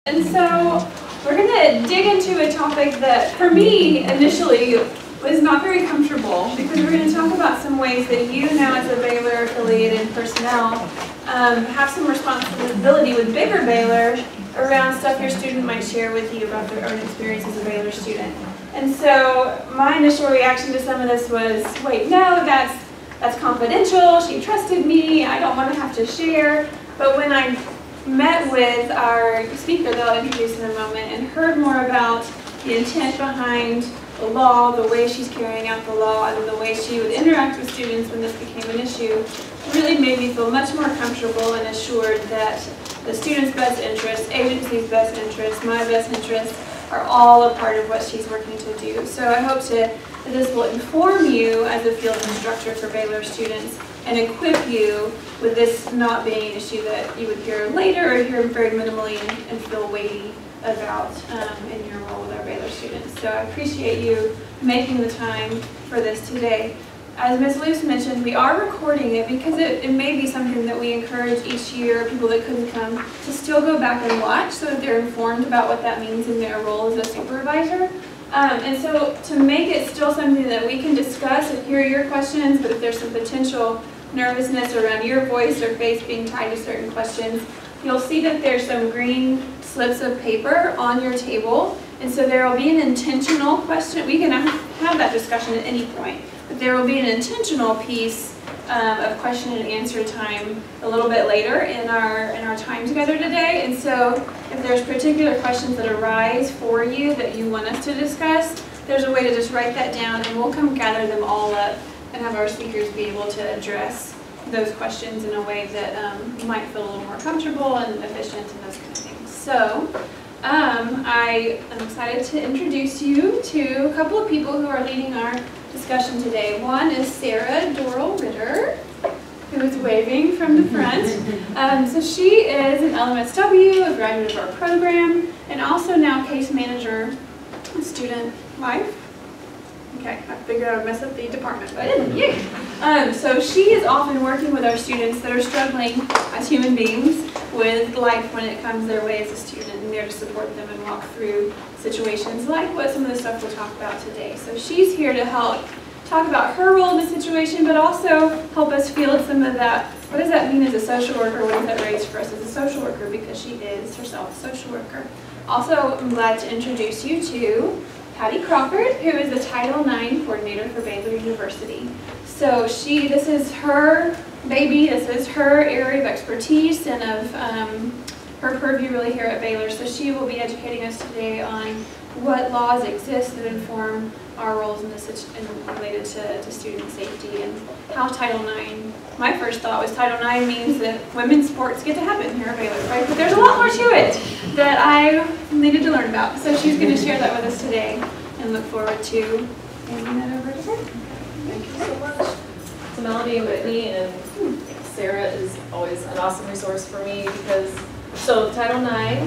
And so we're going to dig into a topic that for me initially was not very comfortable, because we're going to talk about some ways that you now as a Baylor affiliated personnel have some responsibility with bigger Baylor around stuff your student might share with you about their own experience as a Baylor student. And so my initial reaction to some of this was, wait, no, that's confidential, she trusted me, I don't want to have to share. But when I met with our speaker that I'll introduce in a moment and heard more about the intent behind the law, the way she's carrying out the law, and the way she would interact with students when this became an issue, really made me feel much more comfortable and assured that the student's best interests, agency's best interests, my best interests are all a part of what she's working to do. So I hope that this will inform you as a field instructor for Baylor students and equip you with this not being an issue that you would hear later or hear very minimally and feel weighty about in your role with our Baylor students. So I appreciate you making the time for this today. As Ms. Luce mentioned, we are recording it because it may be something that we encourage each year, people that couldn't come, to still go back and watch so that they're informed about what that means in their role as a supervisor. And so to make it still something that we can discuss and hear your questions, but if there's some potential nervousness around your voice or face being tied to certain questions, you'll see that there's some green slips of paper on your table. And so there will be an intentional question. We can have that discussion at any point, but there will be an intentional piece of question and answer time a little bit later in our time together today. And so if there's particular questions that arise for you that you want us to discuss, there's a way to just write that down and we'll come gather them all up and have our speakers be able to address those questions in a way that might feel a little more comfortable and efficient and those kind of things. So I am excited to introduce you to a couple of people who are leading our discussion today. One is Sarah Doral-Ritter, who is waving from the front. So she is an LMSW, a graduate of our program, and also now case manager and student life. Okay, I figured I would mess up the department, but I didn't. Yay! So she is often working with our students that are struggling as human beings with life when it comes their way as a student, and there to support them and walk through situations like what some of the stuff we'll talk about today. So she's here to help talk about her role in the situation, but also help us field some of that. What does that mean as a social worker? What does that raise for us as a social worker? Because she is herself a social worker. Also, I'm glad to introduce you to Patty Crawford, who is the Title IX coordinator for Baylor University. So this is her baby, this is her area of expertise and of her purview really here at Baylor. So she will be educating us today on what laws exist that inform our roles in this related to student safety and how Title IX, my first thought was Title IX means that women's sports get to happen here at Baylor, right? But there's a lot more to it that I needed to learn about. So she's going to share that with us today and look forward to handing that over to her. Thank you so much to Melody and Whitney, and Sarah is always an awesome resource for me because, so Title IX,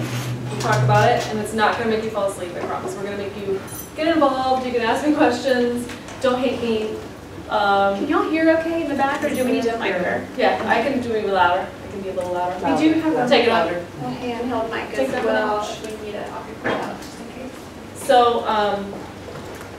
we'll talk about it, and it's not going to make you fall asleep, I promise. We're going to make you get involved, you can ask me questions, don't hate me. Can y'all hear okay in the back, or do we need a mic? Yeah, I can do it louder. I can be a little louder. We do have Take it louder. A handheld mic as well if we need to talk it out, just in case. So,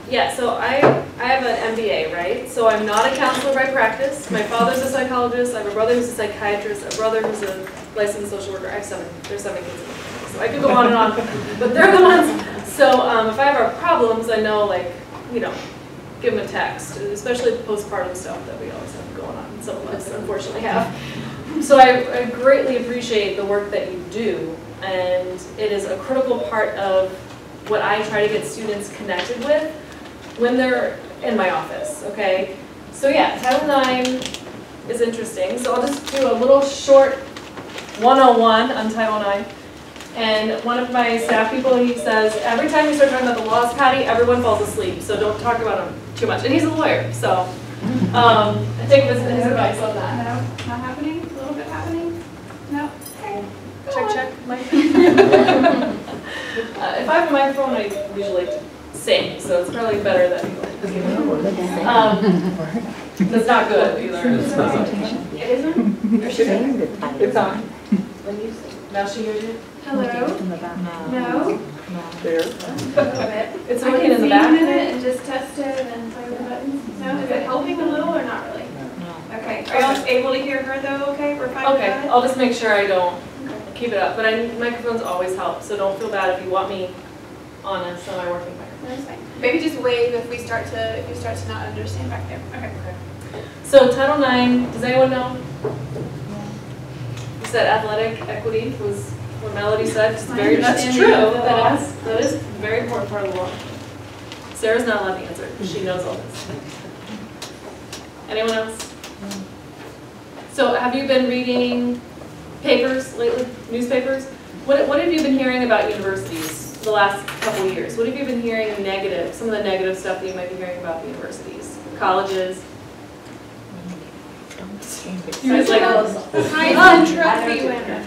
yeah, so I have an MBA, right? So I'm not a counselor by practice. My father's a psychologist. I have a brother who's a psychiatrist, a brother who's a licensed social worker. I have there's 7 kids in my family, so I could go on and on, but they're the ones. So if I have our problems, I know, like, you know, give them a text, especially the postpartum stuff that we always have going on. Some of us, unfortunately, have. So I greatly appreciate the work that you do, and it is a critical part of what I try to get students connected with when they're in my office, okay? So yeah, Title IX is interesting. So I'll just do a little short 101 on Title IX. And one of my staff people, he says, every time you start talking about the laws, Patty, everyone falls asleep, so don't talk about them too much. And he's a lawyer, so I take his advice on that. No, not happening? A little bit happening? No? Okay. Check, mic. If I have a microphone, I usually sing, so it's probably better that that's not good either. It isn't? It's on. Now she hears you? Hello? In the back. No? There. A little bit. It's I working can in the see back. you in it and just test it and play with the buttons. No, is it helping a little or not really? No. Okay, are y'all able to hear her though, okay? We're fine with Okay, that? I'll just make sure I don't keep it up. But microphones always help, so don't feel bad if you want me on a semi-working microphone. That's fine. Maybe just wave if you start to not understand back there. Okay. So Title IX, does anyone know? You said athletic equity was what Melody said. It's My very, that's understanding true. of the law. That is a very important part of the law. Sarah's not allowed to answer because she knows all this. Anyone else? So have you been reading papers lately, newspapers? What have you been hearing about universities the last couple of years? What have you been hearing negative, some of the negative stuff that you might be hearing about the universities, colleges? You guys like, Heisman Trophy winner.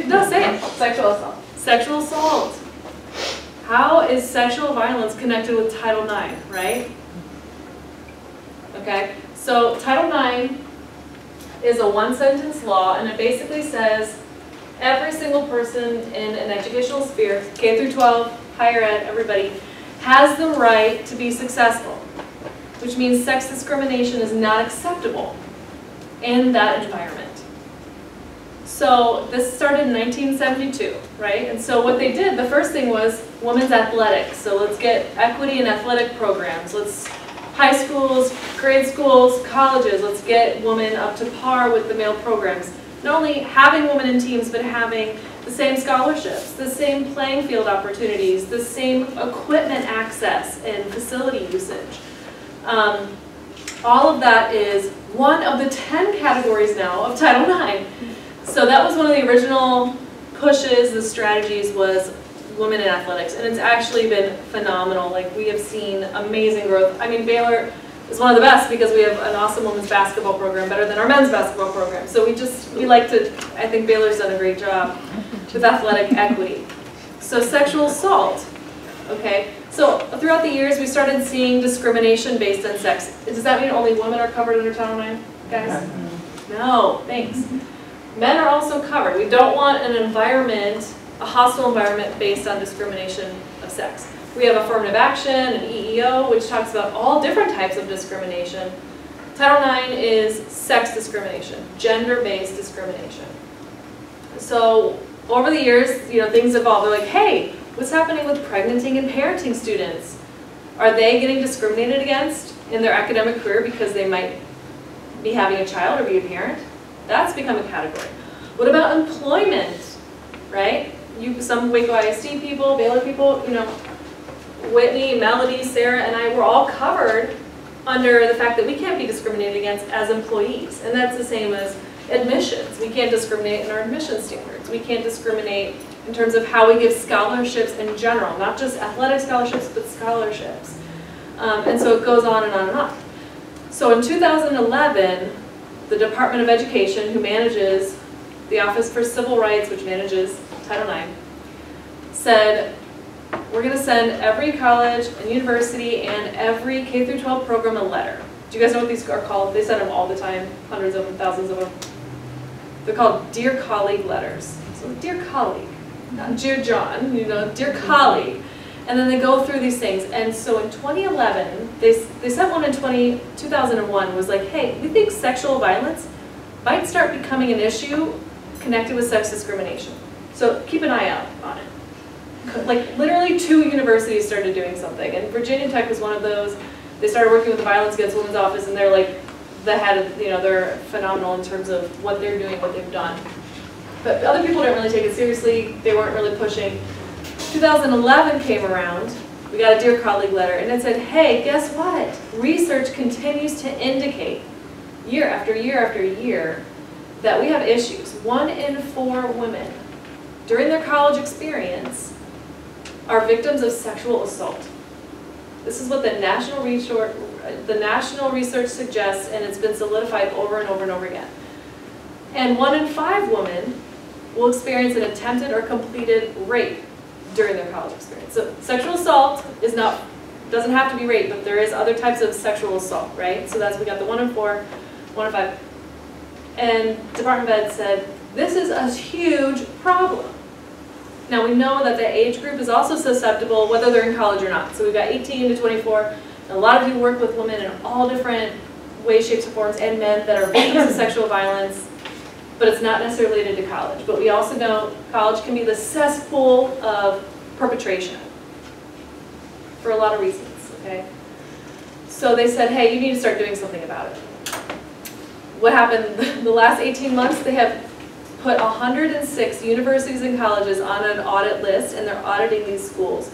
no, say it. Sexual assault. Sexual assault. How is sexual violence connected with Title IX, right? Okay, so Title IX is a one-sentence law, and it basically says every single person in an educational sphere, K through 12, higher ed, everybody, has the right to be successful, which means sex discrimination is not acceptable in that environment. So this started in 1972, right? And so what they did, the first thing was women's athletics. So let's get equity in athletic programs. Let's high schools, grade schools, colleges, let's get women up to par with the male programs. Not only having women in teams, but having the same scholarships, the same playing field opportunities, the same equipment access and facility usage. All of that is one of the 10 categories now of Title IX. So that was one of the original pushes, the strategies was women in athletics, and it's actually been phenomenal. Like, we have seen amazing growth. I mean, Baylor is one of the best because we have an awesome women's basketball program, better than our men's basketball program. So we like to, I think Baylor's done a great job with athletic equity. So sexual assault, okay? So throughout the years, we started seeing discrimination based on sex. Does that mean only women are covered under Title IX, guys? No, thanks. Men are also covered. We don't want an environment, a hostile environment based on discrimination of sex. We have affirmative action and EEO, which talks about all different types of discrimination. Title IX is sex discrimination, gender-based discrimination. So over the years, things evolved. They're like, hey, what's happening with pregnanting and parenting students? Are they getting discriminated against in their academic career because they might be having a child or be a parent? That's become a category. What about employment, right? Some Waco ISD people, Baylor people, Whitney, Melody, Sarah, and I were all covered under the fact that we can't be discriminated against as employees. And that's the same as admissions. We can't discriminate in our admission standards. We can't discriminate in terms of how we give scholarships in general, not just athletic scholarships, but scholarships. And so it goes on and on and on. So in 2011, the Department of Education, who manages the Office for Civil Rights, which manages Title IX, said, we're going to send every college and university and every K through 12 program a letter. Do you guys know what these are called? They send them all the time, hundreds of them, thousands of them. They're called Dear Colleague letters. So Dear Colleague, not Dear John, Dear Colleague. And then they go through these things. And so in 2011, they sent one in 2001, was like, hey, we think sexual violence might start becoming an issue connected with sex discrimination. So keep an eye out on it. Like, literally 2 universities started doing something, and Virginia Tech was one of those. They started working with the Violence Against Women's Office, and they're like the head of, they're phenomenal in terms of what they're doing, what they've done. But other people didn't really take it seriously. They weren't really pushing. 2011 came around. We got a Dear Colleague letter, and it said, hey, guess what? Research continues to indicate, year after year after year, that we have issues. 1 in 4 women, during their college experience, are victims of sexual assault. This is what the national research suggests, and it's been solidified over and over and over again. And 1 in 5 women will experience an attempted or completed rape during their college experience. So sexual assault doesn't have to be rape, but there is other types of sexual assault, right? So we got the 1 in 4, 1 in 5. And Department of Ed said, This is a huge problem. Now we know that the age group is also susceptible whether they're in college or not. So we've got 18 to 24, and a lot of you work with women in all different ways, shapes, and forms, and men that are victims of sexual violence, but it's not necessarily related to college. But we also know college can be the cesspool of perpetration for a lot of reasons, okay? So they said, hey, you need to start doing something about it. What happened the last 18 months, they have put 106 universities and colleges on an audit list, and they're auditing these schools,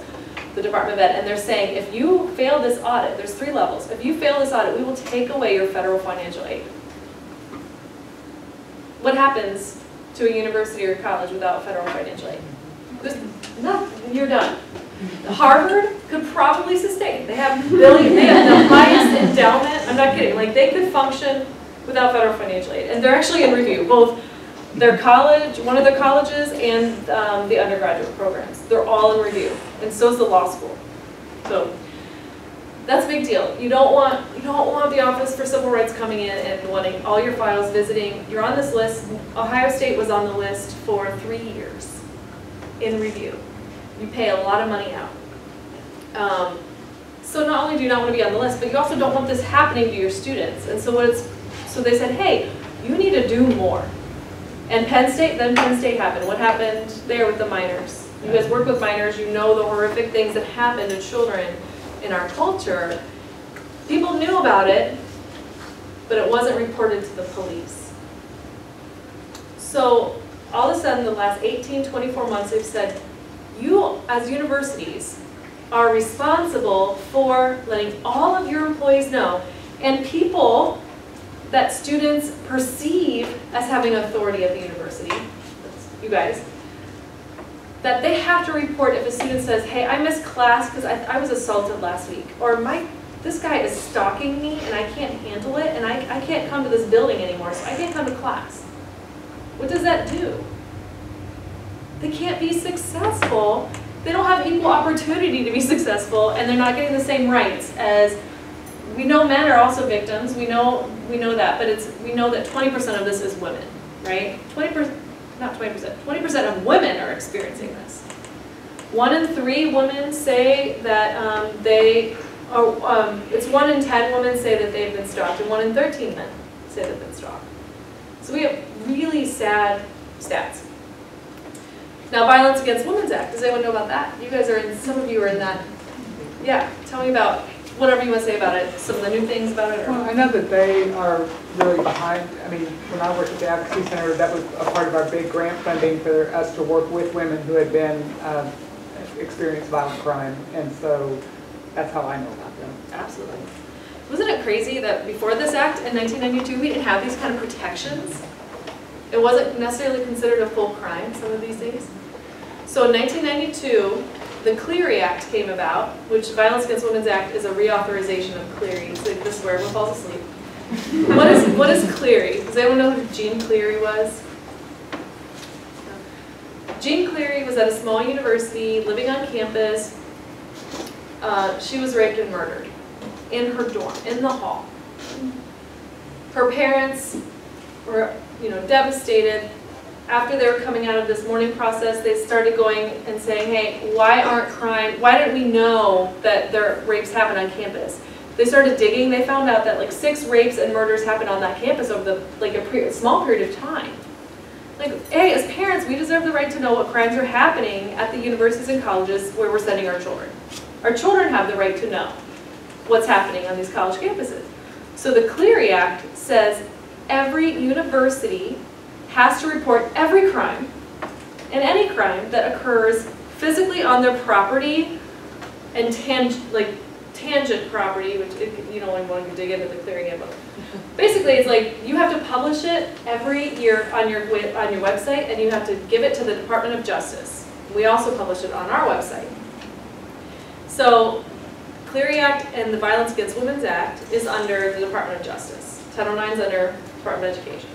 the Department of Ed, and they're saying, if you fail this audit, there's 3 levels, if you fail this audit, we will take away your federal financial aid. What happens to a university or college without federal financial aid? There's nothing, you're done. Harvard could probably sustain. They have the highest endowment, I'm not kidding, like they could function without federal financial aid. And they're actually in review, both their college, one of their colleges, and the undergraduate programs. They're all in review, and so is the law school. So that's a big deal. You don't want the Office for Civil Rights coming in and wanting all your files, visiting. You're on this list. Ohio State was on the list for 3 years in review. You pay a lot of money out. So not only do you not want to be on the list, but you also don't want this happening to your students. And so so they said, hey, you need to do more. And Penn State happened. What happened there with the minors? You guys work with minors, you know the horrific things that happen to children in our culture. People knew about it, but it wasn't reported to the police. So all of a sudden, the last 18, 24 months, they've said, you as universities are responsible for letting all of your employees know, and people that students perceive as having authority at the university, that's you guys, that they have to report if a student says, hey, I missed class because I was assaulted last week, or this guy is stalking me and I can't handle it, and I can't come to this building anymore, so I can't come to class. What does that do? They can't be successful. They don't have equal opportunity to be successful, and they're not getting the same rights as, we know men are also victims, we know that, but we know that 20% of this is women, right? 20% of women are experiencing this. 1 in 3 women say that it's 1 in 10 women say that they've been stalked, and 1 in 13 men say they've been stalked. So we have really sad stats. Now, Violence Against Women's Act, does anyone know about that? You guys some of you are in that. Yeah, tell me about whatever you want to say about it, some of the new things about it. Well, I know that they are really behind. I mean, when I worked at the Advocacy Center, that was a part of our big grant funding for us to work with women who had been experienced violent crime, and so that's how I know about them. Absolutely. Wasn't it crazy that before this act in 1992, we didn't have these kind of protections? It wasn't necessarily considered a full crime, some of these things. So in 1992, the Clery Act came about, which Violence Against Women's Act is a reauthorization of Clery. So this is where everyone falls asleep. What is Clery? Does anyone know who Jean Clery was? Jean Clery was at a small university, living on campus. She was raped and murdered in her dorm, in the hall. Her parents were, devastated. After they were coming out of this mourning process, they started going and saying, hey, why didn't we know that there rapes happen on campus? They started digging. They found out that like 6 rapes and murders happened on that campus over a small period of time. Like, hey, as parents, we deserve the right to know what crimes are happening at the universities and colleges where we're sending our children. Our children have the right to know what's happening on these college campuses. So the Clery Act says every university has to report every crime and any crime that occurs physically on their property and tangent property, which you don't want to dig into the Clery handbook. Basically, it's like you have to publish it every year on your website, and you have to give it to the Department of Justice. We also publish it on our website. So, Clery Act and the Violence Against Women's Act is under the Department of Justice. Title IX is under Department of Education.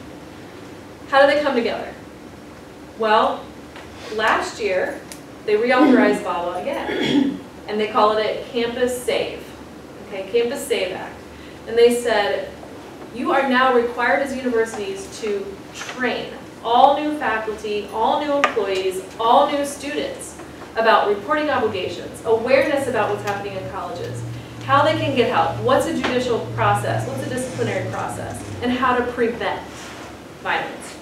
How do they come together? Well, last year, they reauthorized VAWA again, and they call it a Campus Save, okay, Campus Save Act. And they said, you are now required as universities to train all new faculty, all new employees, all new students about reporting obligations, awareness about what's happening in colleges, how they can get help, what's a judicial process, what's a disciplinary process, and how to prevent violence.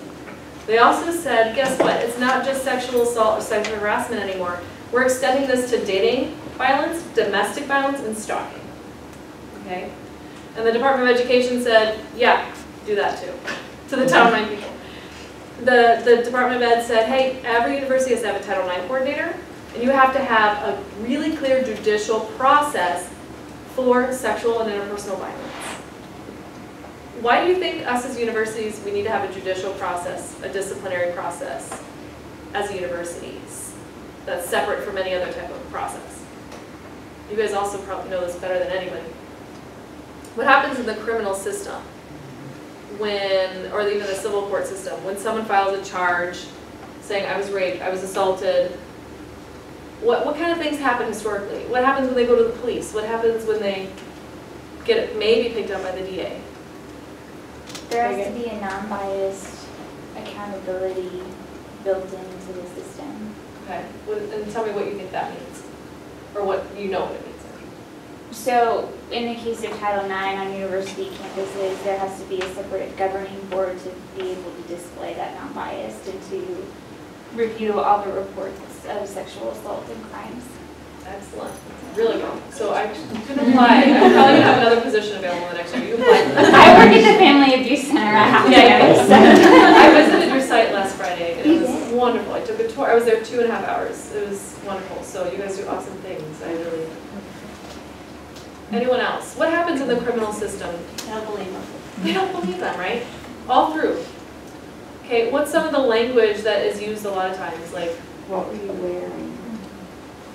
They also said, guess what? It's not just sexual assault or sexual harassment anymore. We're extending this to dating violence, domestic violence, and stalking. Okay? And the Department of Education said, yeah, do that too, to the Title IX people. The Department of Ed said, hey, every university has to have a Title IX coordinator, and you have to have a really clear judicial process for sexual and interpersonal violence. Why do you think us as universities, we need to have a judicial process, a disciplinary process as universities that's separate from any other type of process? You guys also probably know this better than anybody. What happens in the criminal system when, or even the civil court system, when someone files a charge saying I was raped, I was assaulted? What kind of things happen historically? What happens when they go to the police? What happens when they get maybe picked up by the DA? There has to be a non-biased accountability built into the system. Okay, and tell me what you think that means, or what you know what it means. So, in the case of Title IX on university campuses, there has to be a separate governing board to be able to display that non-biased and to review all the reports of sexual assault and crimes. Excellent. Really good. So I can apply. I'm probably going to have another position available the next year. You can apply. I work at the Family Abuse Center. I have to Yeah, so. I visited your site last Friday, and it was wonderful. I took a tour. I was there 2.5 hours. It was wonderful. So you guys do awesome things. I really. Anyone else? What happens in the criminal system? I don't believe them. They don't believe them, right? All through. Okay, what's some of the language that is used a lot of times? Like, What were you wearing?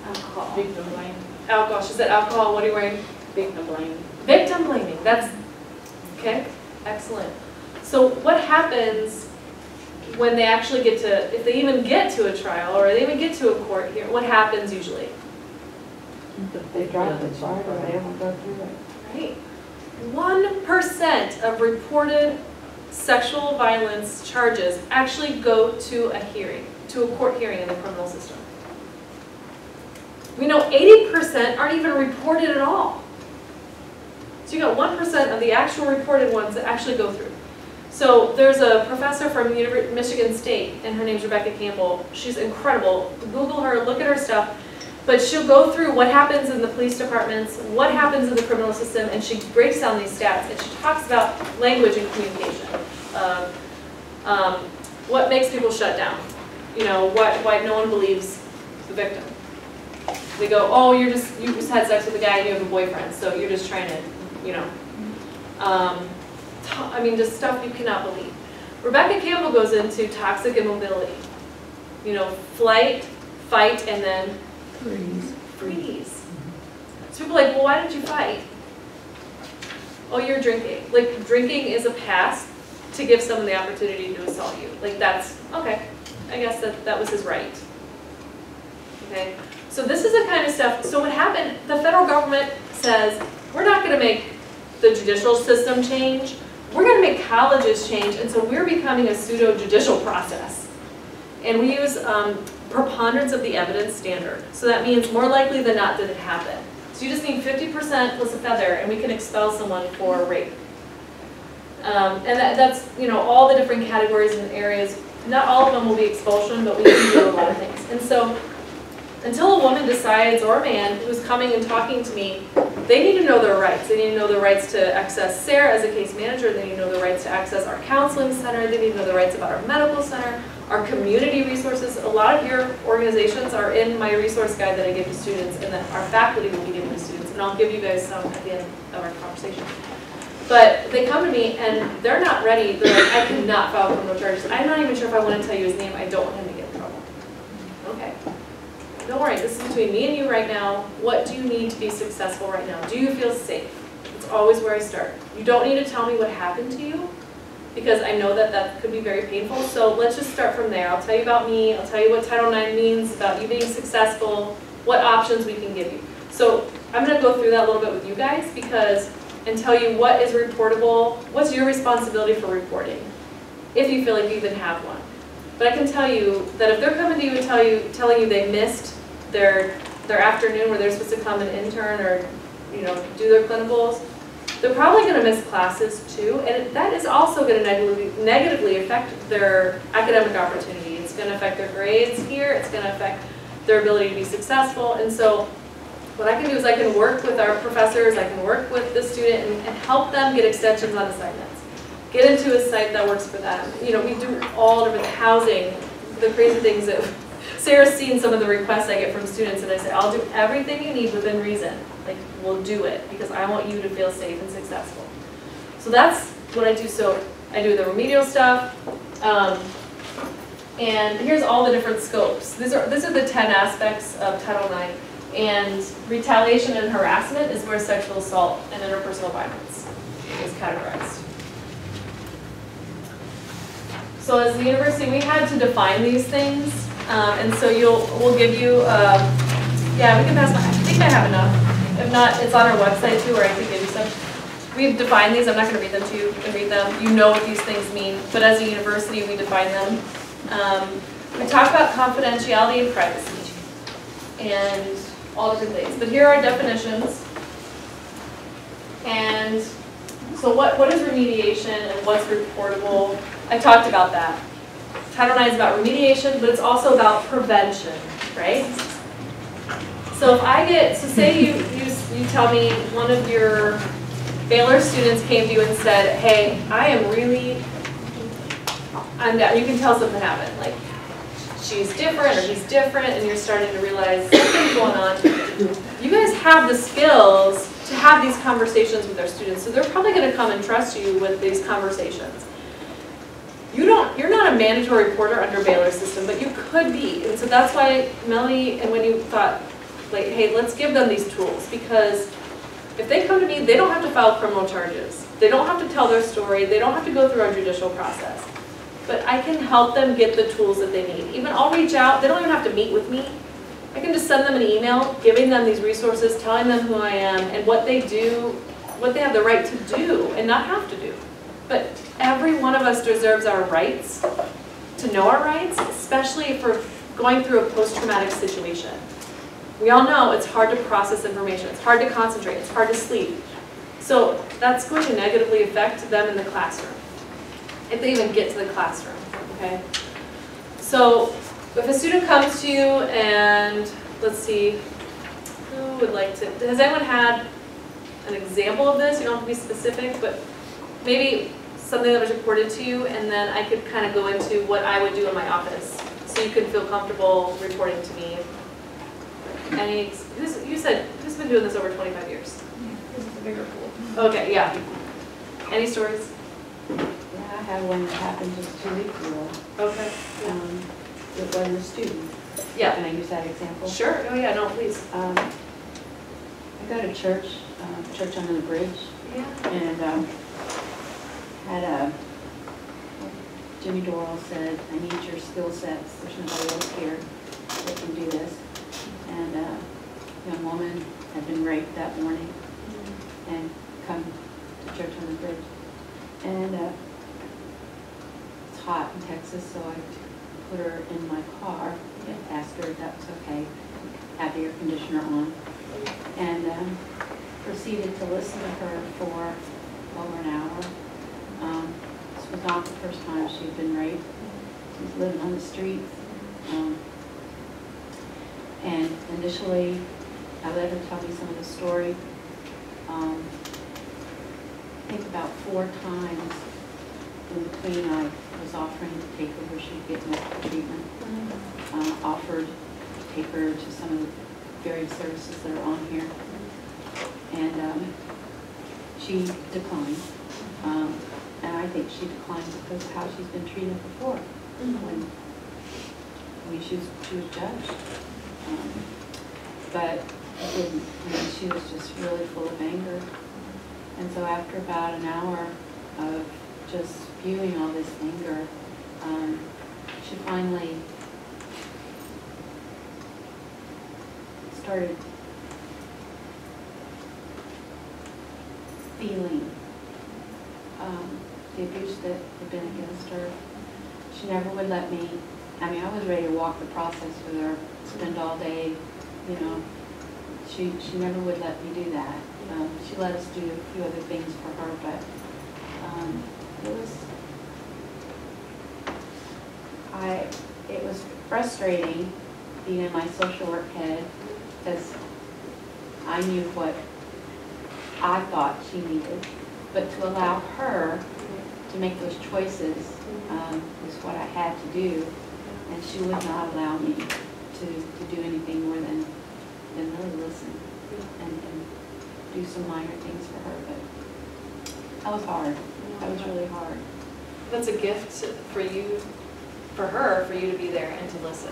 Alcohol. Victim blame. alcohol. She said alcohol. What are you wearing? Victim blame. Victim blaming. That's okay. Excellent. So what happens when they actually get to, if they even get to a trial or they even get to a court here? What happens usually? They drop the charge or they don't go through it. Right. 1% of reported sexual violence charges actually go to a hearing, to a court hearing in the criminal system. We know 80% aren't even reported at all. So you got 1% of the actual reported ones that actually go through. So there's a professor from Michigan State, and her name's Rebecca Campbell. She's incredible. Google her, look at her stuff. But she'll go through what happens in the police departments, what happens in the criminal system, and she breaks down these stats. And she talks about language and communication. What makes people shut down? You know, why no one believes the victim. They go, oh, you just had sex with a guy and you have a boyfriend, so you're just trying to, you know. I mean, just stuff you cannot believe. Rebecca Campbell goes into toxic immobility. You know, flight, fight, and then freeze. So people are like, well, why did you fight? Oh, you're drinking. Like, drinking is a pass to give someone the opportunity to assault you. Like, that's, okay, I guess that was his right. Okay, so this is the kind of stuff. So what happened, the federal government says, we're not going to make the judicial system change. We're going to make colleges change, and so we're becoming a pseudo-judicial process. And we use preponderance of the evidence standard. So that means more likely than not that it happened. So you just need 50% plus a feather, and we can expel someone for rape. And that's, you know, all the different categories and areas. Not all of them will be expulsion, but we can do a lot of things. And so until a woman decides, or a man, who's coming and talking to me, they need to know their rights. They need to know their rights to access Sarah as a case manager. They need to know their rights to access our counseling center. They need to know the rights about our medical center, our community resources. A lot of your organizations are in my resource guide that I give to students, and that our faculty will be giving to students. And I'll give you guys some at the end of our conversation. But they come to me and they're not ready. They're like, I cannot file criminal charges. I'm not even sure if I want to tell you his name. I don't want him to get in trouble. Okay. Don't worry, this is between me and you right now. What do you need to be successful right now? Do you feel safe? It's always where I start. You don't need to tell me what happened to you, because I know that that could be very painful. So let's just start from there. I'll tell you about me. I'll tell you what Title IX means, about you being successful, what options we can give you. So I'm going to go through that a little bit with you guys, and tell you what is reportable, what's your responsibility for reporting, if you feel like you even have one. But I can tell you that if they're coming to you and telling you they missed their afternoon where they're supposed to come and intern or do their clinicals, they're probably going to miss classes too, and that is also going to negatively affect their academic opportunity. It's going to affect their grades here, it's going to affect their ability to be successful, and so what I can do is I can work with our professors, I can work with the student and help them get extensions on assignments. Get into a site that works for them. We do all different housing, the crazy things that Sarah's seen some of the requests I get from students, and I say, I'll do everything you need within reason. Like, we'll do it because I want you to feel safe and successful. So that's what I do. So I do the remedial stuff, and here's all the different scopes. These are the 10 aspects of Title IX. And retaliation and harassment is where sexual assault and interpersonal violence is categorized. So as the university, we had to define these things, and so we'll give you, yeah, we can pass. I think I have enough. If not, it's on our website too, or I can give you some. We've defined these. I'm not going to read them to you. You can read them. You know what these things mean. But as a university, we define them. We talk about confidentiality and privacy, and all different things. But here are definitions. And so what is remediation and what's reportable? I talked about that. Title IX is about remediation, but it's also about prevention, right? So if I get, so say you tell me one of your Baylor students came to you and said, hey, I'm down. You can tell something happened. Like, she's different or he's different, and you're starting to realize something's going on. You guys have the skills to have these conversations with our students, so they're probably going to come and trust you with these conversations. You're not a mandatory reporter under Baylor system, but you could be. And so that's why Melanie and when you thought, like, hey, let's give them these tools, because if they come to me, they don't have to file criminal charges. They don't have to tell their story. They don't have to go through our judicial process. But I can help them get the tools that they need. Even I'll reach out. They don't even have to meet with me. I can just send them an email, giving them these resources, telling them who I am and what they do, what they have the right to do and not have to do. But every one of us deserves our rights, to know our rights, especially if we're going through a post-traumatic situation. We all know it's hard to process information. It's hard to concentrate. It's hard to sleep. So that's going to negatively affect them in the classroom, if they even get to the classroom, okay? So if a student comes to you and, let's see, who would like to, has anyone had an example of this? You don't have to be specific, but maybe something that was reported to you, and then I could kind of go into what I would do in my office, so you could feel comfortable reporting to me. You said, who's been doing this over 25 years? This is a bigger pool. Okay, yeah. Any stories? Yeah, I had one that happened just 2 weeks ago. Okay. It wasn't a student. Yeah. Can I use that example? Sure. Oh yeah, no, please. I go to church, church under the bridge, Yeah. and had Jimmy Doral said, I need your skill sets. There's nobody else here that can do this. And a young woman had been raped that morning and come to church on the bridge. And it's hot in Texas, so I put her in my car and asked her if that was okay. Had the air conditioner on. And proceeded to listen to her for over an hour. This was not the first time she'd been raped. She was living on the streets. And initially, I let her tell me some of the story. I think about 4 times in between I was offering to take her where she'd get medical treatment. Offered to take her to some of the various services that are on here. And she declined. And I think she declined because of how she's been treated before. When she was judged. But it didn't. She was just really full of anger. And so after about an hour of just spewing all this anger, she finally started feeling the abuse that had been against her. She never would let me, I mean, I was ready to walk the process with her, spend all day, you know. She never would let me do that. She let us do a few other things for her, but it was frustrating being in my social work head because I knew what I thought she needed, but to allow her to make those choices was what I had to do, and she would not allow me to do anything more than really listen and do some minor things for her, but that was hard. That was really hard. That's a gift for you, for her, for you to be there and to listen.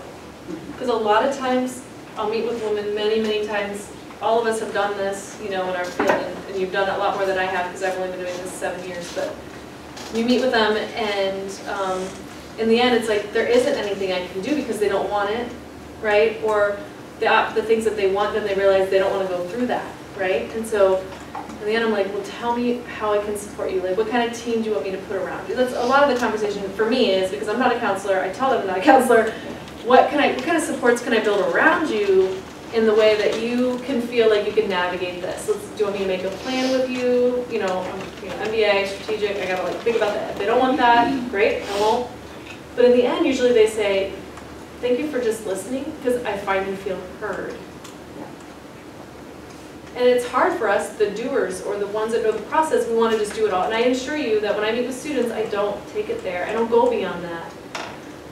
Because a lot of times, I'll meet with women many times. All of us have done this, you know, in our field, and you've done it a lot more than I have because I've only been doing this 7 years. But you meet with them, and in the end, it's like there isn't anything I can do because they don't want it, right? Or the things that they want, then they realize they don't want to go through that, right? And so in the end, I'm like, well, tell me how I can support you. Like, what kind of team do you want me to put around you? That's a lot of the conversation for me is, because I'm not a counselor, I tell them I'm not a counselor, what kind of supports can I build around you in the way that you can feel like you can navigate this? Do you want me to make a plan with you? You know, MBA, strategic, I gotta like think about that. If they don't want that, great, I won't. But in the end, usually they say, thank you for just listening, because I find you feel heard. And it's hard for us, the doers, or the ones that know the process, we want to just do it all. And I assure you that when I meet with students, I don't take it there. I don't go beyond that.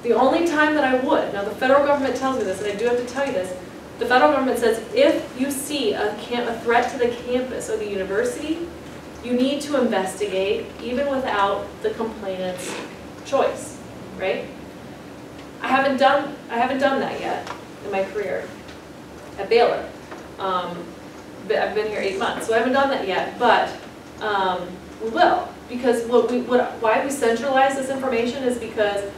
The only time that I would, now the federal government tells me this, and I do have to tell you this, the federal government says if you see a threat to the campus or the university, you need to investigate even without the complainant's choice, right? I haven't done that yet in my career at Baylor. I've been here 8 months, so I haven't done that yet, but we will, because why we centralize this information is because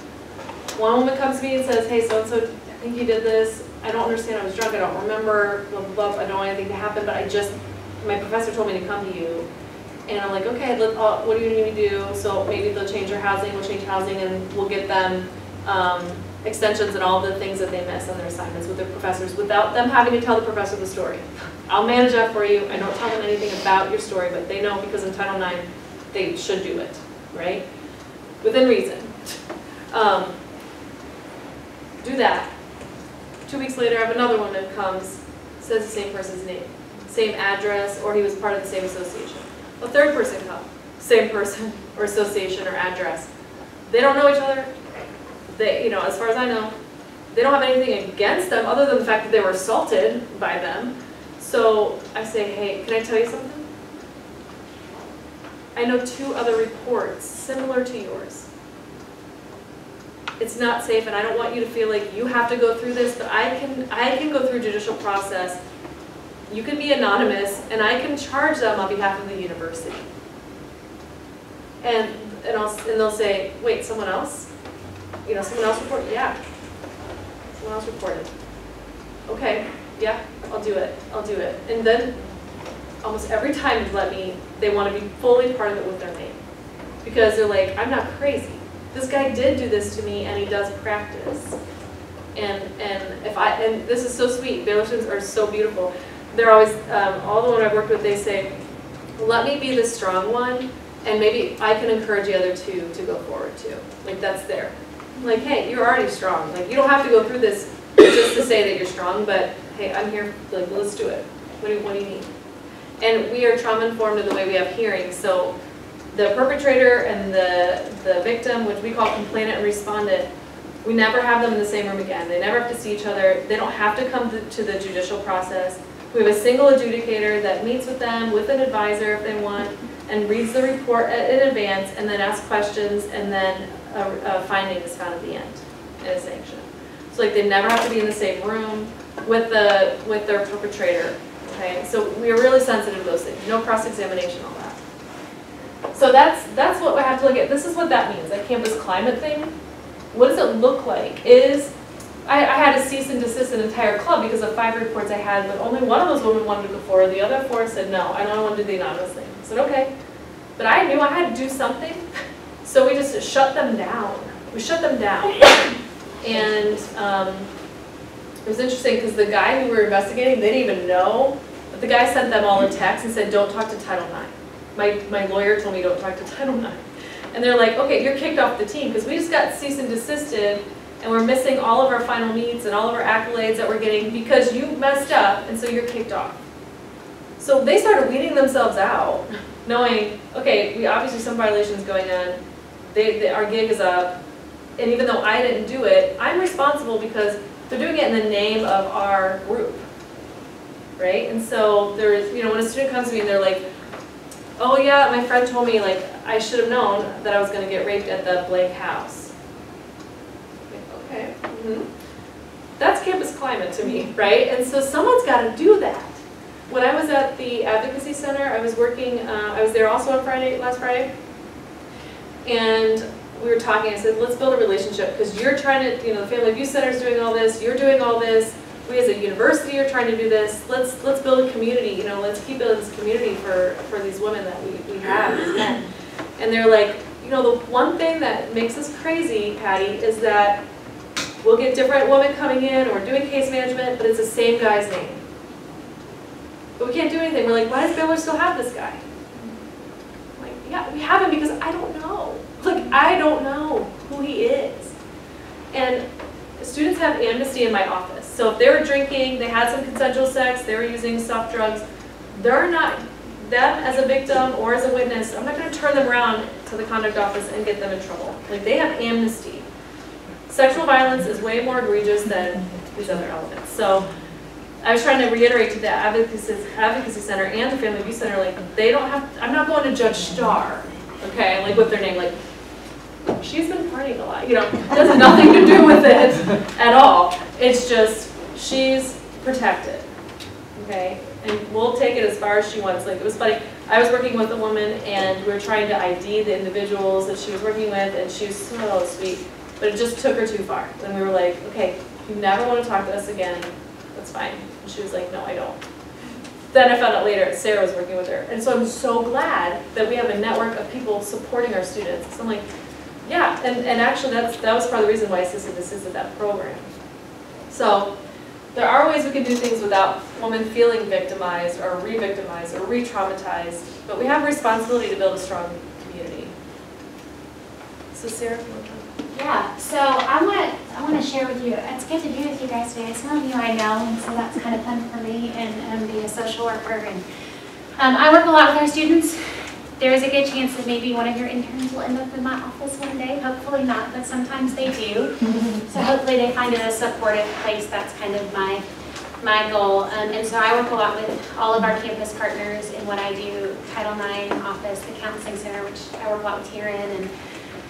one woman comes to me and says, hey, so-and-so, I think you did this, I don't understand, I was drunk, I don't remember, blah, blah, blah, I don't want anything to happen, but my professor told me to come to you. And I'm like, okay, what do you need me to do? So maybe they'll change their housing, we'll change housing, and we'll get them extensions and all the things that they miss on their assignments with their professors without them having to tell the professor the story. I'll manage that for you. I don't tell them anything about your story, but they know because in Title IX, they should do it, right? Within reason. Do that. 2 weeks later, I have another one that comes, says the same person's name, same address, or he was part of the same association. A third person comes, same person, or association, or address. They don't know each other. They, you know, as far as I know, they don't have anything against them other than the fact that they were assaulted by them. So I say, hey, can I tell you something? I know 2 other reports similar to yours. It's not safe, and I don't want you to feel like you have to go through this, but I can go through judicial process. You can be anonymous, and I can charge them on behalf of the university. And they'll say, wait, someone else? You know, someone else reported? Yeah. Someone else reported. Okay, yeah, I'll do it. I'll do it. And then almost every time they want to be fully part of it with their name. Because they're like, I'm not crazy. This guy did do this to me, and he does practice. And this is so sweet. Baylor students are so beautiful. They're always, all the one I've worked with, they say, let me be the strong one, and maybe I can encourage the other 2 to go forward too. Like, that's there. Like, hey, you're already strong. Like, you don't have to go through this just to say that you're strong, but hey, I'm here, like, let's do it. What do you need? And we are trauma-informed in the way we have hearings, so the perpetrator and the victim, which we call complainant and respondent, we never have them in the same room again. They never have to see each other. They don't have to come to the judicial process. We have a single adjudicator that meets with them with an advisor if they want, and reads the report in advance, and then asks questions, and then a finding is found at the end, and a sanction. So like they never have to be in the same room with their perpetrator. Okay, so we are really sensitive to those things. No cross-examination, all that. So that's what we have to look at. This is what that means. That campus climate thing. What does it look like? I had to cease and desist an entire club because of 5 reports I had, but only one of those women wanted to go forward. The other 4 said, no, I don't want to do the anonymous thing. I said, okay. But I knew I had to do something, so we just shut them down. We shut them down. And it was interesting because the guy who we were investigating, they didn't even know. But the guy sent them all a text and said, don't talk to Title IX. My lawyer told me don't talk to Title IX. And they're like, okay, you're kicked off the team because we just got cease and desisted and we're missing all of our final meets and all of our accolades that we're getting because you messed up and so you're kicked off. So they started weeding themselves out, knowing, okay, we obviously some violations going on, our gig is up, and even though I didn't do it, I'm responsible because they're doing it in the name of our group, right? And so there's, you know, when a student comes to me and they're like, oh yeah, my friend told me like I should have known that I was going to get raped at the blank house. Like, okay, that's campus climate to me, right? And so someone's got to do that. When I was at the Advocacy Center, I was working, I was there also on last Friday, and we were talking, I said, let's build a relationship, because you're trying to, you know, the Family Abuse Center is doing all this, you're doing all this, we as a university are trying to do this, let's build a community, you know, let's keep building this community for these women that we have, these men. And they're like, you know, the one thing that makes us crazy, Patty, is that we'll get different women coming in, or doing case management, but it's the same guy's name. But we can't do anything. We're like, why does Baylor still have this guy? I'm like, yeah, we have him because I don't know. Like, I don't know who he is. And students have amnesty in my office. So if they were drinking, they had some consensual sex, they were using soft drugs, they're not, them as a victim or as a witness, I'm not going to turn them around to the conduct office and get them in trouble. Like, they have amnesty. Sexual violence is way more egregious than these other elements. So I was trying to reiterate to the Advocacy Center and the Family Abuse Center, like, they don't have, I'm not going to Judge Starr, okay, like with their name, like, she's been partying a lot, you know, it has nothing to do with it at all. It's just, she's protected, okay, and we'll take it as far as she wants. Like, it was funny, I was working with a woman and we were trying to ID the individuals that she was working with, and she was so sweet, but it just took her too far. And we were like, okay, you never want to talk to us again, that's fine. And she was like, no, I don't. Then I found out later Sarah was working with her. And so I'm so glad that we have a network of people supporting our students. So I'm like, yeah, and actually that was part of the reason why I assisted that program. So there are ways we can do things without women feeling victimized or re-victimized or re-traumatized, but we have a responsibility to build a strong community. So Sarah, you want to talk? Yeah, so I want to share with you, it's good to be with you guys today. Some of you I know, and so that's kind of fun for me, and be a social worker. And I work a lot with our students. There is a good chance that maybe one of your interns will end up in my office one day. Hopefully not, but sometimes they do. So hopefully they find it a supportive place. That's kind of my goal. And so I work a lot with all of our campus partners in what I do, Title IX office, the counseling center, which I work a lot with here in,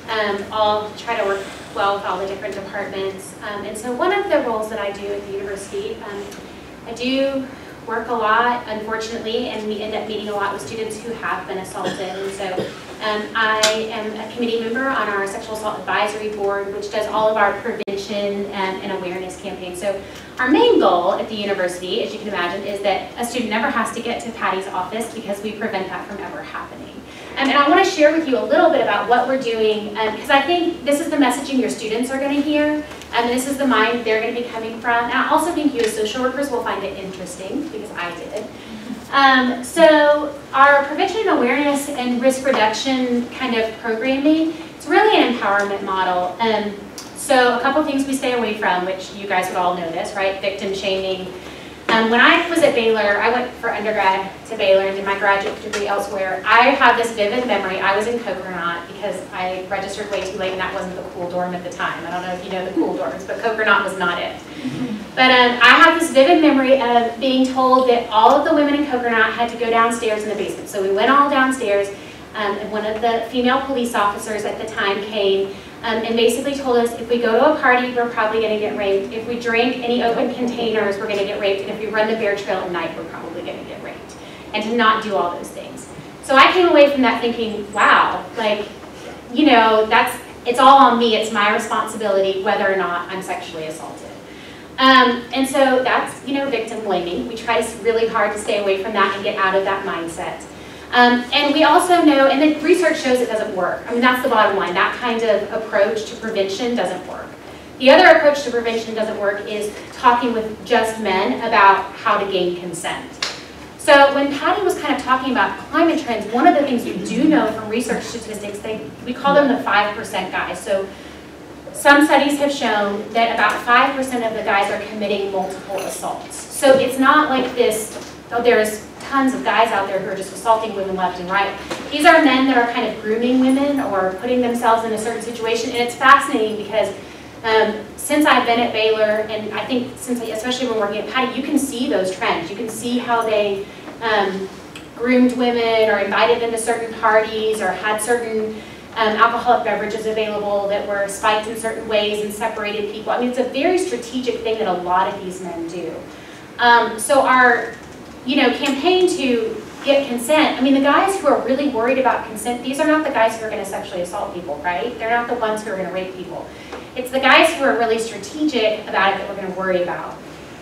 and I'll try to work well with all the different departments. And so one of the roles that I do at the university, I do work a lot, unfortunately, and we end up meeting a lot with students who have been assaulted. And so I am a committee member on our Sexual Assault Advisory Board, which does all of our prevention and awareness campaigns. So our main goal at the university, as you can imagine, is that a student never has to get to Patty's office, because we prevent that from ever happening. And I want to share with you a little bit about what we're doing, because I think this is the messaging your students are going to hear, and this is the mind they're going to be coming from. And I also think you as social workers will find it interesting, because I did. So our prevention and awareness and risk reduction kind of programming, it's really an empowerment model. So a couple things we stay away from, which you guys would all know this, right? Victim shaming. When I was at Baylor, I went for undergrad to Baylor and did my graduate degree elsewhere. I have this vivid memory. I was in Coconut because I registered way too late, and that wasn't the cool dorm at the time. I don't know if you know the cool dorms, but Coconut was not it. But I have this vivid memory of being told that all of the women in Coconut had to go downstairs in the basement. So we went all downstairs, and one of the female police officers at the time came and basically told us, if we go to a party, we're probably going to get raped. If we drink any open containers, we're going to get raped. And if we run the bear trail at night, we're probably going to get raped. And to not do all those things. So I came away from that thinking, wow, like, you know, it's all on me. It's my responsibility whether or not I'm sexually assaulted. And so that's, you know, victim blaming. We try really hard to stay away from that and get out of that mindset. And we also know, and the research shows it doesn't work. I mean, that's the bottom line. That kind of approach to prevention doesn't work. The other approach to prevention doesn't work is talking with just men about how to gain consent. So when Patty was kind of talking about climate trends, one of the things we do know from research statistics, we call them the 5% guys. So some studies have shown that about 5% of the guys are committing multiple assaults. So it's not like this, oh, there's tons of guys out there who are just assaulting women left and right. These are men that are kind of grooming women or putting themselves in a certain situation. And it's fascinating because since I've been at Baylor, and I think especially when working at Patty, you can see those trends. You can see how they groomed women or invited them to certain parties or had certain alcoholic beverages available that were spiked in certain ways and separated people. I mean, it's a very strategic thing that a lot of these men do. So our, campaign to get consent, I mean, the guys who are really worried about consent, these are not the guys who are going to sexually assault people, right? They're not the ones who are going to rape people. It's the guys who are really strategic about it that we're going to worry about.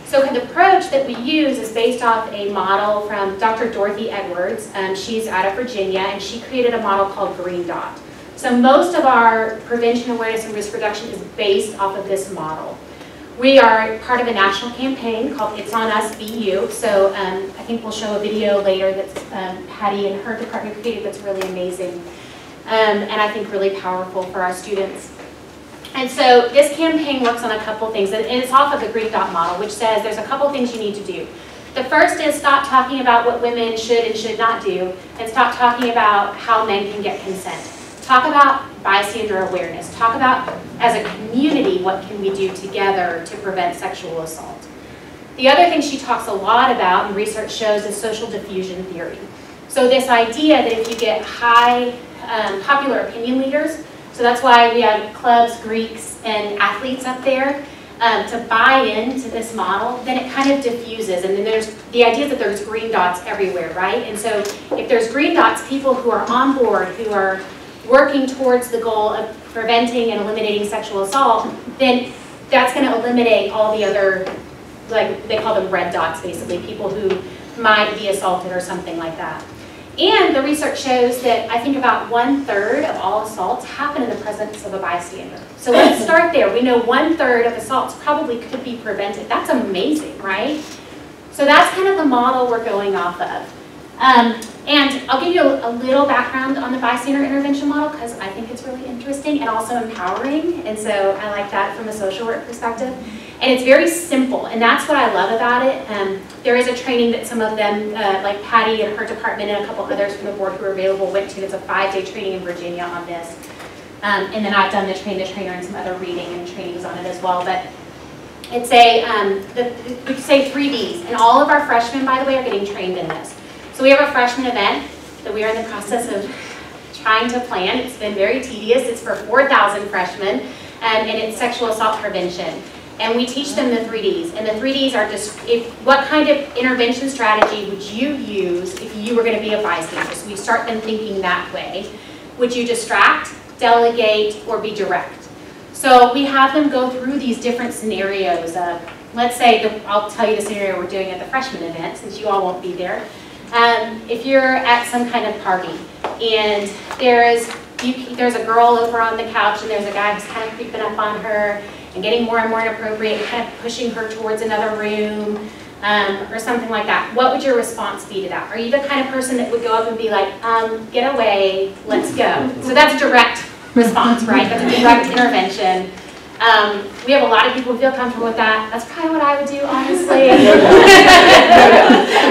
So the approach that we use is based off a model from Dr. Dorothy Edwards. She's out of Virginia, and she created a model called Green Dot. So most of our prevention, awareness, and risk reduction is based off of this model. We are part of a national campaign called It's On Us, Be You. So I think we'll show a video later that's Patty and her department created that's really amazing and I think really powerful for our students. And so this campaign works on a couple things, and it's off of the Green Dot model, which says there's a couple things you need to do. The first is stop talking about what women should and should not do, and stop talking about how men can get consent. Talk about bystander awareness. Talk about, as a community, what can we do together to prevent sexual assault. The other thing she talks a lot about, and research shows, is social diffusion theory. So this idea that if you get high popular opinion leaders, so that's why we have clubs, Greeks, and athletes up there, to buy into this model, then it kind of diffuses. And then there's the idea that there's green dots everywhere, right? And so if there's green dots, people who are on board, who are working towards the goal of preventing and eliminating sexual assault, then that's going to eliminate all the other, like they call them red dots, basically, people who might be assaulted or something like that. And the research shows that I think about 1/3 of all assaults happen in the presence of a bystander. So let's start there. We know 1/3 of assaults probably could be prevented. That's amazing, right? So that's kind of the model we're going off of. And I'll give you a little background on the bystander intervention model because I think it's really interesting and also empowering. And so I like that from a social work perspective. And it's very simple, and that's what I love about it. There is a training that some of them, like Patty and her department and a couple others from the board who are available went to. It's a 5-day training in Virginia on this. And then I've done the train the trainer and some other reading and trainings on it as well. But it's a, we could say 3 Ds. And all of our freshmen, by the way, are getting trained in this. So we have a freshman event that we are in the process of trying to plan. It's been very tedious. It's for 4,000 freshmen, and it's sexual assault prevention. And we teach them the 3 Ds. And the 3 Ds are just, what kind of intervention strategy would you use if you were going to be a bystander? So we start them thinking that way. Would you distract, delegate, or be direct? So we have them go through these different scenarios. Let's say, I'll tell you the scenario we're doing at the freshman event, since you all won't be there. If you're at some kind of party, and there's a girl over on the couch, and there's a guy who's kind of creeping up on her, and getting more and more inappropriate, and kind of pushing her towards another room, or something like that. What would your response be to that? Are you the kind of person that would go up and be like, get away, let's go? So that's direct response, right? That's a direct intervention. We have a lot of people who feel comfortable with that. That's probably what I would do, honestly.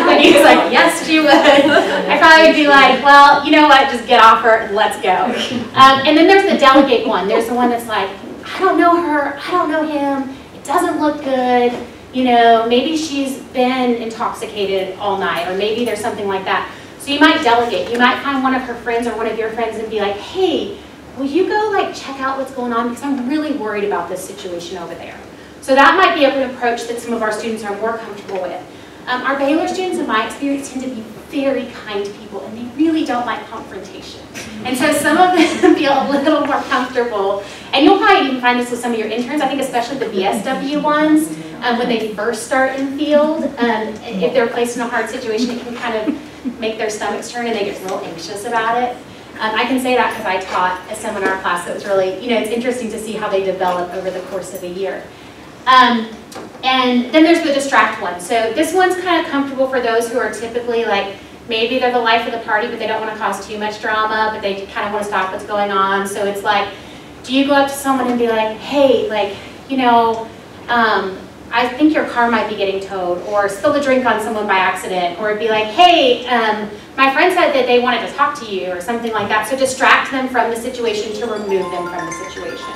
When he was like, yes, she would. I probably would be like, well, you know what, just get off her and let's go. And then there's the delegate one. There's the one that's like, I don't know her, I don't know him, it doesn't look good, maybe she's been intoxicated all night, or maybe there's something like that. So you might delegate. You might find one of her friends or one of your friends and be like, hey, will you go check out what's going on, because I'm really worried about this situation over there. So that might be an approach that some of our students are more comfortable with. Our Baylor students, in my experience, tend to be very kind people, and they really don't like confrontation. And so some of them feel a little more comfortable. And you'll probably even find this with some of your interns. I think especially the BSW ones, when they first start in field, if they're placed in a hard situation, it can kind of make their stomachs turn and they get real anxious about it. I can say that because I taught a seminar class that was really, it's interesting to see how they develop over the course of a year. And then there's the distract one. So this one's kind of comfortable for those who are typically like, maybe they're the life of the party, but they don't want to cause too much drama, but they kind of want to stop what's going on. So it's like, do you go up to someone and be like, hey, like, I think your car might be getting towed, or spill a drink on someone by accident, or be like, hey, my friend said that they wanted to talk to you, or something like that. So distract them from the situation to remove them from the situation.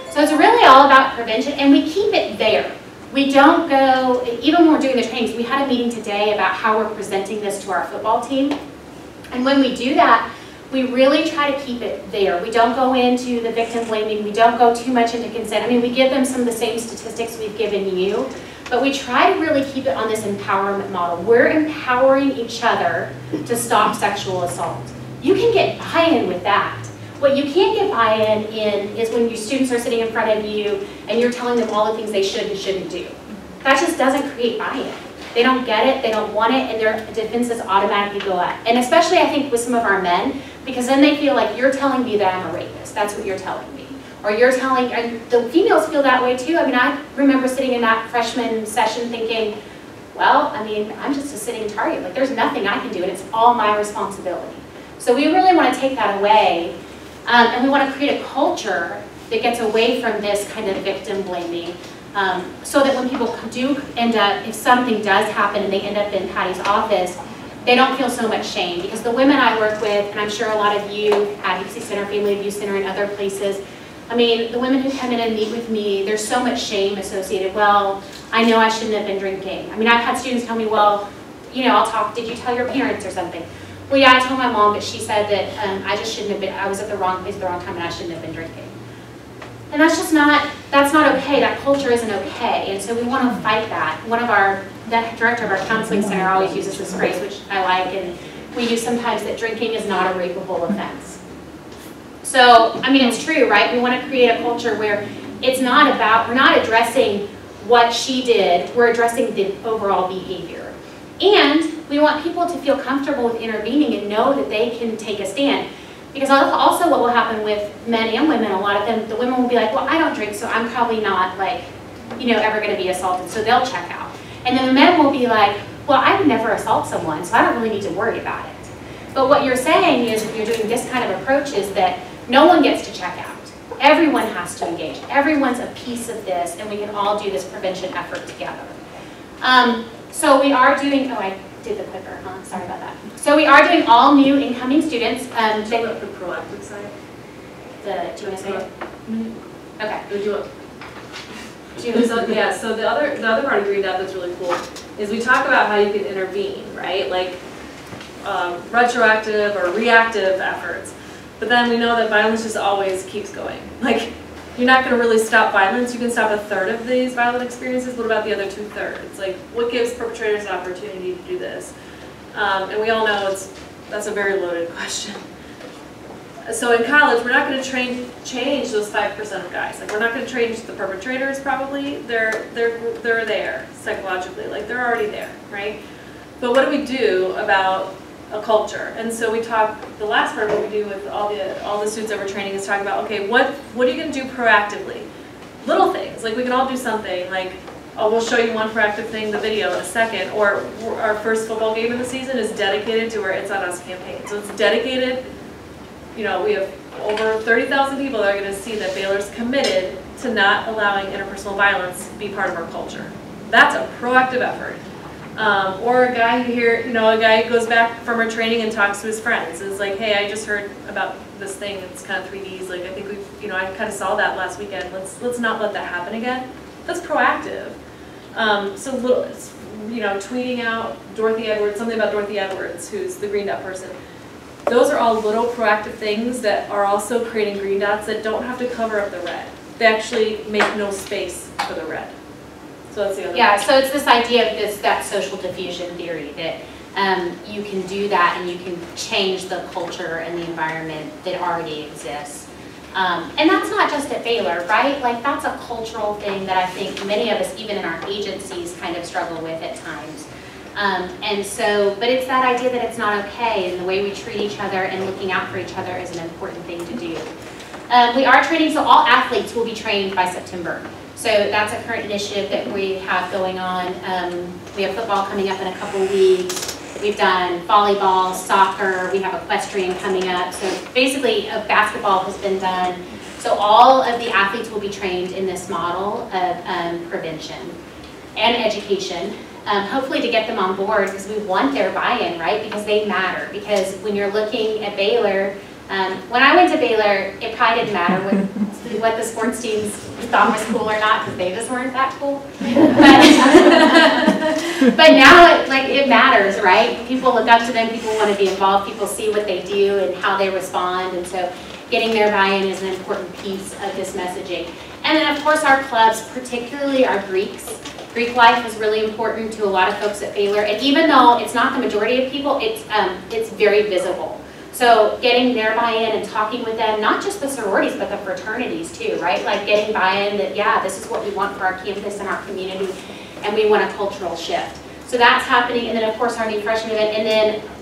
So it's really all about prevention, and we keep it there. We don't go, even when we're doing the trainings, we had a meeting today about how we're presenting this to our football team. And when we do that, we really try to keep it there. We don't go into the victim blaming. We don't go too much into consent. I mean, we give them some of the same statistics we've given you, but we try to really keep it on this empowerment model. We're empowering each other to stop sexual assault. You can get buy-in with that. What you can't get buy-in in is when your students are sitting in front of you and you're telling them all the things they should and shouldn't do. That just doesn't create buy-in. They don't get it, they don't want it, and their defenses automatically go up. And especially, I think, with some of our men, because then they feel like you're telling me that I'm a rapist. That's what you're telling me. Or you're telling, and the females feel that way too. I mean, I remember sitting in that freshman session thinking, well, I mean, I'm just a sitting target. Like, there's nothing I can do, and it's all my responsibility. So we really want to take that away, and we want to create a culture that gets away from this kind of victim blaming, so that when people do end up, if something does happen and they end up in Patty's office, they don't feel so much shame. Because the women I work with, and I'm sure a lot of you at UC Center, Family Abuse Center, and other places, I mean, the women who come in and meet with me, there's so much shame associated. Well, I know I shouldn't have been drinking. I mean, I've had students tell me, well, I'll talk, did you tell your parents or something? Well, yeah, I told my mom, but she said that I just shouldn't have been, I was at the wrong place at the wrong time and I shouldn't have been drinking. And that's just not, that's not okay. That culture isn't okay. And so we want to fight that. The director of our counseling center always uses this phrase, which I like, and we use sometimes that drinking is not a rapeable offense. So, I mean, it's true, right? We want to create a culture where it's not about, we're not addressing what she did, we're addressing the overall behavior. And we want people to feel comfortable with intervening and know that they can take a stand. Because also what will happen with men and women, a lot of them, the women will be like, well, I don't drink, so I'm probably not like, ever going to be assaulted, so they'll check out. And then the men will be like, well, I would never assault someone, so I don't really need to worry about it. But what you're saying is, when you're doing this kind of approach, is that no one gets to check out. Everyone has to engage. Everyone's a piece of this, and we can all do this prevention effort together. So we are doing, oh, I did the clicker, huh? Sorry about that. So we are doing all new incoming students. Do you want the proactive side? Do you want to say it? Okay. Or do you want? Yeah, so the other part of Green Dot that's really cool is we talk about how you can intervene, right? Like retroactive or reactive efforts. But then we know that violence just always keeps going. Like, you're not going to really stop violence. You can stop a third of these violent experiences. What about the other 2/3? Like, what gives perpetrators an opportunity to do this? And we all know that's a very loaded question. So in college, we're not going to change those 5% of guys. Like, we're not going to change the perpetrators. Probably they're there psychologically. Like, they're already there, right? But what do we do about a culture? And so we talk, the last part of what we do with all the students that we're training is talk about, okay, what are you going to do proactively? Little things, like we can all do something, like, oh, we'll show you one proactive thing, the video in a second, or our first football game of the season is dedicated to our It's On Us campaign. So it's dedicated, we have over 30,000 people that are going to see that Baylor's committed to not allowing interpersonal violence be part of our culture. That's a proactive effort. Or a guy a guy who goes back from our training and talks to his friends. Is like, hey, I just heard about this thing. It's kind of 3Ds. Like, I think I kind of saw that last weekend. Let's not let that happen again. That's proactive. Tweeting out Dorothy Edwards, something about Dorothy Edwards, who's the Green Dot person. Those are all little proactive things that are also creating green dots that don't have to cover up the red. They actually make no space for the red. So that's the other Yeah, so it's this idea of that social diffusion theory, that you can do that and you can change the culture and the environment that already exists. And that's not just at Baylor, right? Like, that's a cultural thing that I think many of us, even in our agencies, kind of struggle with at times. And so, but it's that idea that it's not okay, and the way we treat each other and looking out for each other is an important thing to do. We are training, so all athletes will be trained by September. So that's a current initiative that we have going on. We have football coming up in a couple weeks. We've done volleyball, soccer, we have equestrian coming up. So basically, basketball has been done. So all of the athletes will be trained in this model of prevention and education. Hopefully to get them on board, because we want their buy-in, right? Because they matter. Because when you're looking at Baylor, when I went to Baylor, it probably didn't matter what the sports teams thought was cool or not, because they just weren't that cool. But now it matters, right? People look up to them, people want to be involved, people see what they do and how they respond, and so getting their buy-in is an important piece of this messaging. And then of course our clubs, particularly our Greeks. Greek life is really important to a lot of folks at Baylor, and even though it's not the majority of people, it's very visible. So getting their buy-in and talking with them, not just the sororities, but the fraternities too, right? Like getting buy-in that, yeah, this is what we want for our campus and our community, and we want a cultural shift. So that's happening, and then of course our new freshman event, and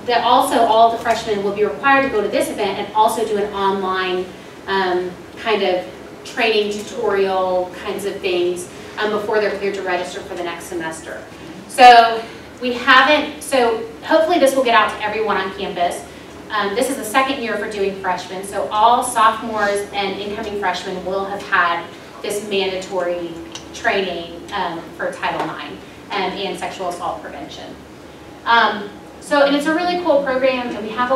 then also all the freshmen will be required to go to this event and also do an online kind of training tutorial kinds of things before they're cleared to register for the next semester. So so hopefully this will get out to everyone on campus. This is the second year for doing freshmen, so all sophomores and incoming freshmen will have had this mandatory training for Title IX and sexual assault prevention. And it's a really cool program, and we have a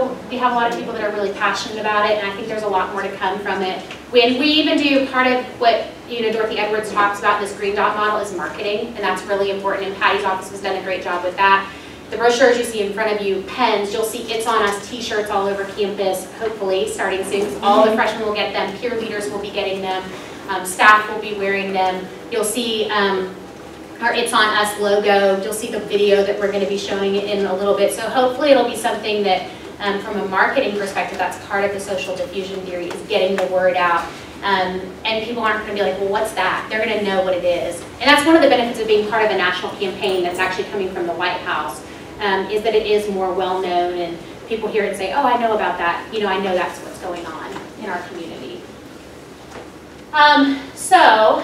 lot of people that are really passionate about it, and I think there's a lot more to come from it. We even do part of what Dorothy Edwards talks about in this green dot model is marketing, and that's really important, and Patty's office has done a great job with that. The brochures you see in front of you, pens, you'll see It's On Us t-shirts all over campus, hopefully, starting soon, because all the freshmen will get them, peer leaders will be getting them, staff will be wearing them. You'll see our It's On Us logo, you'll see the video that we're going to be showing in a little bit. So hopefully it'll be something that, from a marketing perspective, that's part of the social diffusion theory, is getting the word out. And people aren't going to be like, well, what's that? They're going to know what it is. And that's one of the benefits of being part of a national campaign that's actually coming from the White House. Is that it is more well-known, and people hear it and say, oh, I know about that. I know that's what's going on in our community. So,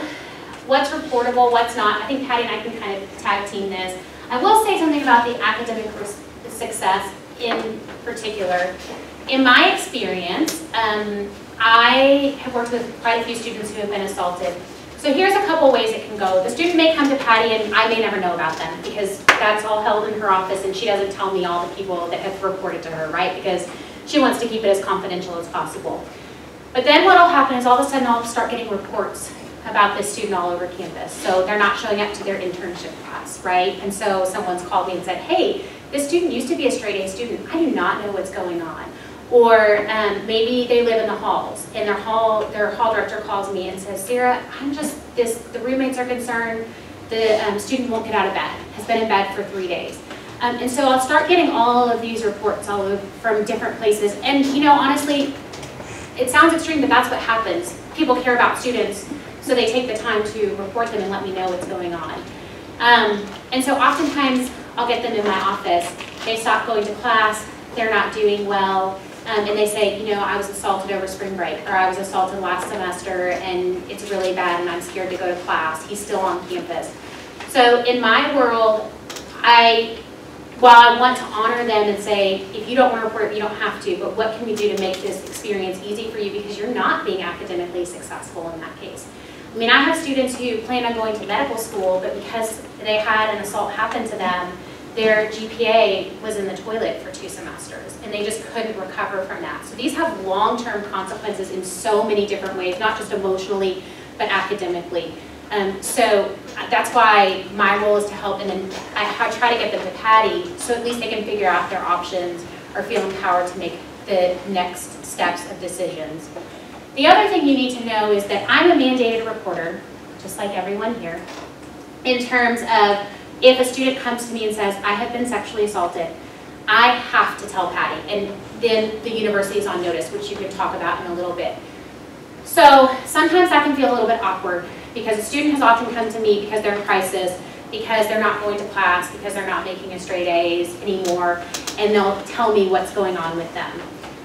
what's reportable, what's not? I think Patty and I can kind of tag team this. I will say something about the academic success in particular. In my experience, I have worked with quite a few students who have been assaulted. So here's a couple ways it can go. The student may come to Patty and I may never know about them because that's all held in her office and she doesn't tell me all the people that have reported to her, right? Because she wants to keep it as confidential as possible. But then what will happen is all of a sudden I'll start getting reports about this student all over campus. So they're not showing up to their internship class, right? And so someone's called me and said, hey, this student used to be a straight A student. I do not know what's going on. Or maybe they live in the halls and their hall director calls me and says, Sarah, the roommates are concerned, the student won't get out of bed, has been in bed for 3 days. And so I'll start getting all of these reports all over from different places. And honestly, it sounds extreme, but that's what happens. People care about students, so they take the time to report them and let me know what's going on. And so oftentimes I'll get them in my office. They stop going to class, they're not doing well. And they say, I was assaulted over spring break, or I was assaulted last semester, and it's really bad, and I'm scared to go to class. He's still on campus. So in my world, while I want to honor them and say, if you don't want to report it, you don't have to, but what can we do to make this experience easy for you because you're not being academically successful in that case. I mean, I have students who plan on going to medical school, but because they had an assault happen to them, their GPA was in the toilet for 2 semesters, and they just couldn't recover from that. So these have long-term consequences in so many different ways, not just emotionally, but academically. So that's why my role is to help, and then I try to get them to Patty, so at least they can figure out their options or feel empowered to make the next steps of decisions. The other thing you need to know is that I'm a mandated reporter, just like everyone here, in terms of if a student comes to me and says, I have been sexually assaulted, I have to tell Patty, and then the university is on notice, which you can talk about in a little bit. So sometimes that can feel a little bit awkward because a student has often come to me because they're in crisis, because they're not going to class, because they're not making a straight A's anymore, and they'll tell me what's going on with them.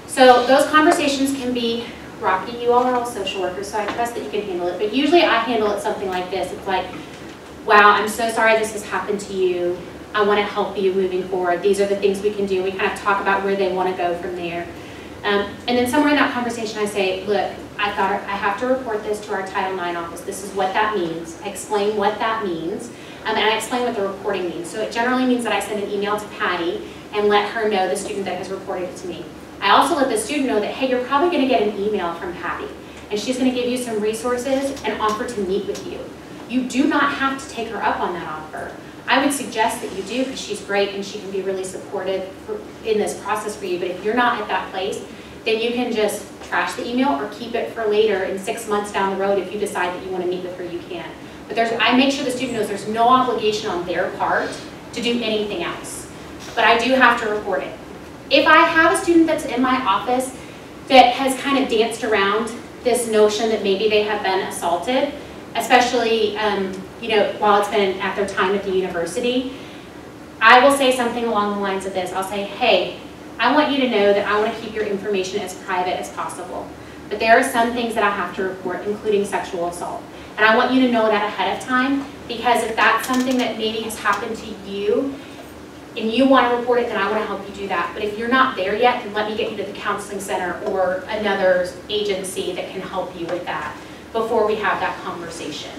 So those conversations can be rocky. You all are all social workers, so I trust that you can handle it. But usually I handle it something like this. It's like, wow, I'm so sorry this has happened to you. I want to help you moving forward. These are the things we can do. We kind of talk about where they want to go from there. And then somewhere in that conversation I say, look, I have to report this to our Title IX office. This is what that means. I explain what that means. And I explain what the reporting means. So it generally means that I send an email to Patty and let her know, the student that has reported it to me. I also let the student know that, hey, you're probably going to get an email from Patty, and she's going to give you some resources and offer to meet with you. You do not have to take her up on that offer. I would suggest that you do, because she's great and she can be really supportive in this process for you. But if you're not at that place, then you can just trash the email or keep it for later, in 6 months down the road. If you decide that you want to meet with her, you can. But I make sure the student knows there's no obligation on their part to do anything else. But I do have to report it. If I have a student that's in my office that has kind of danced around this notion that maybe they have been assaulted, especially while it's been at their time at the university, I will say something along the lines of this. I'll say, hey, I want you to know that I want to keep your information as private as possible. But there are some things that I have to report, including sexual assault. And I want you to know that ahead of time, because if that's something that maybe has happened to you, and you want to report it, then I want to help you do that. But if you're not there yet, then let me get you to the counseling center or another agency that can help you with that before we have that conversation.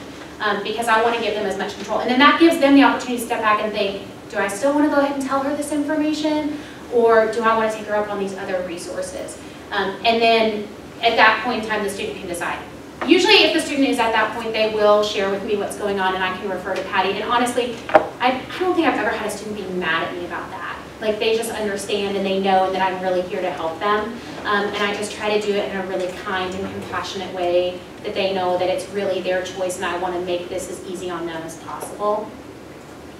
Because I want to give them as much control. And then that gives them the opportunity to step back and think, do I still want to go ahead and tell her this information? Or do I want to take her up on these other resources? And then at that point in time, the student can decide. Usually if the student is at that point, they will share with me what's going on, and I can refer to Patty. And honestly, I don't think I've ever had a student be mad at me about that. Like, they just understand and they know that I'm really here to help them. And I just try to do it in a really kind and compassionate way, that they know that it's really their choice and I want to make this as easy on them as possible.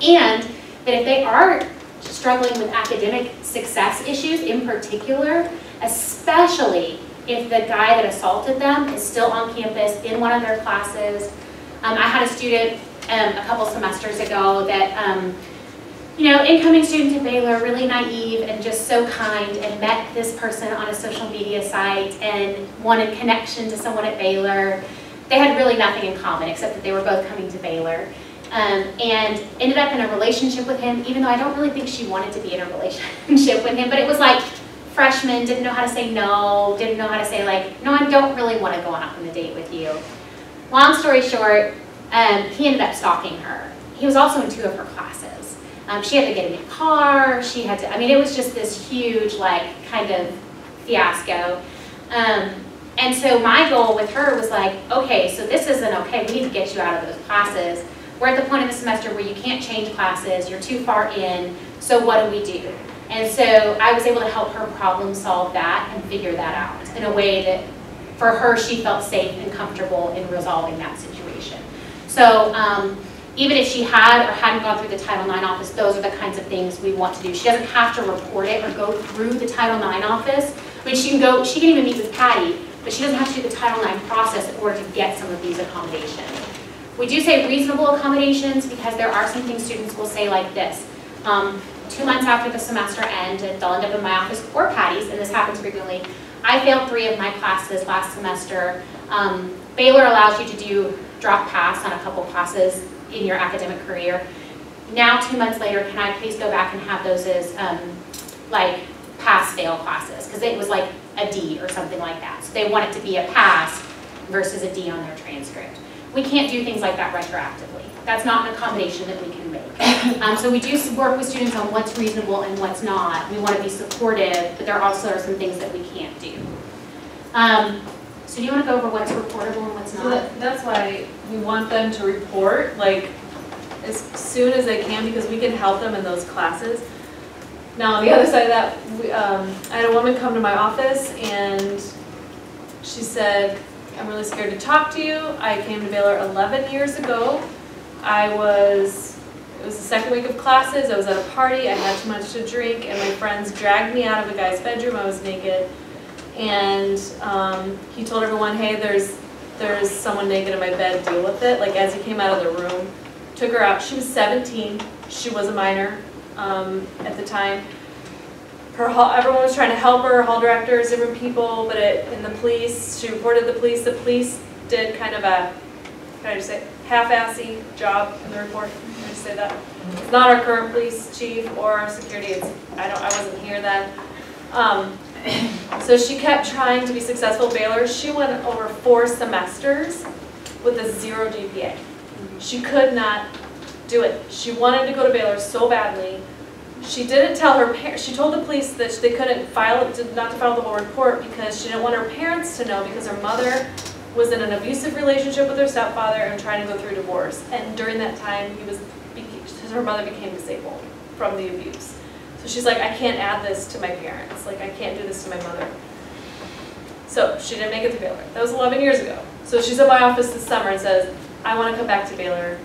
And that if they are struggling with academic success issues in particular, especially if the guy that assaulted them is still on campus in one of their classes. I had a student a couple semesters ago that, incoming student at Baylor, really naive and just so kind, and met this person on a social media site and wanted connection to someone at Baylor. They had really nothing in common except that they were both coming to Baylor. And ended up in a relationship with him, even though I don't really think she wanted to be in a relationship with him, but it was like, freshman, didn't know how to say no, didn't know how to say like, no, I don't really want to go on a date with you. Long story short, he ended up stalking her. He was also in 2 of her classes. She had to get a new car, she had to, it was just this huge kind of fiasco. And so my goal with her was like, okay, so this isn't okay, we need to get you out of those classes. We're at the point in the semester where you can't change classes, you're too far in, so what do we do? And so I was able to help her problem solve that and figure that out in a way that, for her, she felt safe and comfortable in resolving that situation. So even if she had or hadn't gone through the Title IX office, those are the kinds of things we want to do. She doesn't have to report it or go through the Title IX office. She can even meet with Patty, but she doesn't have to do the Title IX process in order to get some of these accommodations. We do say reasonable accommodations because there are some things students will say like this. 2 months after the semester ends, and they'll end up in my office or Patty's, and this happens frequently. I failed 3 of my classes last semester. Baylor allows you to do drop pass on a couple classes in your academic career. Now, 2 months later, can I please go back and have those as pass-fail classes? Because it was like a D or something like that. So they want it to be a pass versus a D on their transcript. We can't do things like that retroactively. That's not an accommodation that we can make. So we do work with students on what's reasonable and what's not. We want to be supportive, but there also are some things that we can't do. So do you want to go over what's reportable and what's not? So that's why we want them to report as soon as they can, because we can help them in those classes. Now on the other side of that, I had a woman come to my office and she said, I'm really scared to talk to you. I came to Baylor 11 years ago. It was the second week of classes, I was at a party, I had too much to drink, and my friends dragged me out of a guy's bedroom, I was naked, and he told everyone, hey, there's someone naked in my bed, deal with it, as he came out of the room. took her out. She was 17. She was a minor at the time. Everyone was trying to help her, hall directors, different people, but in the police, she reported the police. The police did kind of a, can I just say, half-assy job in the report. Can I just say that? It's not our current police chief or our security. I wasn't here then. So she kept trying to be successful at Baylor. She went over 4 semesters with a 0 GPA. She could not do it. She wanted to go to Baylor so badly. She didn't tell her parents. She told the police that they couldn't file it, not to file the whole report because she didn't want her parents to know because her mother was in an abusive relationship with her stepfather and trying to go through divorce. And during that time, her mother became disabled from the abuse. So she's like, I can't add this to my parents. Like, I can't do this to my mother. So she didn't make it to Baylor. That was 11 years ago. So she's at my office this summer and says, I want to come back to Baylor.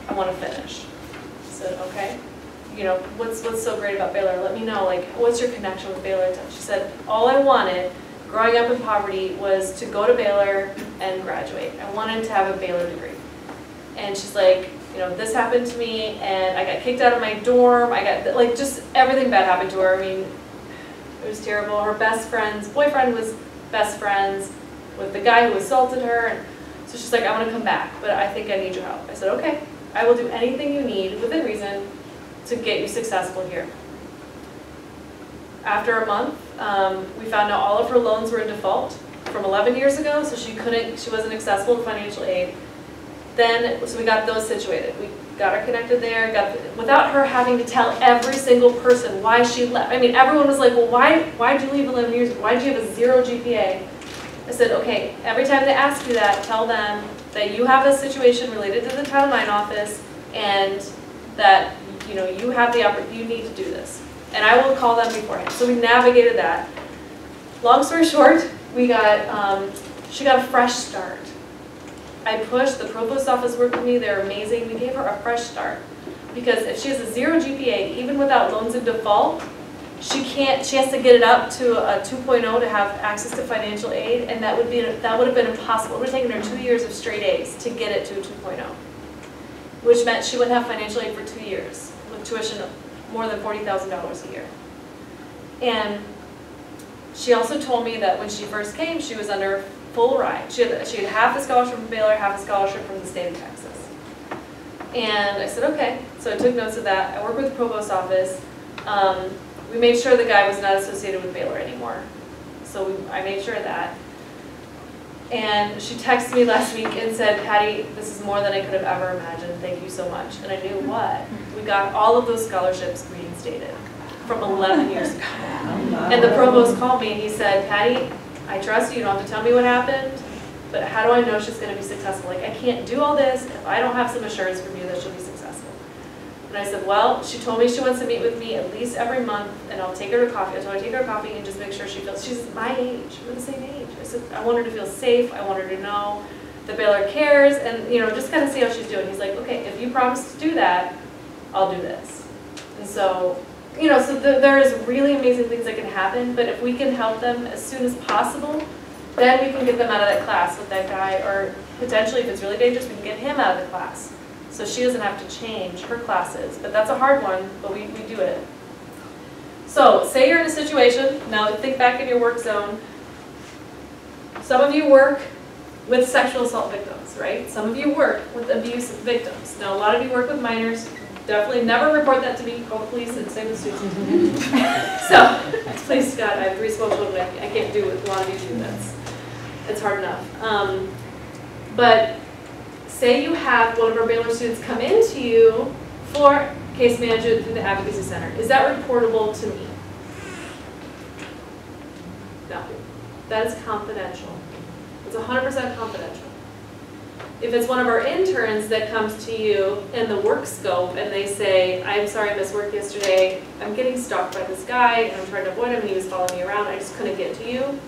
I want to finish. I said, okay. You know, what's so great about Baylor? Let me know, like, what's your connection with Baylor? She said, all I wanted, growing up in poverty, was to go to Baylor and graduate. I wanted to have a Baylor degree. And she's like, you know, this happened to me, and I got kicked out of my dorm. I got, like, just everything bad happened to her. I mean, it was terrible. Her best friend's boyfriend was best friends with the guy who assaulted her. And so she's like, I want to come back, but I think I need your help. I said, okay, I will do anything you need within reason to get you successful here. After a month, we found out all of her loans were in default from 11 years ago, so she wasn't accessible to financial aid. So we got those situated. We got her connected there, without her having to tell every single person why she left. I mean, everyone was like, well, why did you leave 11 years ago? Why did you have a 0 GPA? I said, okay, every time they ask you that, tell them that you have a situation related to the Title IX office and that you know, you have the opportunity, you need to do this. And I will call them beforehand. So we navigated that. Long story short, she got a fresh start. I pushed, the provost office worked with me, they're amazing. We gave her a fresh start. Because if she has a 0 GPA, even without loans in default, she has to get it up to a 2.0 to have access to financial aid, and that would have been impossible. It would have taken her 2 years of straight A's to get it to a 2.0, which meant she wouldn't have financial aid for 2 years. Tuition of more than $40,000 a year. And she also told me that when she first came, she was under full ride. She had half a scholarship from Baylor, half a scholarship from the state of Texas. And I said, okay. So I took notes of that. I worked with the provost office. We made sure the guy was not associated with Baylor anymore. So I made sure of that. And she texted me last week and said, Patty, this is more than I could have ever imagined. Thank you so much. And I knew what? We got all of those scholarships reinstated from 11 years ago. And the provost called me and he said, Patty, I trust you. You don't have to tell me what happened, but how do I know she's going to be successful? Like, I can't do all this if I don't have some assurance from you that she'll be successful. And I said, well, she told me she wants to meet with me at least every month, and I'll take her to coffee. I told her to take her to coffee and just make sure she feels, she's my age, we're the same age. I said, I want her to feel safe, I want her to know that Baylor cares, and you know, just kind of see how she's doing. He's like, okay, if you promise to do that, I'll do this. And so, you know, so there is really amazing things that can happen, but if we can help them as soon as possible, then we can get them out of that class with that guy, or potentially if it's really dangerous, we can get him out of the class. So she doesn't have to change her classes. But that's a hard one, but we do it. So say you're in a situation, now think back in your work zone. Some of you work with sexual assault victims, right? Some of you work with abuse victims. Now a lot of you work with minors. Definitely never report that to me. Call the police and say the students. So, please God, I have 3 small children. I can't do what a lot of you do. It's hard enough. But say you have one of our Baylor students come into you for case management through the Advocacy Center. Is that reportable to me? No. That is confidential. It's 100% confidential. If it's one of our interns that comes to you in the work scope and they say, I'm sorry I missed work yesterday, I'm getting stalked by this guy and I'm trying to avoid him and he was following me around, I just couldn't get to you,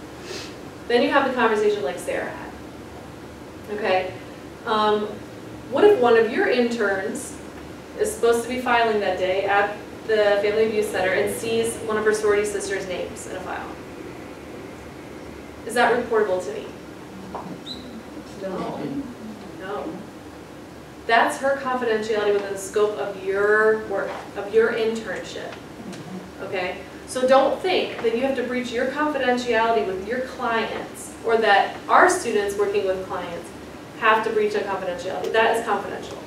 then you have the conversation like Sarah had. Okay? What if one of your interns is supposed to be filing that day at the Family Abuse Center and sees one of her sorority sisters' names in a file? Is that reportable to me? No. No. That's her confidentiality within the scope of your work, of your internship, okay? So don't think that you have to breach your confidentiality with your clients, or that our students working with clients have to breach that confidentiality. That is confidential.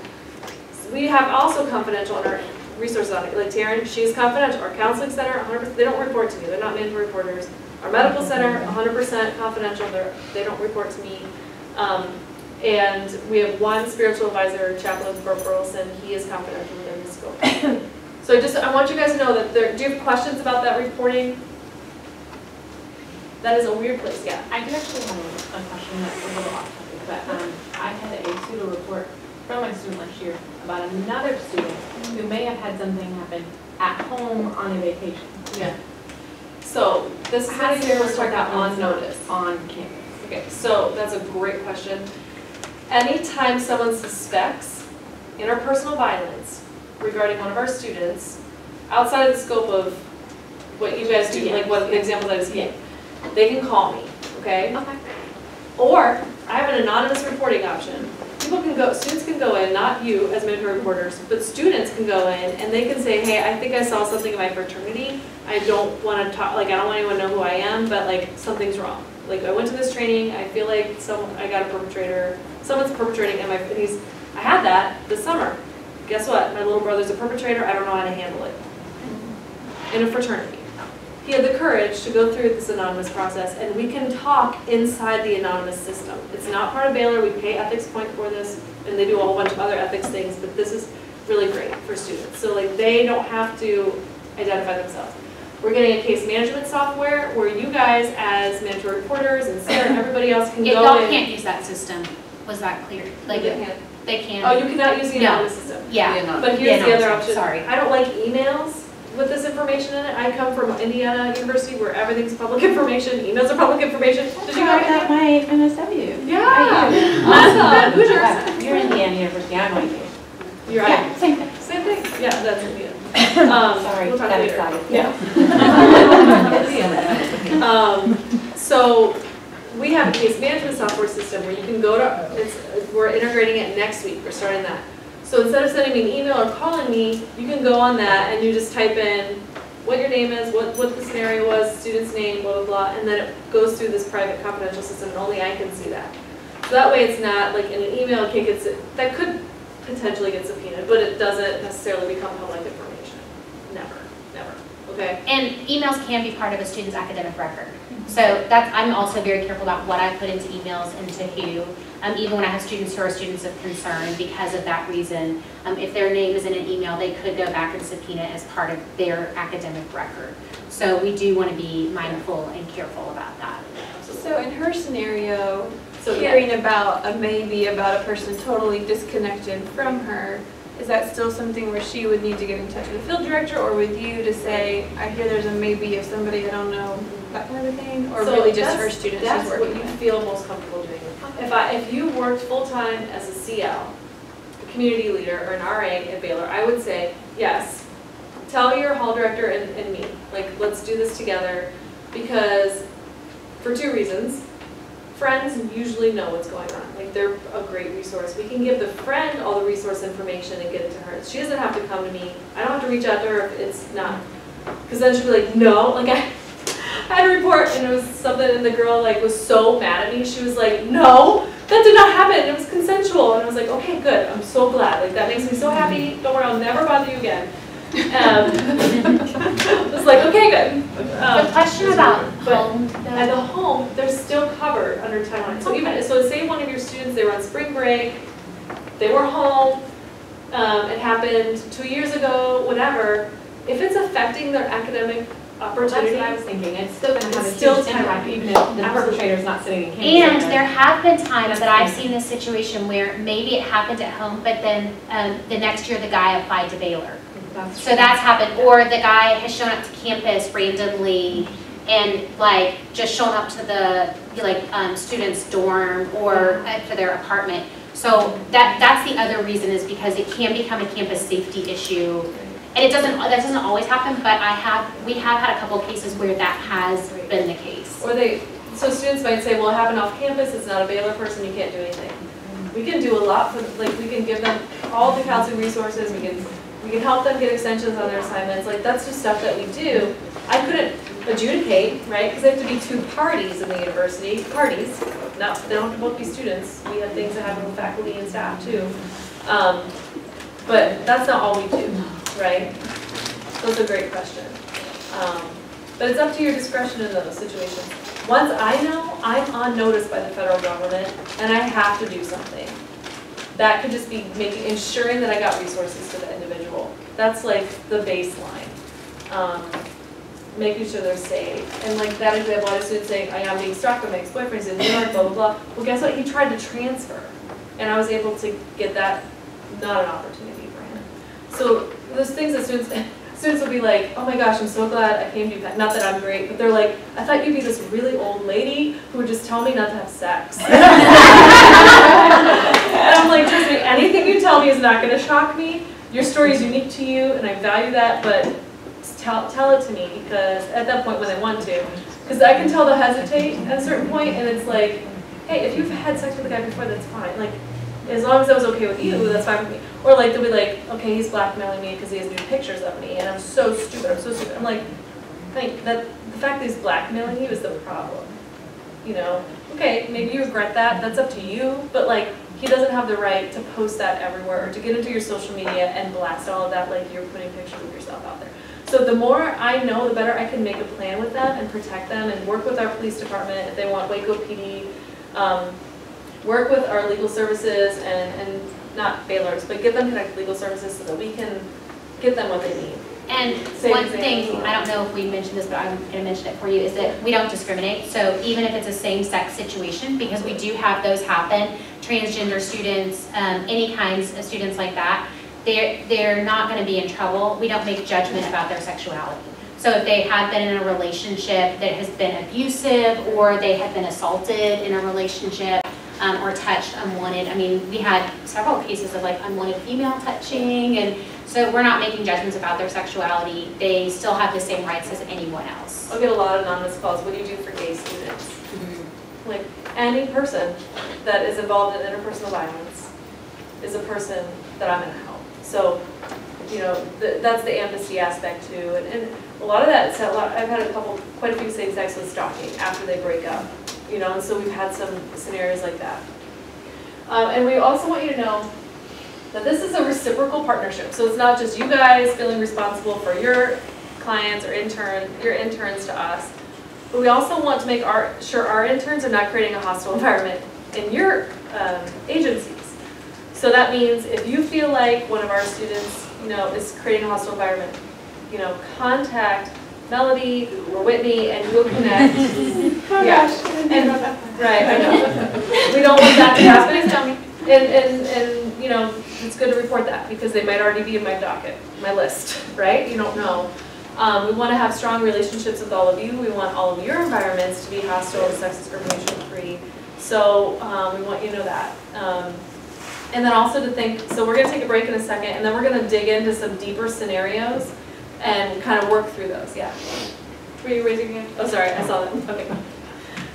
We have also confidential in our resources on it. Like Taryn, she's confidential. Our counseling center, 100%, they don't report to me. They're not mandatory reporters. Our medical center, 100% confidential. They don't report to me. And we have one spiritual advisor, Chaplain Bert Burleson. He is confidential within the scope. So I want you guys to know that do you have questions about that reporting? That is a weird place, yeah. I do actually have a question that's a little off topic, but I had a pseudo report from my student last year about another student who may have had something happen at home on a vacation. Yeah. So this is How do you report that on notice? On campus. Okay, so that's a great question. Anytime someone suspects interpersonal violence regarding one of our students, outside of the scope of what you guys do, like what the examples I just gave, they can call me, okay? Okay. Or I have an anonymous reporting option. Students can go in, not you as mandatory reporters, but students can go in and they can say, hey, I think I saw something in my fraternity. I don't want to talk, like I don't want anyone to know who I am, but like something's wrong. Like I went to this training, I feel like I got a perpetrator, someone's perpetrating and I had that this summer. Guess what? My little brother's a perpetrator, I don't know how to handle it. In a fraternity. He had the courage to go through this anonymous process, and we can talk inside the anonymous system. It's not part of Baylor, we pay ethics point for this, and they do a whole bunch of other ethics things, but this is really great for students. So like they don't have to identify themselves. We're getting a case management software where you guys as mandatory reporters and Sarah and everybody else can go in. Y'all can't use that system. Was that clear? Like, they can't. Oh, you cannot use the No. anonymous system. Yeah. But here's the other no, option. sorry. I don't like emails with this information in it. I come from Indiana University where everything's public information. Emails are public information. Did you have at my NSW. Yeah. Awesome. Who's yours? You're Indiana University, I'm IU. You're right. Yeah, same thing. Same thing. Yeah, that's Indiana. Sorry, we'll talk that later. excited. Yeah. So we have a case management software system where you can go to, we're integrating it next week, we're starting that. So instead of sending me an email or calling me, you can go on that and you just type in what your name is, what the scenario was, student's name, blah, blah, blah, and then it goes through this private confidential system and only I can see that. So that way it's not like in an email, that could potentially get subpoenaed, but it doesn't necessarily become public information. Never, never, okay? And emails can be part of a student's academic record. So I'm also very careful about what I put into emails and to who, even when I have students who are students of concern because of that reason. If their name is in an email, they could go back and subpoena as part of their academic record. So we do want to be mindful and careful about that. So in her scenario, hearing about a person totally disconnected from her, is that still something where she would need to get in touch with the field director or with you to say, I hear there's a maybe of somebody I don't know, that kind of thing? Or really just her students she's That's working what you with? feel most comfortable doing. If you worked full-time as a CL, a community leader, or an RA at Baylor, I would say, yes, tell your hall director and me, like, let's do this together, because for two reasons. Friends usually know what's going on. Like, they're a great resource. We can give the friend all the resource information and get it to her. She doesn't have to come to me. I don't have to reach out to her if it's not. Because then she'll be like, no. Like, I had a report, and it was something, and the girl, like, was so mad at me. She was like, no, that did not happen. It was consensual. And I was like, okay, good. I'm so glad. Like, that makes me so happy. Don't worry, I'll never bother you again. I was like, okay, good. The question about home, At the home, they're still covered under Title IX. So say one of your students, they were on spring break, they were home, it happened 2 years ago, whatever. If it's affecting their academic opportunity, That's what I was thinking. It's still going to have a still huge impact, even if the perpetrator's not sitting in campus. and there have been times that I've seen this situation where maybe it happened at home, but then the next year the guy applied to Baylor. So that's happened, or the guy has shown up to campus randomly and like just shown up to the student's dorm or to their apartment. So that's the other reason, is because it can become a campus safety issue. And that doesn't always happen, but we have had a couple of cases where that has been the case. or so students might say, well, it happened off campus, it's not a Baylor person, you can't do anything. We can do a lot for, like, we can give them all the counseling resources, we can help them get extensions on their assignments, like, that's just stuff that we do. I couldn't adjudicate, right, because they have to be two parties in the university, parties, no, they don't have to both be students, we have things that happen with faculty and staff too. But that's not all we do, right? So it's a great question. But it's up to your discretion in those situations. Once I know, I'm on notice by the federal government, and I have to do something. That could just be ensuring that I got resources to the individual. That's like the baseline. Making sure they're safe. And like that example, I had a student saying, I'm being stalked by my ex-boyfriend, he's in New York, blah, blah, blah. Well, guess what? He tried to transfer. And I was able to get that, not an opportunity for him. So those things that students will be like, oh my gosh, I'm so glad I came to you. Not that I'm great, but they're like, I thought you'd be this really old lady who would just tell me not to have sex. And I'm like, trust me, anything you tell me is not going to shock me. Your story is unique to you, and I value that, but tell it to me, because at that point when they want to. Because I can tell they'll hesitate at a certain point, and it's like, hey, if you've had sex with a guy before, that's fine. Like, as long as that was okay with you, that's fine with me. Or like, they'll be like, okay, he's blackmailing me because he has new pictures of me, and I'm so stupid, I'm so stupid. I'm like, the fact that he's blackmailing you is the problem. You know, okay, maybe you regret that, that's up to you, but like, he doesn't have the right to post that everywhere or to get into your social media and blast all of that like you're putting pictures of yourself out there. So the more I know, the better I can make a plan with them and protect them and work with our police department if they want Waco PD, work with our legal services and not Baylor's, but give them connected legal services so that we can get them what they need. And one thing, I don't know if we mentioned this, but I'm going to mention it for you, is that we don't discriminate. So even if it's a same-sex situation, because we do have those happen, transgender students, any kinds of students like that, they're not going to be in trouble. We don't make judgment about their sexuality. So if they have been in a relationship that has been abusive, or they have been assaulted in a relationship, or touched unwanted, I mean, we had several cases of like unwanted female touching, and so we're not making judgments about their sexuality. They still have the same rights as anyone else. I'll get a lot of anonymous calls. What do you do for gay students? Mm-hmm. Like, any person that is involved in interpersonal violence is a person that I'm going to help. So, you know, that's the amnesty aspect too. And a lot of that, I've had quite a few same-sex with stalking after they break up. You know, and so we've had some scenarios like that. And we also want you to know that this is a reciprocal partnership. So it's not just you guys feeling responsible for your clients or your interns to us, but we also want to make sure our interns are not creating a hostile environment in your agencies. So that means if you feel like one of our students, you know, is creating a hostile environment, you know, contact Melody or Whitney and we'll connect. Oh yeah. gosh, Right, I know. We don't want that to happen. And you know, it's good to report that because they might already be in my docket, my list, right? You don't know. We want to have strong relationships with all of you. We want all of your environments to be hostile and sex discrimination free. So we want you to know that. And then also to think, so we're going to take a break in a second, and then we're going to dig into some deeper scenarios and kind of work through those. Yeah. Were you raising your hand? Oh, sorry, I saw that. Okay.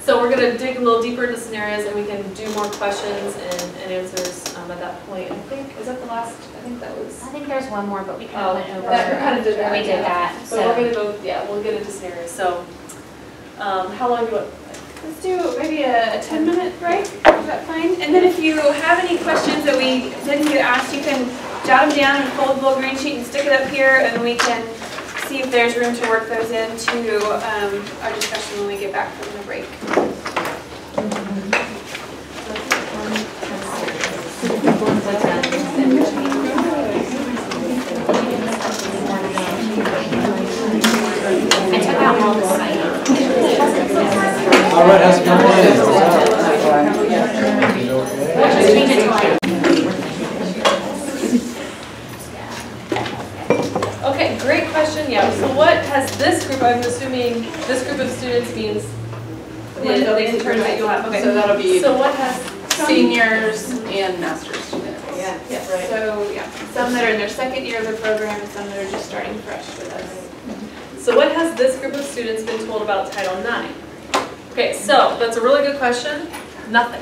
So we're going to dig a little deeper into scenarios, and we can do more questions and answers at that point. I think, is that the last? I think that was. I think there's one more, but we kind of went over. That kind of did that. We did that. So we're going to go. Yeah, we'll get into scenarios. So, how long do you want? Let's do maybe a 10-minute break. Is that fine? And then if you have any questions that we didn't get asked, you can jot them down in a foldable green sheet and stick it up here, and we can see if there's room to work those into our discussion when we get back from the break. I took out all the citing. All right, how's it going? Just change it to like. Okay, great question. Yeah. So what has this group? I'm assuming this group of students means the interns that you'll have. Okay. So that'll be So what has seniors and master's students. Yeah. Yes, right. So yeah, some that are in their second year of the program and some that are just starting fresh with us. So what has this group of students been told about Title IX? Okay, so that's a really good question. Nothing.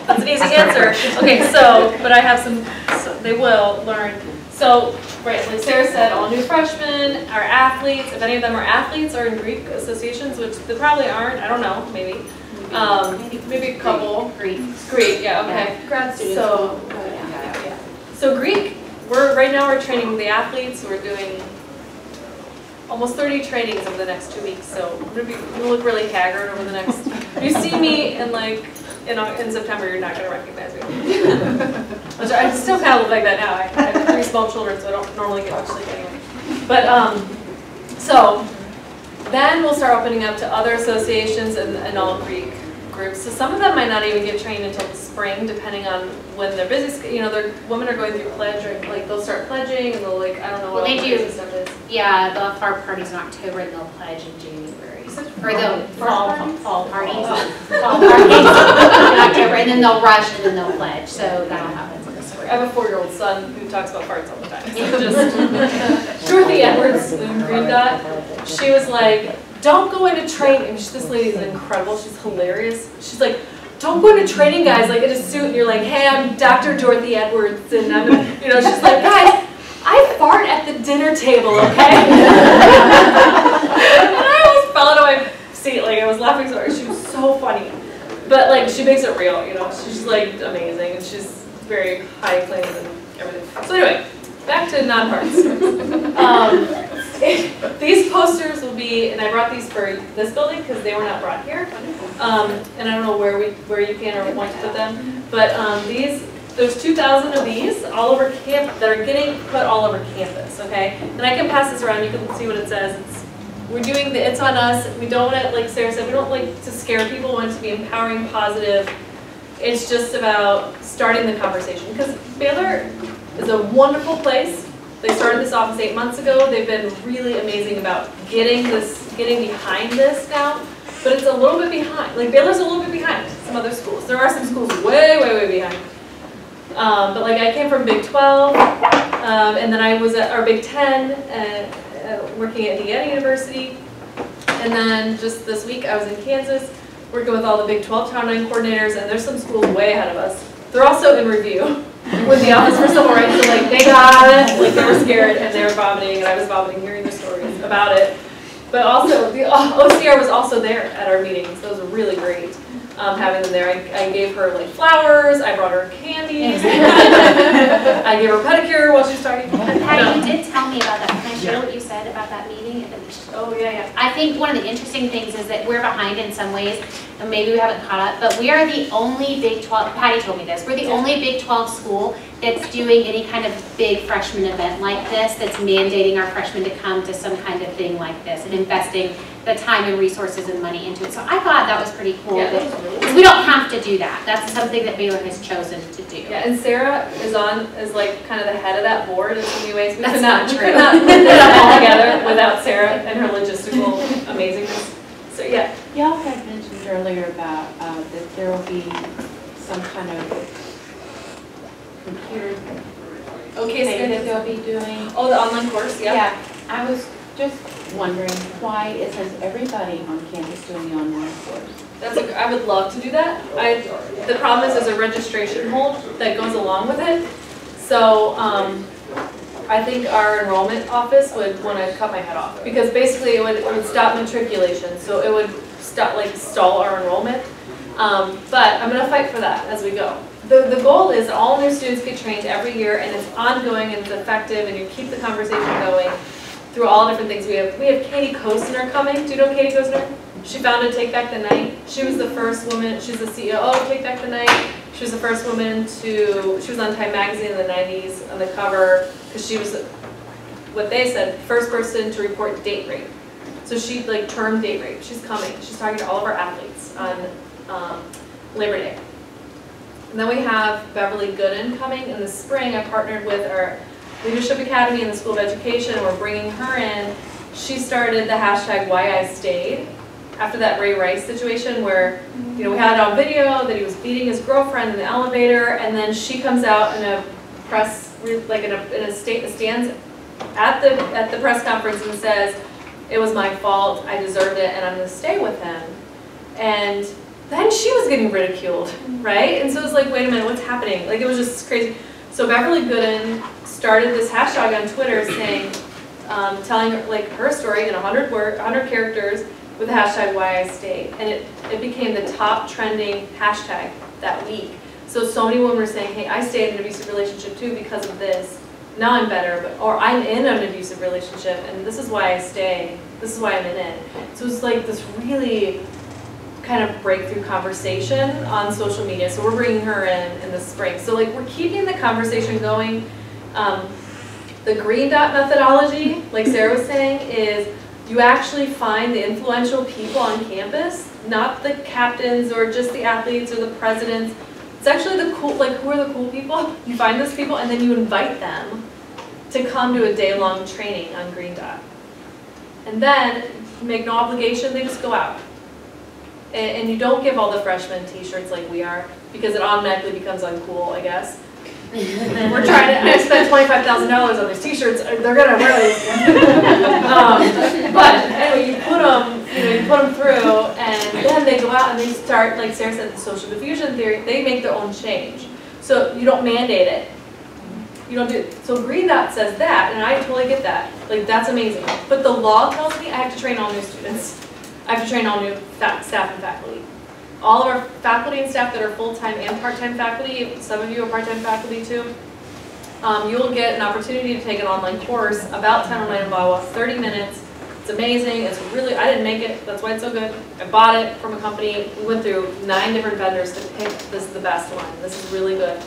That's an easy answer. Okay, so, but I have some, so they will learn. So, right, like Sarah said, all new freshmen are athletes. If any of them are athletes or in Greek associations, which they probably aren't, I don't know, maybe. Maybe a couple. Greek, yeah, okay. Grad students. So, so Greek, right now we're training the athletes. We're doing almost 30 trainings over the next 2 weeks. So we'll look really haggard over the next. If you see me in like in September, you're not going to recognize me. Which I still kind of look like that now. I have 3 small children, so I don't normally get much sleep anyway. But so then we'll start opening up to other associations and all Greek groups. So some of them might not even get trained until the spring, depending on when they're busy. You know, their women are going through pledge, or like they'll start pledging, and they'll like I don't know what Well, they do. stuff is. Yeah, they'll have our parties in October and they'll pledge in January. Or the fall parties. Fall parties in October, and then they'll rush and then they'll pledge. So that'll happen in the spring. I have a 4-year-old son who talks about farts all the time. So just Dorothy Edwards in Green Dot, she was like, don't go into training. This lady is incredible. She's hilarious. She's like, don't go into training, guys, like in a suit, and you're like, hey, I'm Dr. Dorothy Edwards, and I'm, you know, she's like, guys, I fart at the dinner table, okay? And I almost fell out of my seat, like I was laughing so hard. She was so funny, but like she makes it real, you know. She's like amazing, and she's very high claims and everything. So anyway, back to non-farts. These posters will be, and I brought these for this building because they were not brought here. And I don't know where you can or want to put them, but there's 2,000 of these all over camp that are getting put all over campus. Okay, and I can pass this around. You can see what it says. We're doing the It's on Us. We don't want it, like Sarah said, we don't like to scare people. We want it to be empowering, positive. It's just about starting the conversation because Baylor is a wonderful place. They started this office 8 months ago. They've been really amazing about getting behind this now. But it's a little bit behind. Like Baylor's a little bit behind some other schools. There are some schools way, way, way behind. But like I came from Big 12, and then I was at our Big 10, working at Indiana University. And then just this week I was in Kansas, working with all the Big 12 Town 9 coordinators, and there's some schools way ahead of us. They're also in review with the Office for Civil Rights, so like they got it, like they were scared and they were vomiting, and I was vomiting hearing the stories about it. But also, the OCR was also there at our meetings. That was really great having them there. I gave her like flowers, I brought her candy, I gave her pedicure while she was talking. Patty, you did tell me about that. Can I share what you said about that meeting? Oh, yeah. I think one of the interesting things is that we're behind in some ways, and maybe we haven't caught up, but we are the only Big 12, Patty told me this, we're the only Big 12 school that's doing any kind of big freshman event like this, that's mandating our freshmen to come to some kind of thing like this, and investing the time and resources and money into it. So I thought that was pretty cool. Yeah, because we don't have to do that. That's something that Baylor has chosen to do. Yeah, and Sarah is like kind of the head of that board in so many ways. We That's could not we true. could not put it all together without Sarah and her logistical amazingness. So yeah. Y'all had mentioned earlier about that there will be some kind of computer Okay, thing that so they'll be doing. oh, the online course, yeah. Yeah, I was just wondering why isn't everybody on campus doing the online course? I would love to do that. The problem is there's a registration hold that goes along with it. So I think our enrollment office would want to cut my head off because basically it would stop matriculation. So it would stall our enrollment. But I'm going to fight for that as we go. The goal is all new students get trained every year, and it's ongoing and it's effective, and you keep the conversation going through all different things. We have Katie Kostner coming. Do you know Katie Kostner? She founded Take Back the Night. She was the first woman. She's the CEO of Take Back the Night. She was the first woman she was on Time Magazine in the 90s on the cover because she was, what they said, first person to report date rape. So she termed date rape. She's coming. She's talking to all of our athletes on Labor Day. And then we have Beverly Gooden coming in the spring. I partnered with our Leadership Academy and the School of Education, and we're bringing her in. She started the hashtag Why I Stayed after that Ray Rice situation where, we had it on video that he was beating his girlfriend in the elevator, and then she comes out in a press, stands at the press conference and says, "It was my fault, I deserved it, and I'm going to stay with him." And then she was getting ridiculed, right? And so it was like, wait a minute, what's happening? Like, it was just crazy. So Beverly Gooden started this hashtag on Twitter saying, telling like her story in 100 characters with the hashtag why I stayed. And it became the top trending hashtag that week. So many women were saying, hey, I stayed in an abusive relationship too because of this. Now I'm better, or I'm in an abusive relationship and this is why I stay. This is why I'm in it. So it's like this really kind of breakthrough conversation on social media. So we're bringing her in the spring. So like we're keeping the conversation going. The green dot methodology, like Sarah was saying, is you actually find the influential people on campus, not the captains or just the athletes or the presidents. It's actually the cool, like who are the cool people? You find those people and then you invite them to come to a day-long training on green dot. And then you make no obligation, they just go out. And you don't give all the freshmen t-shirts like we are, because it automatically becomes uncool, I guess. And we're trying to, I spent $25,000 on these t-shirts, they're gonna wear these. But anyway, you put them through, and then they go out and they start, like Sarah said, the social diffusion theory, they make their own change. So you don't mandate it. You don't do it. So Green Dot says that, and I totally get that. Like, that's amazing. But the law tells me I have to train all new students. I have to train all new staff and faculty. All of our faculty and staff that are full-time and part-time faculty, some of you are part-time faculty too, you will get an opportunity to take an online course about Title IX and VAWA, 30 minutes. It's amazing. It's really, I didn't make it, that's why it's so good. I bought it from a company. We went through 9 different vendors to pick, this is the best one. This is really good.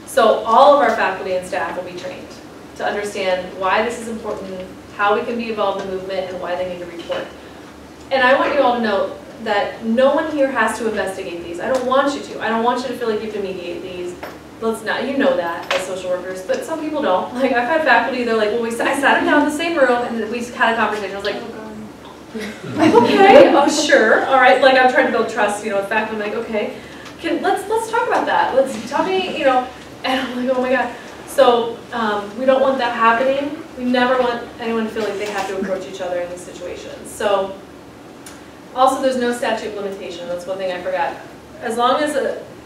So all of our faculty and staff will be trained to understand why this is important, how we can be involved in the movement, and why they need to report. And I want you all to know that no one here has to investigate these. I don't want you to. I don't want you to feel like you have to mediate these. Let's not, you know that as social workers, but some people don't. Like, I've had faculty, they're like, well, I sat them down in the same room and we had a conversation. I was like, okay, oh sure, all right. Like, I'm trying to build trust, with faculty. I'm like, okay, let's talk about that. Let's tell me, and I'm like, oh my God. So we don't want that happening. We never want anyone to feel like they have to approach each other in these situations. So also there's no statute of limitation. That's one thing I forgot. As long as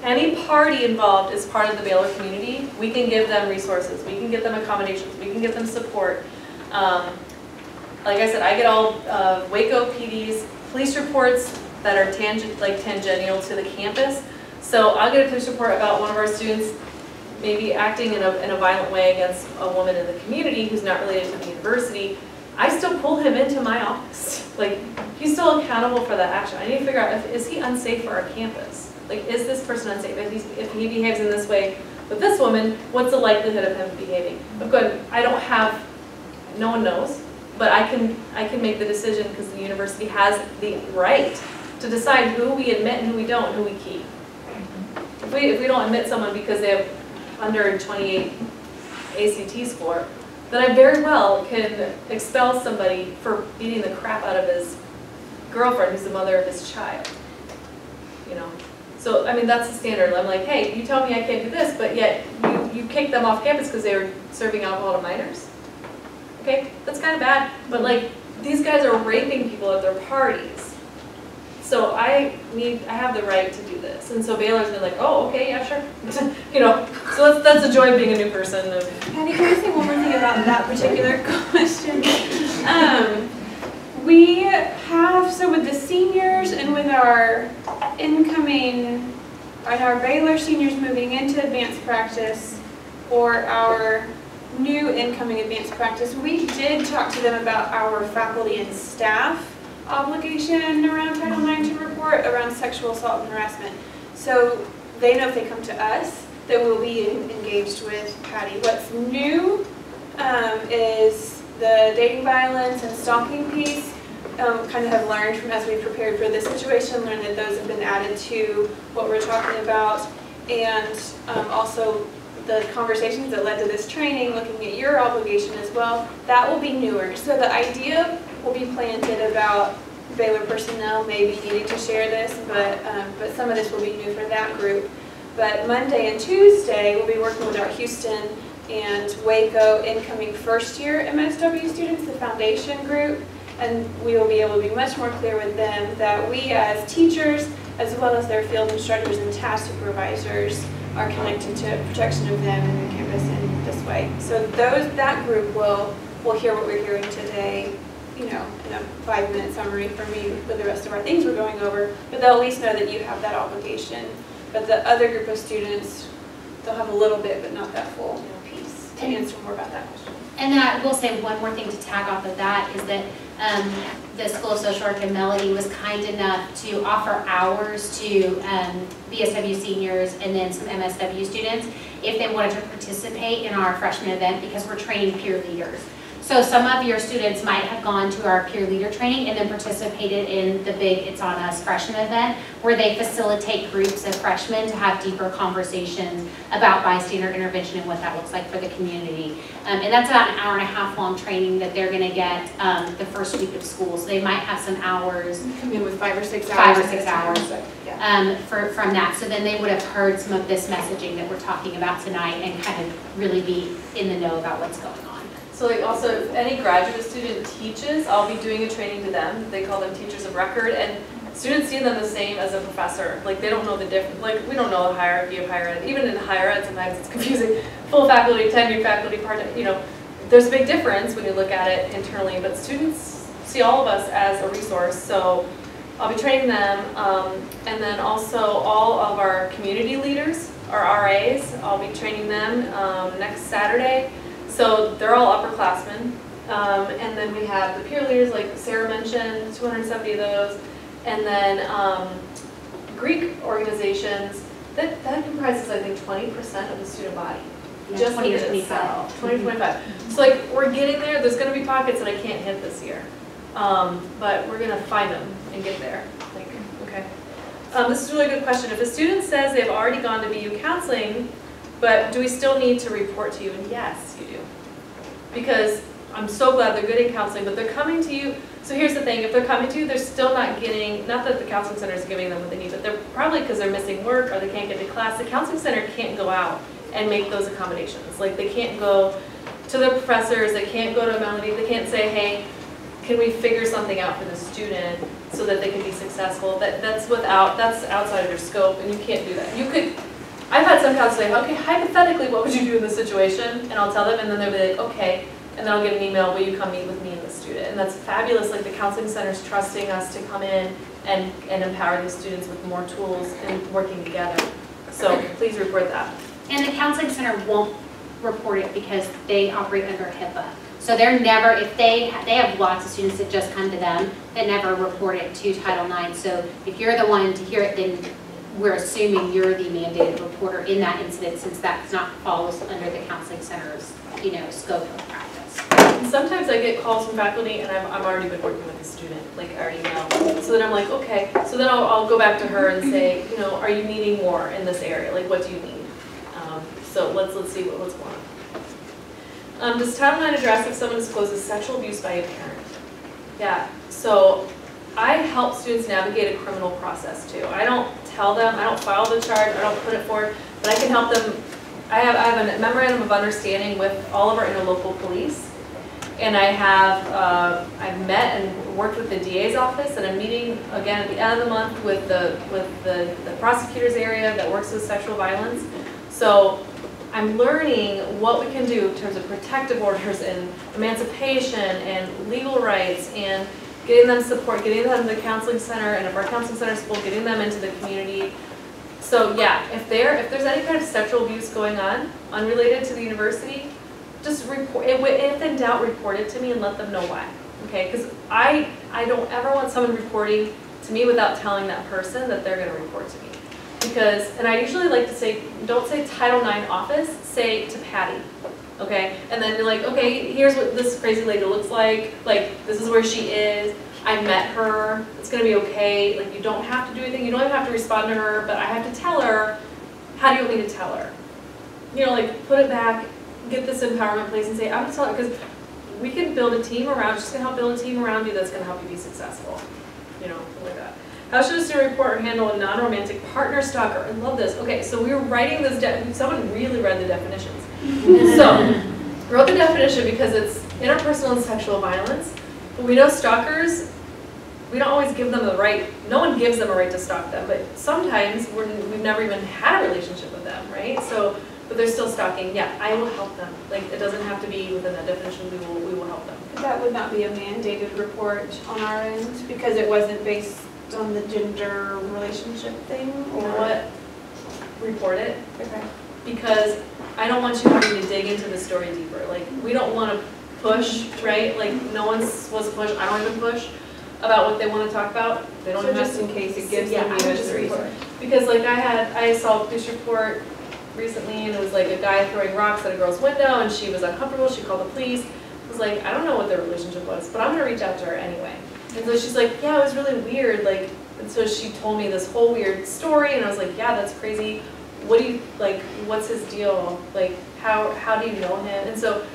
any party involved is part of the Baylor community, we can give them resources. We can give them accommodations. We can give them support. Like I said, I get all Waco PD's police reports that are tangential to the campus. So I'll get a police report about one of our students maybe acting in a violent way against a woman in the community who's not related to the university. I still pull him into my office. Like, he's still accountable for that action. I need to figure out, is he unsafe for our campus? Like, is this person unsafe? If he behaves in this way with this woman, what's the likelihood of him behaving? Of course, I don't have, no one knows, but I can make the decision because the university has the right to decide who we admit and who we don't, and who we keep. If we don't admit someone because they have under 28 ACT score, then I very well can expel somebody for beating the crap out of his girlfriend who's the mother of his child. So, I mean, that's the standard. I'm like, hey, you tell me I can't do this, but yet you kicked them off campus because they were serving alcohol to minors. Okay, that's kind of bad. But like, these guys are raping people at their parties. So I have the right to do this. And so Baylor's been like, oh, okay, yeah, sure. So that's the joy of being a new person. Patty, can I say one more thing about that particular question? We have, so with the seniors and with our incoming, and our Baylor seniors moving into advanced practice, or our new incoming advanced practice, we did talk to them about our faculty and staff obligation around Title IX to report around sexual assault and harassment. So they know if they come to us that we'll be engaged with Patty. What's new is the dating violence and stalking piece. Kind of have learned from as we prepared for this situation, learned that those have been added to what we're talking about, and also the conversations that led to this training, looking at your obligation as well, that will be newer. So the idea will be planted about Baylor personnel maybe needing to share this, but some of this will be new for that group. But Monday and Tuesday, we'll be working with our Houston and Waco incoming first-year MSW students, the foundation group, and we will be able to be much more clear with them that we as teachers as well as their field instructors and task supervisors are connected to protection of them and the campus in this way. So that group will hear what we're hearing today, you know, in a 5-minute summary for me with the rest of our things we're going over, but they'll at least know that you have that obligation. But the other group of students, they'll have a little bit, but not that full piece to answer more about that question. And then I will say one more thing to tag off of that is that the School of Social Work and Melody was kind enough to offer hours to BSW seniors and then some MSW students if they wanted to participate in our freshman event, because we're training peer leaders. So some of your students might have gone to our peer leader training and then participated in the big It's On Us freshman event, where they facilitate groups of freshmen to have deeper conversations about bystander intervention and what that looks like for the community. And that's about an 1.5 hour long training that they're going to get the first week of school. So they might have some hours. Come in with 5 or 6 hours. 5 or 6 hours from that. So then they would have heard some of this messaging that we're talking about tonight and kind of really be in the know about what's going on. So like also, if any graduate student teaches, I'll be doing a training to them. They call them teachers of record, and students see them the same as a professor. Like they don't know the difference. Like we don't know the hierarchy of higher ed. Even in higher ed, sometimes it's confusing. Full faculty, tenured faculty, part-time. You know, there's a big difference when you look at it internally. But students see all of us as a resource. So I'll be training them, and then also all of our community leaders, our RAs. I'll be training them next Saturday. So they're all upperclassmen, and then we have the peer leaders, like Sarah mentioned, 270 of those, and then Greek organizations, that comprises, I think, 20% of the student body. Yeah, just 20 to 25. 20 to 25. So like, we're getting there. There's going to be pockets that I can't hit this year, but we're going to find them and get there. Like, okay. This is a really good question. If a student says they've already gone to BU counseling, but do we still need to report to you? And yes, you do. Because I'm so glad they're good in counseling, but they're coming to you. So here's the thing, if they're coming to you, they're still not getting, not that the counseling center is giving them what they need, but they're probably because they're missing work or they can't get to class. The counseling center can't go out and make those accommodations. Like they can't go to their professors, they can't go to Melody, they can't say, hey, can we figure something out for the student so that they can be successful? That's outside of your scope, and you can't do that. You could, I've had some counselors say, okay, hypothetically, what would you do in this situation? And I'll tell them, and then they'll be like, okay. And then I'll get an email, will you come meet with me and the student? And that's fabulous, like the counseling center's trusting us to come in and empower these students with more tools and working together. So please report that. And the counseling center won't report it because they operate under HIPAA. So they're never, if they have lots of students that just come to them, that never report it to Title IX. So if you're the one to hear it, then we're assuming you're the mandated reporter in that incident, since that's not falls under the counseling center's, scope of practice. And sometimes I get calls from faculty, and I've already been working with the student, like I already know. So then I'm like, okay. So then I'll go back to her and say, are you needing more in this area? Like, what do you need? So let's see what's going on. Does Title IX address if someone discloses sexual abuse by a parent? Yeah. So I help students navigate a criminal process too. I don't tell them, I don't file the charge, I don't put it forward, but I can help them. I have a memorandum of understanding with all of our interlocal police, and I've met and worked with the DA's office, and I'm meeting again at the end of the month with the prosecutor's area that works with sexual violence. So I'm learning what we can do in terms of protective orders and emancipation and legal rights and getting them support, getting them to the counseling center, and if our counseling center is full, getting them into the community. So yeah, if there's any kind of sexual abuse going on, unrelated to the university, just report, if in doubt, report it to me and let them know why. Okay, because I don't ever want someone reporting to me without telling that person that they're going to report to me. Because, and I usually like to say, don't say Title IX office, say to Patty. Okay, and then you're like, okay, here's what this crazy lady looks like this is where she is, I met her, it's gonna be okay, like you don't have to do anything, you don't even have to respond to her, but I have to tell her, how do you want me to tell her? Like put it back, get this empowerment place and say, I'm gonna tell her, because we can build a team around, just gonna help build a team around you that's gonna help you be successful, like that. How should a student report or handle a non-romantic partner stalker? I love this. Okay, so we were writing this, someone really read the definitions. So, wrote the definition because it's interpersonal and sexual violence, but we know stalkers, we don't always give them the right, no one gives them a right to stalk them, but sometimes we've never even had a relationship with them, right? So, but they're still stalking, yeah, I will help them. Like, it doesn't have to be within that definition, we will help them. That would not be a mandated report on our end because it wasn't based on the gender relationship thing, You know or what? Report it, okay. because I don't want you having to dig into the story deeper. Like, we don't want to push, right? Like, no one's supposed to push, I don't even push about what they want to talk about. They don't So even just in case it gives yeah, them I the would just reason. report. Because like I saw a police report recently, and it was like a guy throwing rocks at a girl's window, and she was uncomfortable, she called the police. I was like, I don't know what their relationship was, but I'm gonna reach out to her anyway. And so she's like, yeah, it was really weird, like, and so she told me this whole weird story, and I was like, yeah, that's crazy. What do you, like, what's his deal? Like, how do you know him? And so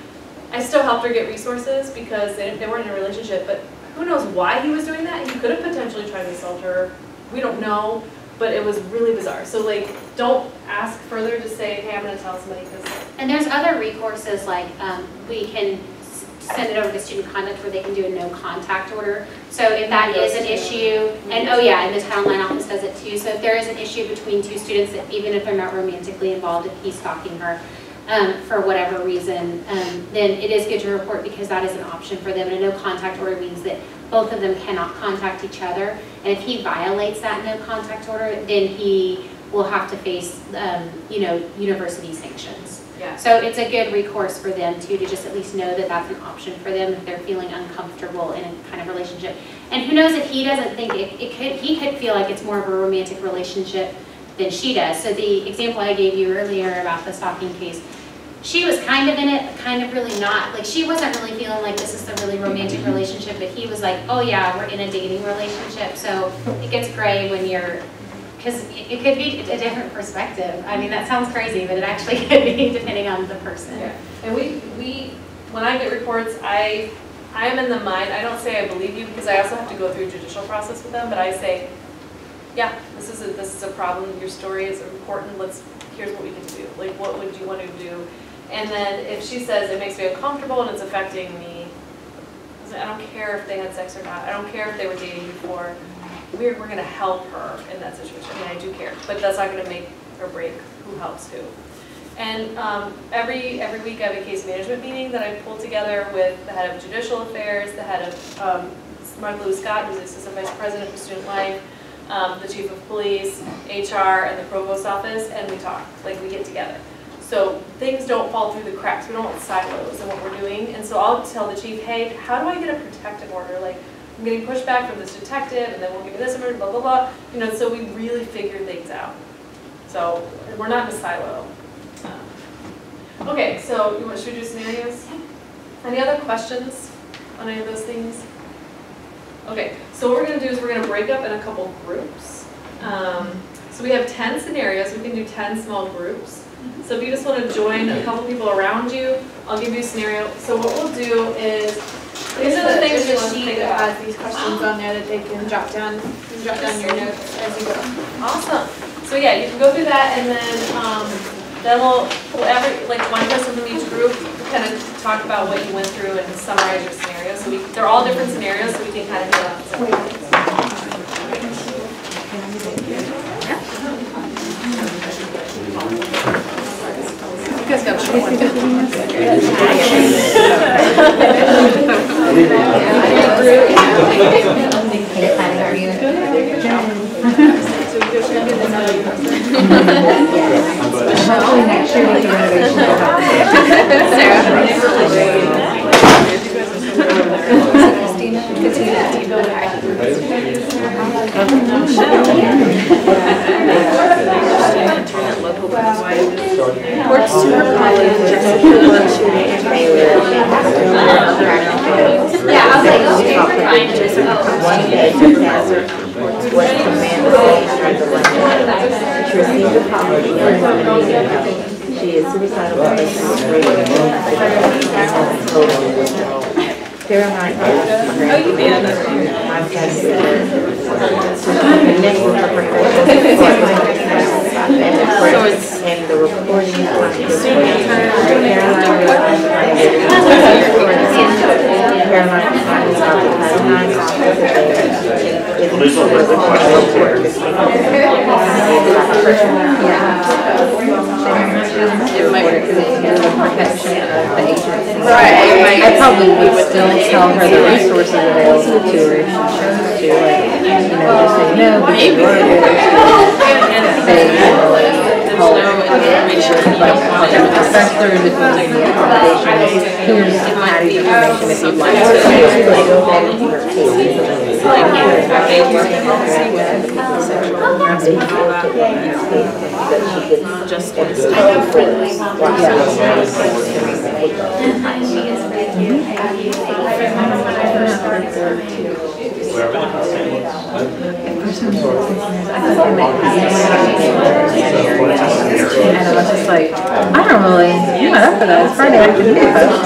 I still helped her get resources because they weren't in a relationship, but who knows why he was doing that? He could have potentially tried to assault her. We don't know, but it was really bizarre. So like, don't ask further, just say, hey, I'm gonna tell somebody because. And there's other recourses like we can send it over to student conduct where they can do a no contact order. So if that is an issue, and oh yeah, and the Title IX office does it too. So if there is an issue between two students that even if they're not romantically involved, if he's stalking her for whatever reason, then it is good to report because that is an option for them. And a no contact order means that both of them cannot contact each other. And if he violates that no contact order, then he will have to face, university sanctions. Yeah. So it's a good recourse for them too, to just at least know that that's an option for them if they're feeling uncomfortable in a kind of relationship. And who knows if he doesn't think he could feel like it's more of a romantic relationship than she does. So the example I gave you earlier about the stalking case, she was kind of in it, but kind of really not. Like she wasn't really feeling like this is a really romantic relationship, but he was like, oh yeah, we're in a dating relationship. So it gets gray when you're, because it could be a different perspective. I mean, that sounds crazy, but it actually could be depending on the person. Yeah. And we when I get reports, I am in the mind, I don't say I believe you because I also have to go through a judicial process with them, but I say, yeah, this is a problem, your story is important, here's what we can do. Like, what would you want to do? And then if she says it makes me uncomfortable and it's affecting me, I don't care if they had sex or not. I don't care if they were dating before. We're going to help her in that situation. I mean, I do care, but that's not going to make or break who helps who. And every week I have a case management meeting that I pull together with the head of judicial affairs, the head of Mark Lewis Scott, who's the assistant vice president for student life, the chief of police, HR, and the provost's office, and we talk. Like, we get together. So things don't fall through the cracks. We don't want silos in what we're doing. And so I'll tell the chief, hey, how do I get a protective order? Like, I'm getting pushback from this detective, and then we'll give you this, and blah, blah, blah. You know, so we really figure things out. So we're not in a silo. Okay, so should we do scenarios? Any other questions on any of those things? Okay, so what we're going to do is we're going to break up in a couple groups. So we have 10 scenarios. We can do 10 small groups. So if you just want to join a couple people around you, I'll give you a scenario. So what we'll do is, these are the things you want to think that about. has these questions on there that they can jot down your notes as you go. Awesome. So yeah, you can go through that, and then like one person from each group kind of talk about what you went through and summarize your scenario. So they're all different scenarios, so we can kind of hit on some. You guys got a short one. Hopefully next year we can Works super college, shooting in Baylor. Yeah, I was like, okay, we're fine. One day to pass what command she received a call she is suicidal there are my I'm trying to connect with her and the recording hear about the Title IX if There's a list of questions here. Right. I probably would still tell her the resources available to her if she chose to, like, just say no, but she wrote it, say, help, like, a professor between the accommodations, here's Patty's information if you'd like to. Just And I was just like, I don't really, I'm not up for that. It's Friday afternoon, folks.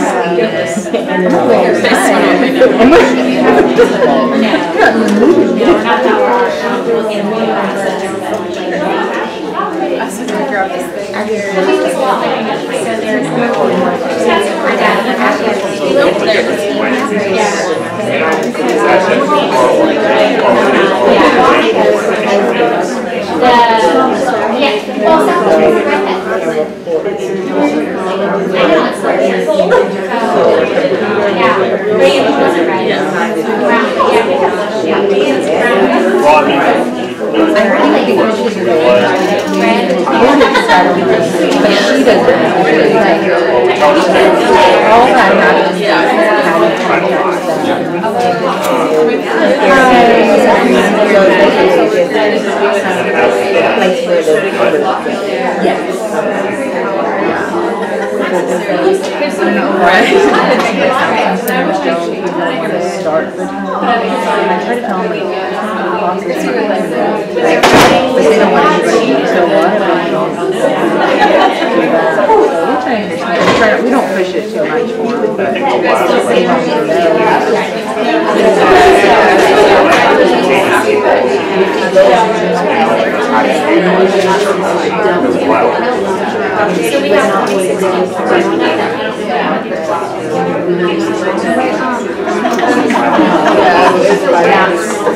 We don't push it too much for them, but they don't even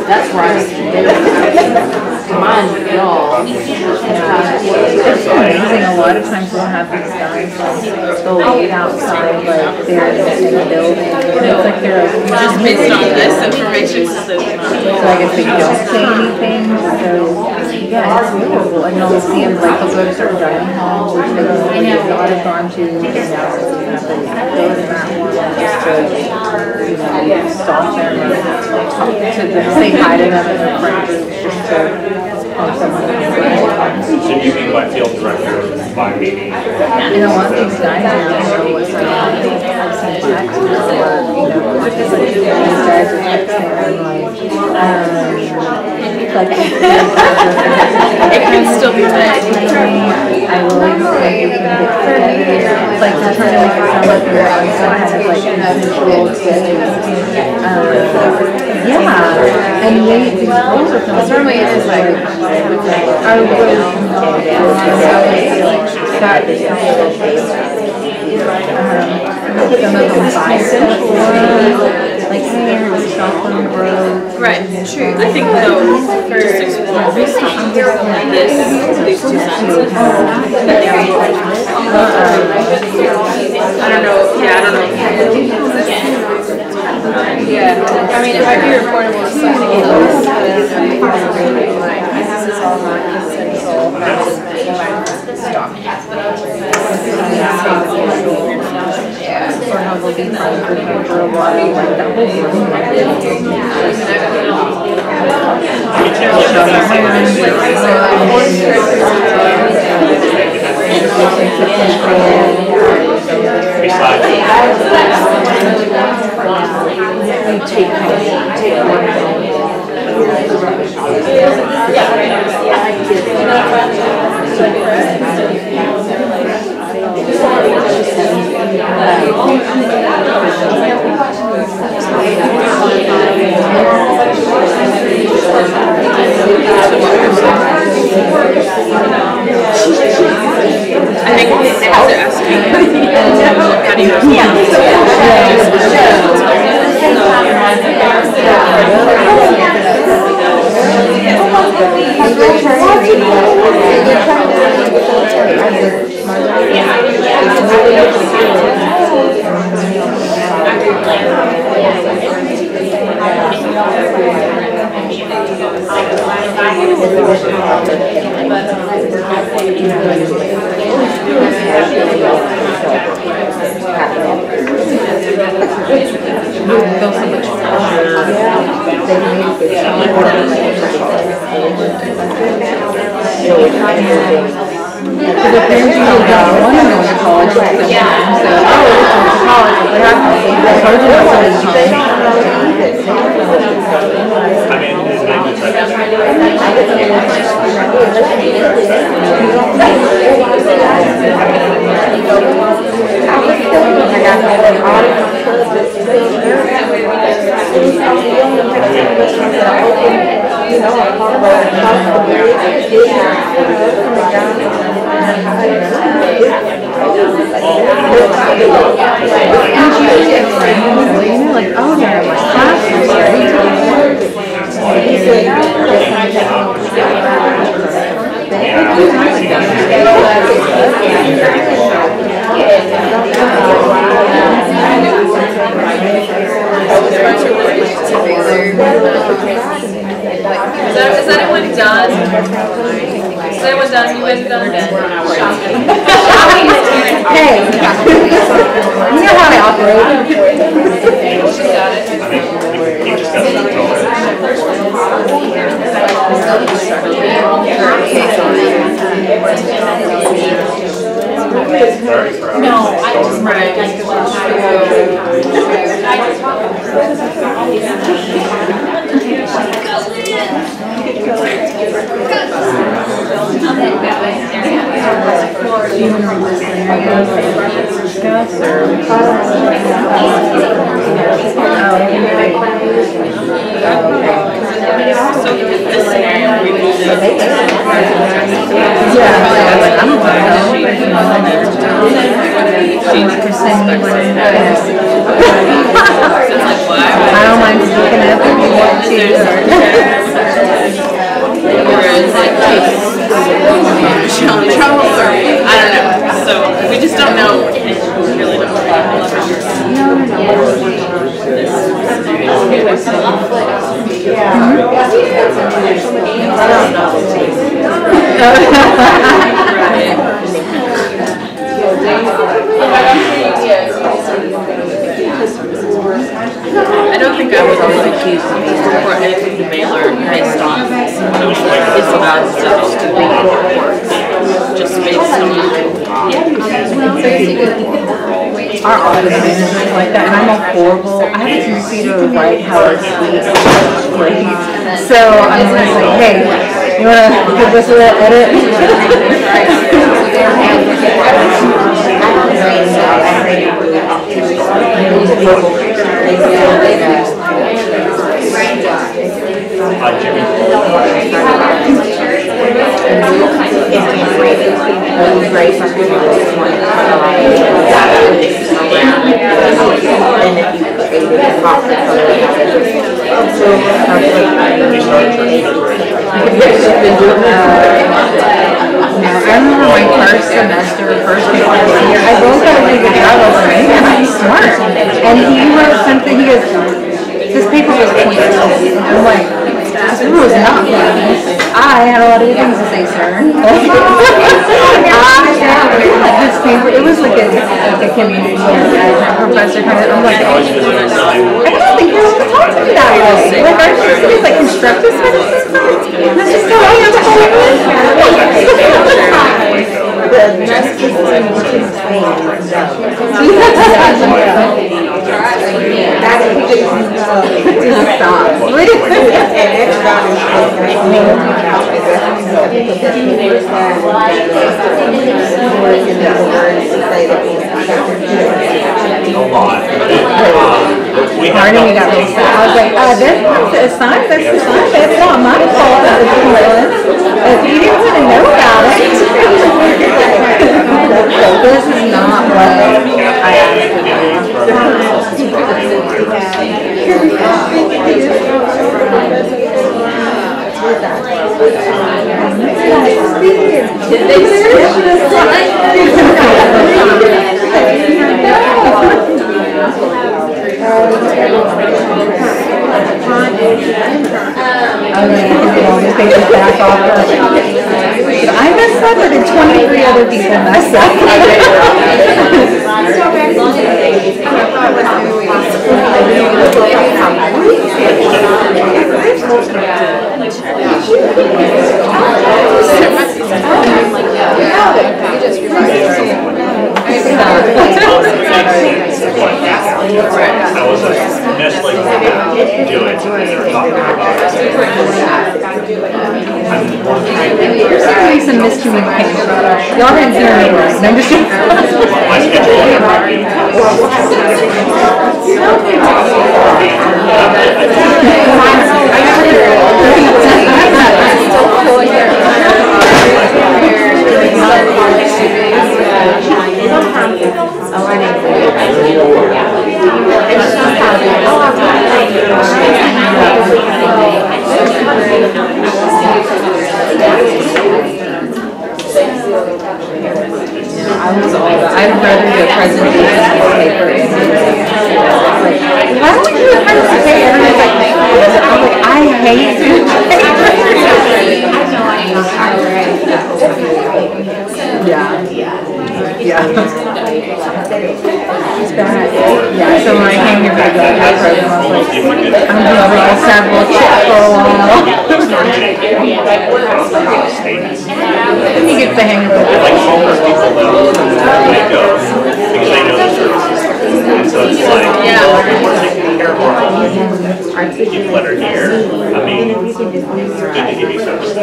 that's right. Mine with y'all. It's amazing. A lot of times we'll have these guys go wait outside, like they're in the building. It's like they're just based on this information. So I guess they don't say anything. So yeah, it's beautiful. And you'll see them like they'll go to certain dining halls, which they would not have gone to. And now so you have to go to that one just to stop them or talk to them, say hi to them in the front group just to. So you mean by field director, by meeting? You know, one of these guys was like, I've sent texts or, these guys are texting like, it can still be nice. I will even say you can get together. Like, they're trying to make it sound like we're outside of, like, controlled schedules. Yeah, and these girls are from certainly it is like, I really some of them buy like, hey, I heard stuff on the road. Right, true. I think though, for just explore this, these two sentences. I don't know. Yeah, I don't know. Yeah, I mean, it might be reportable to somebody else, this is all not essential Yeah, or how they'll be fine for a while, like that whole room. I think as they're asking, how do you Is anyone done? Is anyone done? You guys are done? Hey, you know how I operate? She got it. He just got to control it. Very proud. No, I just I don't mind speaking up if you want to. trouble, or I don't know. So we just don't know. We really don't I don't think I would really report anything to Baylor based on it's about student reports. Just based on Our office manager like that, and I'm a horrible, I have a tendency to write how I speak. So I'm just like, hey, you want to give us a edit? Jimmy. I remember my first semester, first year, I both got a really good job. I was like, man, I'm smart. And he wrote something, he goes, this paper was pointless. I'm like, this paper was not pointless. I had a lot of things to say, sir. This paper, it was like a community professor kind of, I'm like, I don't think you're supposed to talk to me that way. Like, aren't you supposed to like construct this kind of system? That's just how I am. Part of me got really sad. I was like, that's the sign, that's the sign. It's not my fault that it's pointless. If you didn't want to know about it. So this is not what I asked for. I messed up, but then 23 other people messed up. I was initially going to do it, and they were talking about There's certainly some miscommunication. Y'all didn't hear me right. I'm just kidding. my I'd rather do a presentation on paper. Why don't we do a presentation? Everyone's like, I'm like, I hate doing Yeah. Yeah, so when I came here back to the program, I was like, I'm doing a little sample chip for a while. He gets the hang of it. like homeless people though, they go because they know the services. And so it's like, we're taking care of our homeless people that are here. I mean, it's good to give you services.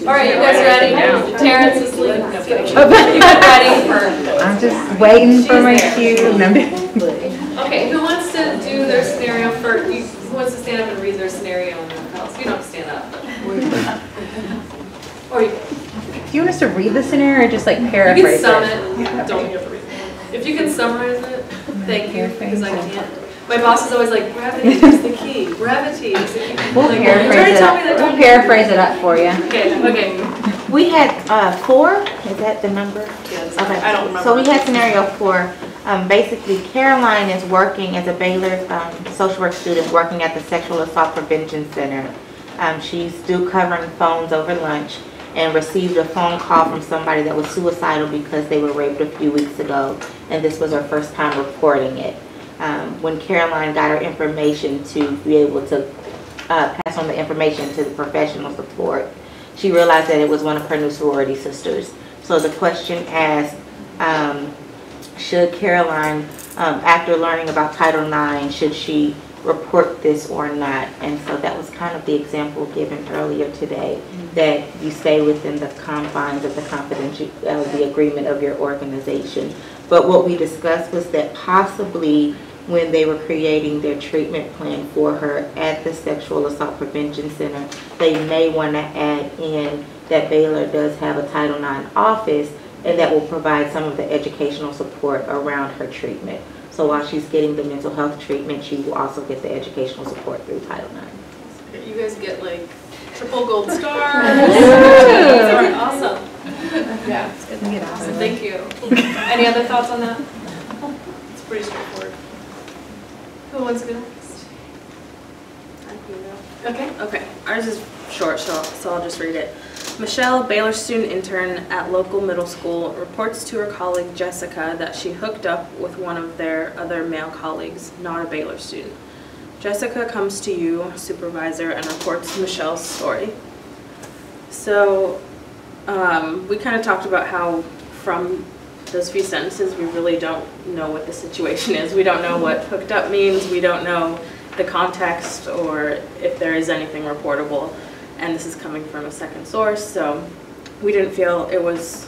All right, you guys ready? Terrence is asleep. You guys ready for? I'm just waiting for my cue. Okay, who wants to do their scenario first? Who wants to stand up and read their scenario on their house? You don't have to stand up. Or you Do you want us to read the scenario or just like can paraphrase sum it? it. Don't you have to read it. If you can summarize it, thank you, because I can't. My boss is always like, brevity is the key. Brevity is the key. We'll Like, paraphrase it up. We'll paraphrase it up for you. Okay. We had 4, is that the number? Yes, Okay. I don't remember. So we had scenario 4. Basically, Caroline is working as a Baylor social work student working at the Sexual Assault Prevention Center. She's still covering phones over lunch and received a phone call from somebody that was suicidal because they were raped a few weeks ago, and this was her first time reporting it. When Caroline got her information to be able to pass on the information to the professional support, she realized that it was one of her new sorority sisters. So the question asked, should Caroline, after learning about Title IX, should she report this or not? And so that was kind of the example given earlier today, that you stay within the confines of the the agreement of your organization. But what we discussed was that possibly when they were creating their treatment plan for her at the Sexual Assault Prevention Center, they may want to add in that Baylor does have a Title IX office, and that will provide some of the educational support around her treatment. So while she's getting the mental health treatment, she will also get the educational support through Title IX. You guys get like triple gold stars. Awesome. Yeah, it's good. Awesome. Thank you. Any other thoughts on that? It's pretty straightforward. Who wants to go next? Okay. Okay, ours is short, so I'll just read it. Michelle, Baylor student intern at local middle school, reports to her colleague Jessica that she hooked up with one of their other male colleagues, not a Baylor student. Jessica comes to you, supervisor, and reports Michelle's story. So we kind of talked about how from those few sentences we really don't know what the situation is. We don't know what hooked up means. We don't know the context or if there is anything reportable. And this is coming from a second source, so we didn't feel it was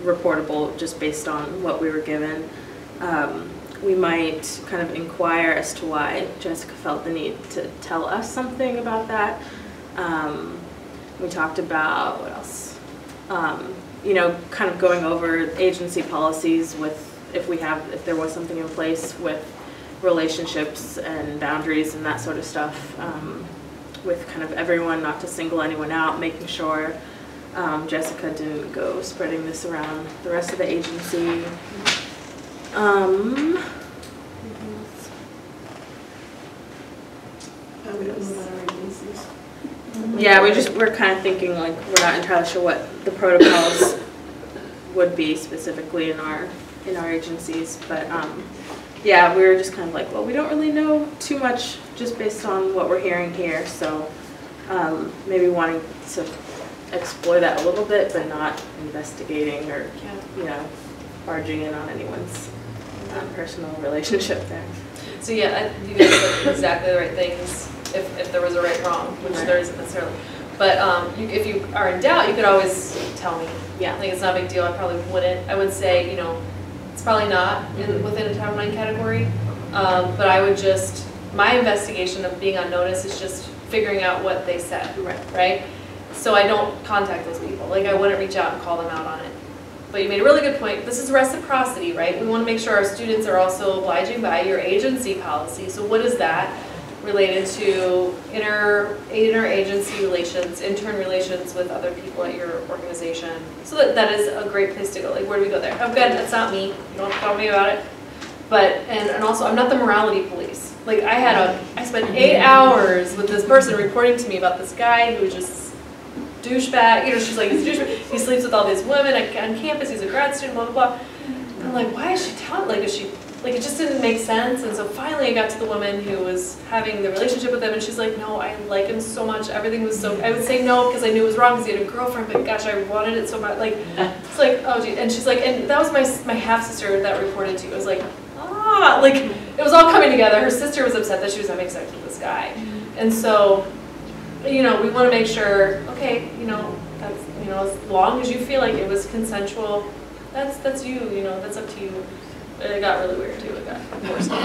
reportable just based on what we were given. We might kind of inquire as to why Jessica felt the need to tell us something about that. We talked about, what else? You know, kind of going over agency policies with, if there was something in place with relationships and boundaries and that sort of stuff. with kind of everyone, not to single anyone out, making sure Jessica didn't go spreading this around the rest of the agency. Yeah, we're kind of thinking like we're not entirely sure what the protocols would be specifically in our agencies, but yeah, we were just kind of like, well, we don't really know too much just based on what we're hearing here, so maybe wanting to explore that a little bit, but not investigating or barging in on anyone's personal relationship there. So yeah, you guys said exactly the right things if there was a right wrong, which there isn't necessarily. But if you are in doubt, you could always tell me. Yeah. Like, it's not a big deal. I probably wouldn't. I would say, it's probably not within a Title IX category. But I would just, my investigation of being on notice is just figuring out what they said. Right? So I don't contact those people. Like, I wouldn't reach out and call them out on it. But you made a really good point. This is reciprocity, right? We want to make sure our students are also obliging by your agency policy. So what is that related to interagency relations, intern relations with other people at your organization? So that is a great place to go. Like, where do we go there? Again, that's not me. You don't tell me about it. But, and also, I'm not the morality police. Like, I spent 8 hours with this person reporting to me about this guy who just douchebag, she's like, he's a douchebag, he sleeps with all these women on campus, he's a grad student, blah, blah, blah. And I'm like, why is she telling, like, it just didn't make sense. And so finally I got to the woman who was having the relationship with him, and she's like, no, I like him so much, everything was so, I would say no because I knew it was wrong because he had a girlfriend, but gosh, I wanted it so much, like, it's like, oh gee, and she's like, and that was my half-sister that reported to you. It was like, like, it was all coming together. Her sister was upset that she was having sex with this guy. And so, we want to make sure, okay, that's, as long as you feel like it was consensual, that's you, that's up to you. It got really weird too. It got more stuff.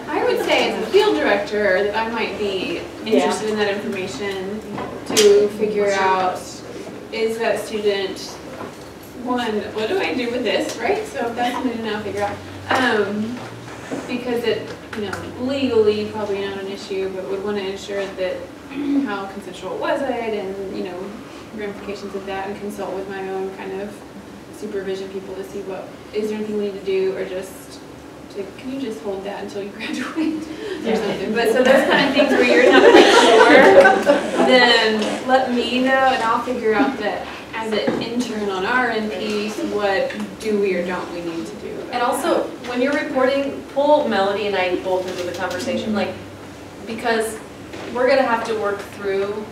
I would say as a field director that I might be interested in that information to figure out, is that student, one, what do I do with this, right? So if that's something to now figure out. Because it, legally probably not an issue, but would want to ensure that how consensual was it, and ramifications of that, and consult with my own kind of supervision people to see what, is there anything we need to do, or just to, can you just hold that until you graduate or something. But so those kind of things where you're not quite sure, then let me know and I'll figure out that as an intern on our end piece, what do we or don't we need to do. And also, when you're reporting, pull Melody and I both into the conversation, like, because we're going to have to work through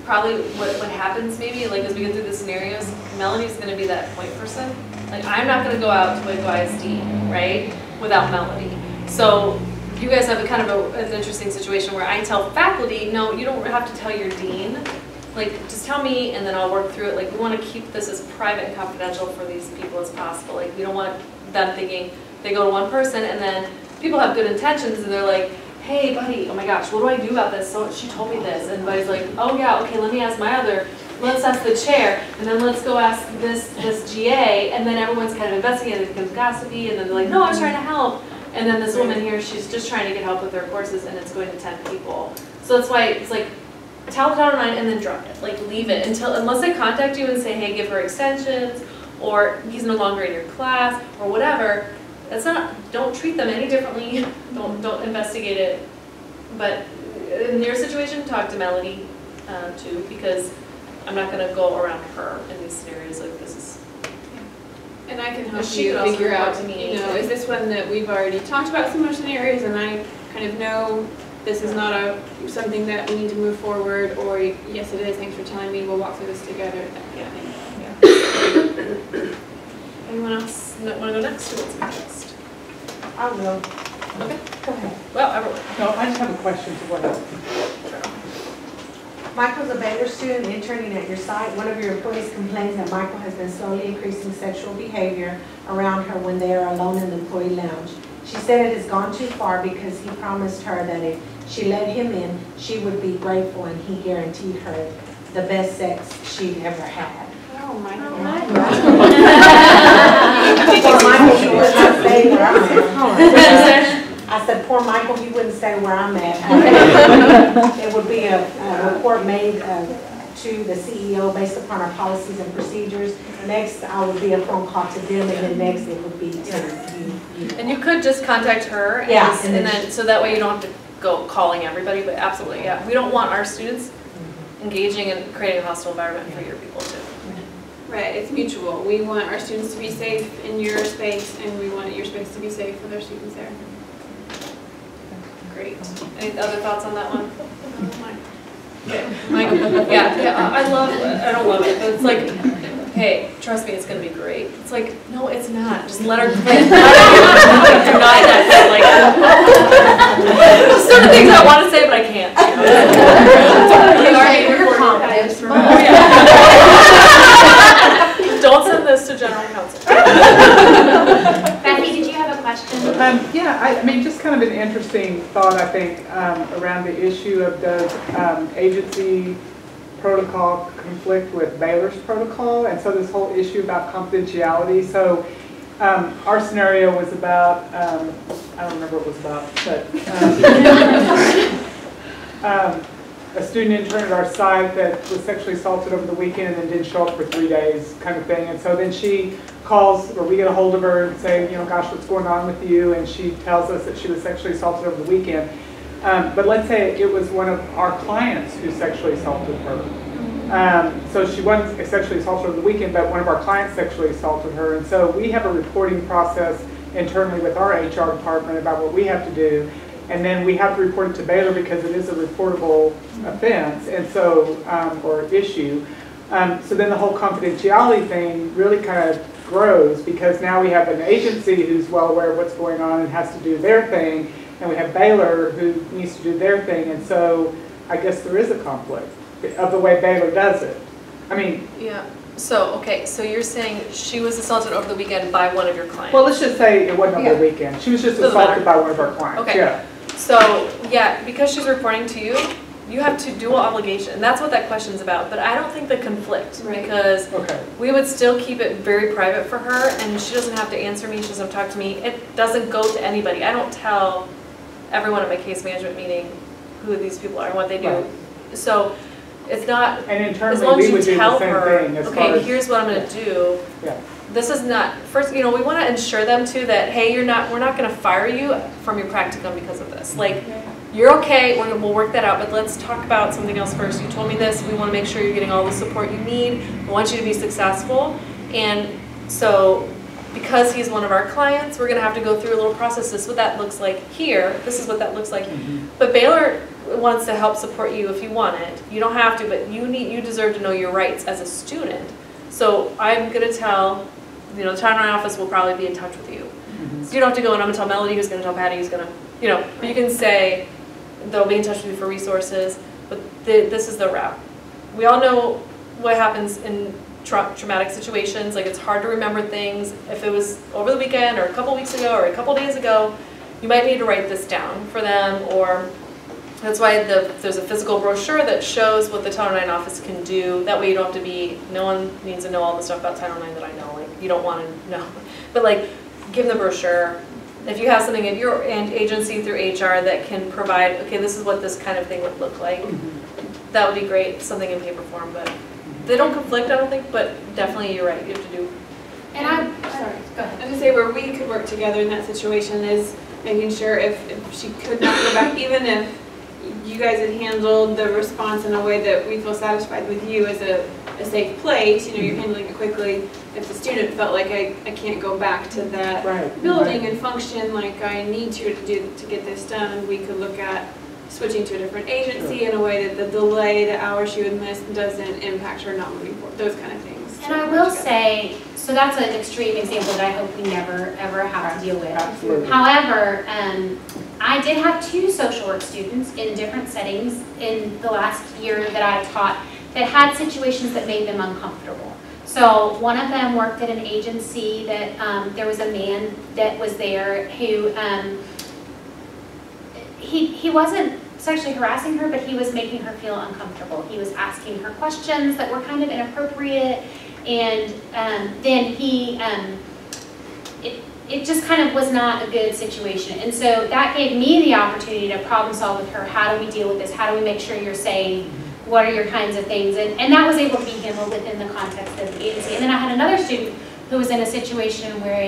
probably what happens maybe, like, as we go through the scenarios. Melody's going to be that point person. Like, I'm not going to go out to Waco ISD, right, without Melody. So you guys have a kind of an interesting situation where I tell faculty, no, you don't have to tell your dean. Like, just tell me and then I'll work through it. Like, we want to keep this as private and confidential for these people as possible. Like, we don't want them thinking they go to one person and then people have good intentions and they're like, hey, buddy, oh my gosh, what do I do about this? So she told me this. And buddy's like, oh yeah, okay, let me ask my other, let's ask the chair, and then let's go ask this GA, and then everyone's kind of investigating, it becomes gossipy, and then they're like, no, I was trying to help. And then this woman here, she's just trying to get help with her courses, and it's going to 10 people. So that's why it's like, tell it online and then drop it. Like, leave it unless they contact you and say, hey, give her extensions, or he's no longer in your class, or whatever. That's not, don't treat them any differently. Don't investigate it. But in your situation, talk to Melody too, because I'm not going to go around her in these scenarios like this is. And I can help you figure out, is this one that we've already talked about similar scenarios, and I kind of know this is not something that we need to move forward, or yes it is, thanks for telling me, we'll walk through this together, that kind of thing. Yeah. Anyone else want to go next? Who wants to go next? I'll go. Okay. Go ahead. Well, everyone. No, I just have a question to what else. Michael's a Baylor student interning at your site. One of your employees complains that Michael has been slowly increasing sexual behavior around her when they are alone in the employee lounge. She said it has gone too far because he promised her that if she let him in, she would be grateful, and he guaranteed her the best sex she'd ever had. Oh, Michael. I said stay where I'm at. It would be a report made to the CEO based upon our policies and procedures. Next, I would be a phone call to them, and then next it would be to you. And you could just contact her, and, Yeah, and then, so that way you don't have to go calling everybody, but absolutely, yeah. We don't want our students engaging and creating a hostile environment for your people too. Right, it's mutual. We want our students to be safe in your space, and we want your space to be safe with our students there. Great. Any other thoughts on that one? Okay. Mike? Yeah, I don't love it, but it's like, hey, trust me, it's gonna be great. It's like, no, it's not. Just let her, deny that. There's certain things I want to say, but I can't. You're confident. Oh, yeah. Don't send this to general counsel. Becky, did you have a question? Yeah, I mean, just kind of an interesting thought, I think, around the issue of does agency protocol conflict with Baylor's protocol, and so this whole issue about confidentiality. So our scenario was about, I don't remember what it was about, but a student intern at our site that was sexually assaulted over the weekend and then didn't show up for 3 days kind of thing. And so then she calls, or we get a hold of her and say, you know, gosh, what's going on with you? And she tells us that she was sexually assaulted over the weekend. But let's say it was one of our clients who sexually assaulted her. So she wasn't sexually assaulted over the weekend, but one of our clients sexually assaulted her. And so we have a reporting process internally with our HR department about what we have to do. And then we have to report it to Baylor because it is a reportable offense, and so, or issue. So then the whole confidentiality thing really kind of grows because now we have an agency who's well aware of what's going on and has to do their thing, and we have Baylor who needs to do their thing, and so I guess there is a conflict of the way Baylor does it. I mean, yeah. So, okay, so you're saying she was assaulted over the weekend by one of your clients? well, let's just say it wasn't over the weekend. She was just assaulted by one of our clients. Okay. Yeah. So, yeah, because she's reporting to you, you have to dual obligation. And that's what that question's about. But I don't think the conflict, because we would still keep it very private for her, and she doesn't have to answer me, she doesn't have to talk to me. It doesn't go to anybody. I don't tell everyone at my case management meeting who these people are and what they do. Right. So it's not, and internally, as long as we would you tell do the same her, thing as okay, here's what I'm going to do. Yeah. This is not, first, you know, we want to ensure them too that, hey, we're not going to fire you from your practicum because of this. Like, you're okay, we'll work that out, but let's talk about something else first. You told me this, we want to make sure you're getting all the support you need. We want you to be successful. And so, because he's one of our clients, we're going to have to go through a little process. This is what that looks like here. This is what that looks like. But Baylor wants to help support you if you want it. You don't have to, but you deserve to know your rights as a student. So I'm going to tell, you know, the Title IX office will probably be in touch with you. So you don't have to go and I'm going to tell Melody, who's going to tell Patty, who's going to, you know, but you can say they'll be in touch with you for resources, but this is the route. We all know what happens in traumatic situations. Like, it's hard to remember things. If it was over the weekend or a couple weeks ago or a couple days ago, you might need to write this down for them, or that's why there's a physical brochure that shows what the Title IX office can do. That way you don't have to be, no one needs to know all the stuff about Title IX that I know. Like, you don't want to know. But like, give them the brochure. If you have something in your agency through HR that can provide, okay, this is what this kind of thing would look like, that would be great, something in paper form. But they don't conflict, I don't think, but definitely you're right, you have to do. And I'm sorry, go ahead. I was going to say where we could work together in that situation is making sure if she could not go back, even if you guys had handled the response in a way that we feel satisfied with you as a safe place, you know, you're handling it quickly. If the student felt like I can't go back to that building and function like I need to get this done, we could look at switching to a different agency in a way that the delay, the hours she would miss doesn't impact her not moving forward, those kind of things. And I will say, so that's an extreme example that I hope we never, ever have to deal with. Absolutely. However, I did have 2 social work students in different settings in the last year that I taught that had situations that made them uncomfortable. So one of them worked at an agency that there was a man that was there who, he wasn't sexually harassing her, but he was making her feel uncomfortable. He was asking her questions that were kind of inappropriate, and then he it just kind of was not a good situation. And so that gave me the opportunity to problem solve with her. How do we deal with this? How do we make sure you're safe? What are your kinds of things? And that was able to be handled within the context of the agency. And then I had another student who was in a situation where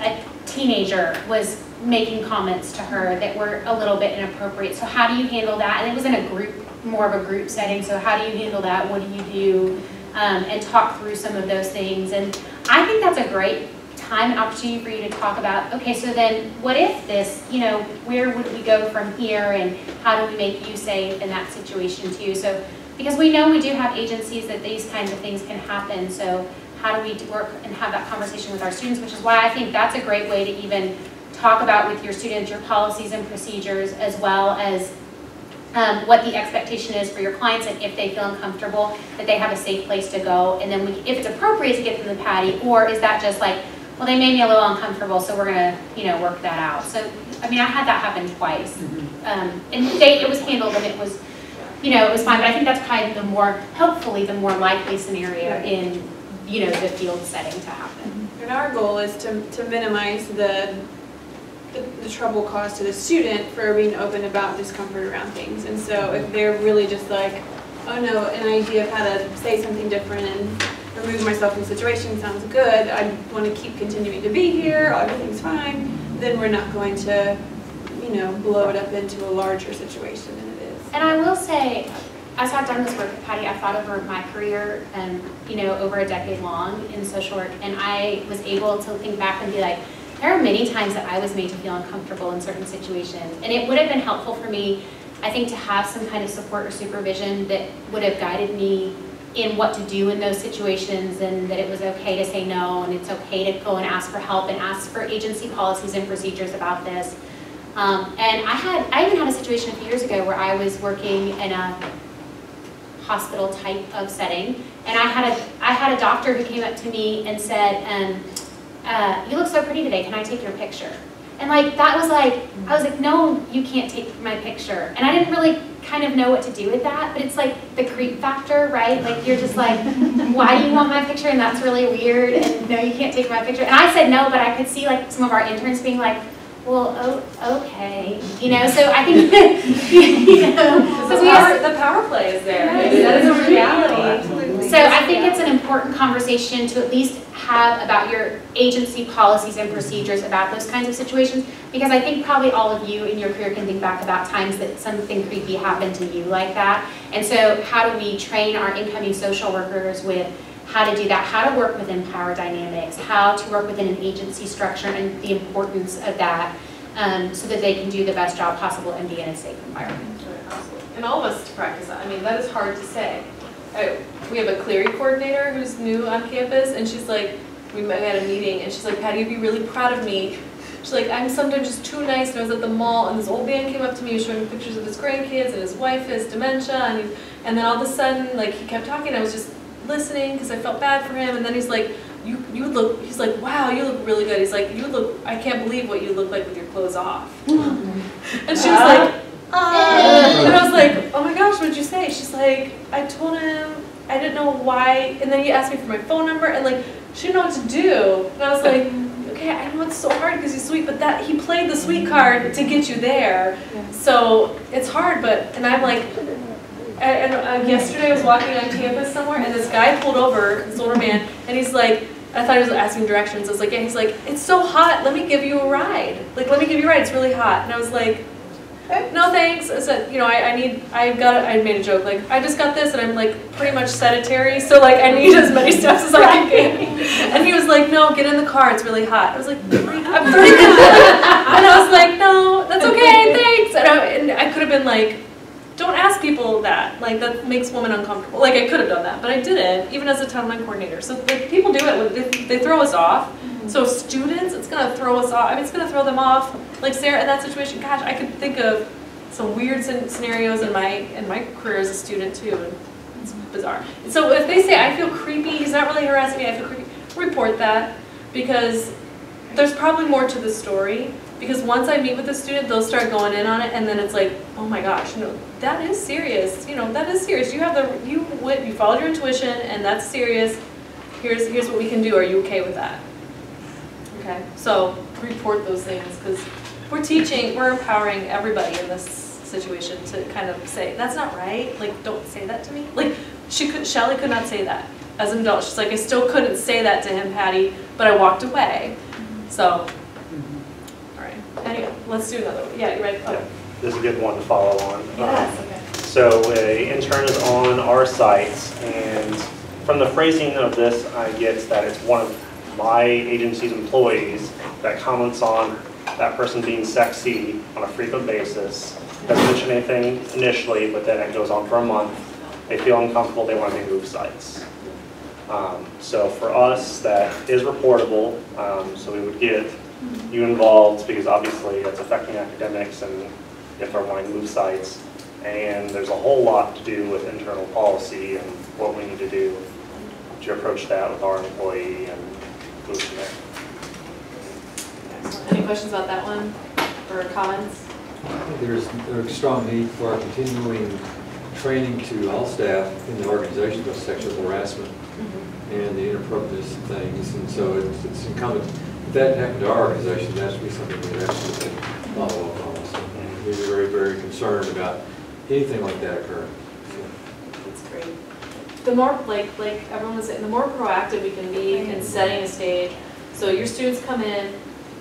a teenager was making comments to her that were a little bit inappropriate. So how do you handle that? And it was in a group, more of a group setting. So how do you handle that? What do you do? And talk through some of those things. And I think that's a great time and opportunity for you to talk about, okay, so then what if this, where would we go from here, and how do we make you safe in that situation too? So, because we know we do have agencies that these kinds of things can happen, so how do we work and have that conversation with our students, which is why I think that's a great way to even talk about with your students your policies and procedures, as well as what the expectation is for your clients, and if they feel uncomfortable, that they have a safe place to go, and then if it's appropriate to get them the patty, or is that just like, well, they made me a little uncomfortable, so we're gonna, work that out. So, I mean, I had that happen twice, and it was handled, and it was, it was fine. But I think that's probably hopefully the more likely scenario in, the field setting to happen. And our goal is to minimize the trouble caused to the student for being open about discomfort around things. And so if they're really just like, oh no, an idea of how to say something different and remove myself from the situation sounds good, I want to keep continuing to be here, everything's fine, then we're not going to, blow it up into a larger situation than it is. And I will say, as I've done this work with Patty, I've thought over my career, over a decade long in social work, and I was able to think back and be like, there are many times that I was made to feel uncomfortable in certain situations, and it would have been helpful for me, I think, to have some kind of support or supervision that would have guided me in what to do in those situations, and that it was okay to say no, and it's okay to go and ask for help and ask for agency policies and procedures about this. And I even had a situation a few years ago where I was working in a hospital type of setting, and I had a doctor who came up to me and said, you look so pretty today, can I take your picture? And that was I was like, no, you can't take my picture. And I didn't really kind of know what to do with that, but it's like the creep factor, right? You're just like, why do you want my picture? And that's really weird, and no, you can't take my picture. And I said no, but I could see some of our interns being like, well, oh, okay. So I think, the power play is there. Right. That is a reality. So I think it's an important conversation to at least have about your agency policies and procedures about those kinds of situations, because I think probably all of you in your career can think back about times that something creepy happened to you like that. And so how do we train our incoming social workers with how to do that, how to work within power dynamics, how to work within an agency structure and the importance of that, so that they can do the best job possible and be in a safe environment. And all of us to practice that. I mean, that is hard to say. We have a Clery coordinator who's new on campus, and she's like, we met at a meeting, and she's like, Patty, you'd be really proud of me. She's like, I'm sometimes just too nice, and I was at the mall, and this old man came up to me, he was showing me pictures of his grandkids, and his wife has dementia, and then all of a sudden, he kept talking, I was just listening, because I felt bad for him, and then he's like, he's like, wow, you look really good. He's like, I can't believe what you look like with your clothes off. And she was like, and I was like, oh my gosh, what'd you say? She's like, I told him I didn't know why, and then he asked me for my phone number, and she didn't know what to do. And I was like, okay, I know it's so hard because he's sweet, but he played the sweet card to get you there. Yeah. So it's hard, and I'm like, yesterday I was walking on campus somewhere, and this guy pulled over, this older man, and he's like, I thought he was asking directions. I was like, yeah, he's like, it's so hot, let me give you a ride. Let me give you a ride, it's really hot. And I was like, no thanks. I said, I made a joke, I just got this, and I'm pretty much sedentary, so I need as many steps as I can get. And he was like, no, get in the car, it's really hot. I was like, I'm 30 minutes. And I was like, no, that's okay, thanks. And I could have been like, don't ask people that. That makes women uncomfortable. I could have done that, but I didn't, even as a Title IX coordinator. So people do it, they throw us off. So students, it's going to throw us off. I mean, it's going to throw them off. Sarah, in that situation, gosh, I could think of some weird scenarios in my career as a student too. And it's bizarre. So if they say, I feel creepy, he's not really harassing me, I feel creepy, report that, because there's probably more to the story. Because once I meet with a student, they'll start going in on it, and then it's like, oh my gosh, no, that is serious. That is serious. You followed your intuition, and that's serious. Here's what we can do. Are you okay with that? Okay, so report those things, because we're teaching, we're empowering everybody in this situation to kind of say, that's not right, like, don't say that to me. Like, Shelley could not say that as an adult. She's like, I still couldn't say that to him, Patty, but I walked away. So, all right, anyway, let's do another one. Yeah, you ready? Yeah, this is a good one to follow on. Yes, okay. So an intern is on our sites, and from the phrasing of this, I get that it's one of my agency's employees that comments on that person being sexy on a frequent basis. Doesn't mention anything initially, but then it goes on for a month. They feel uncomfortable, they want to move sites. So for us, that is reportable, so we would get you involved, because obviously it's affecting academics and if they're wanting to move sites. And there's a whole lot to do with internal policy and what we need to do to approach that with our employee and move from there. Any questions about that one or comments? There's a strong need for continuing training to all staff in the organization about sexual harassment and the inappropriateness of things, and so it's incumbent. If that happened to our organization, that should be something we would absolutely follow up on. So we're very, very concerned about anything like that occurring. That's great. The more, like everyone was saying, the more proactive we can be in setting a stage. So your students come in,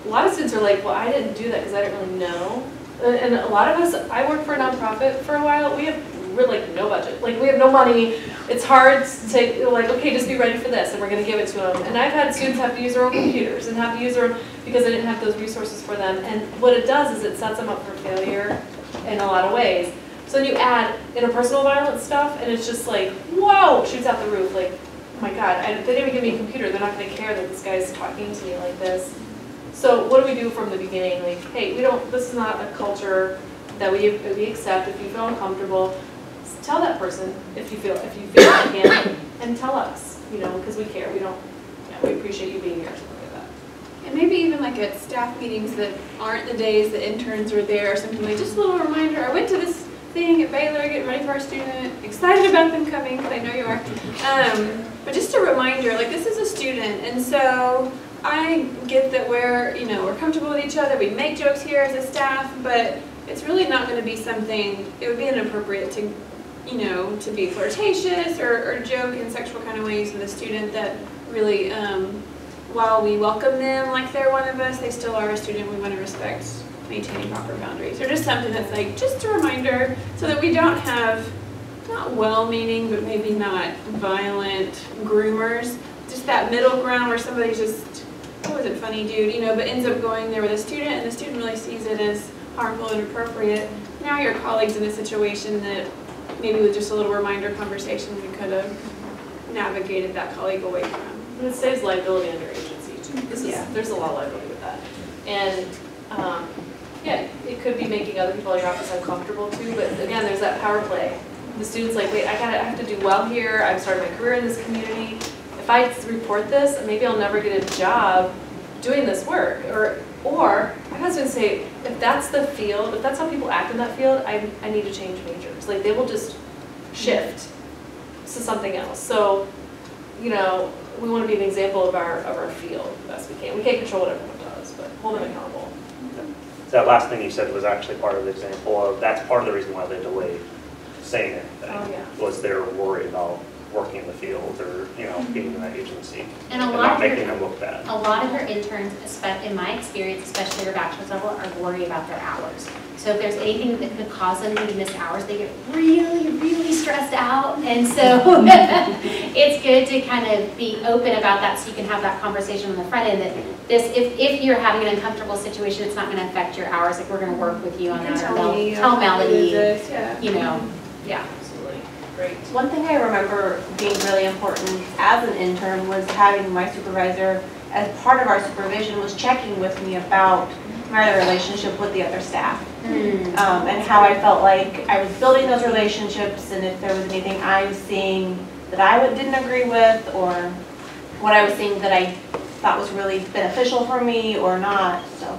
a lot of students are like, well, I didn't do that because I didn't really know. And a lot of us, I worked for a nonprofit for a while, we're like no budget. Like we have no money. It's hard to like, okay, just be ready for this and we're gonna give it to them. And I've had students have to use their own computers and have to use their own, because I didn't have those resources for them. And what it does is it sets them up for failure in a lot of ways. So then you add interpersonal violence stuff and it's just like, whoa, shoots out the roof. Like, oh my God, if they didn't even give me a computer, they're not gonna care that this guy's talking to me like this. So what do we do from the beginning? Like, hey, this is not a culture that we accept. If you feel uncomfortable, tell that person if you feel like you can, and tell us, because we care. We appreciate you being here, something like that. And maybe even like at staff meetings that aren't the days the interns are there or something, like just a little reminder, I went to this thing at Baylor getting ready for our student, excited about them coming, because I know you are. But just a reminder, like this is a student, and so I get that we're comfortable with each other, we make jokes here as a staff, but it's really not going to be something, it would be inappropriate to to be flirtatious or joke in sexual kind of ways with a student that really, while we welcome them like they're one of us, they still are a student. We want to respect maintaining proper boundaries. Or just something that's like, just a reminder so that we don't have, not well-meaning, but maybe not violent groomers. Just that middle ground where somebody's just, oh, is it funny, dude, but ends up going there with a student and the student really sees it as harmful and inappropriate. Now your colleague's in a situation that maybe with just a little reminder conversation, we could have navigated that colleague away from. And it saves liability under agency too. There's a lot of liability with that. And yeah, it could be making other people in your office uncomfortable too, but again, there's that power play. The student's like, wait, I have to do well here, I've started my career in this community. If I report this, maybe I'll never get a job doing this work. Or I was going to say, if that's the field, if that's how people act in that field, I need to change majors. Like they will just shift to something else. So, we want to be an example of our field the best we can. We can't control what everyone does, but hold them accountable. So that last thing you said was actually part of the example of, that's part of the reason why they delayed saying anything. Oh, yeah. Was their worry about working in the field or, being in that agency. And not making them look bad. A lot of her interns, in my experience, especially her bachelor's level, are worried about their hours. So if there's anything that could cause them to miss hours, they get really, really stressed out. And so it's good to kind of be open about that so you can have that conversation on the front end that if you're having an uncomfortable situation, it's not going to affect your hours. Like we're going to work with you on that. Tell Melody, yeah. Great. One thing I remember being really important as an intern was having my supervisor, as part of our supervision, was checking with me about my relationship with the other staff. And how I felt like I was building those relationships, and if there was anything I was seeing that I didn't agree with, or what I was seeing that I thought was really beneficial for me or not. So.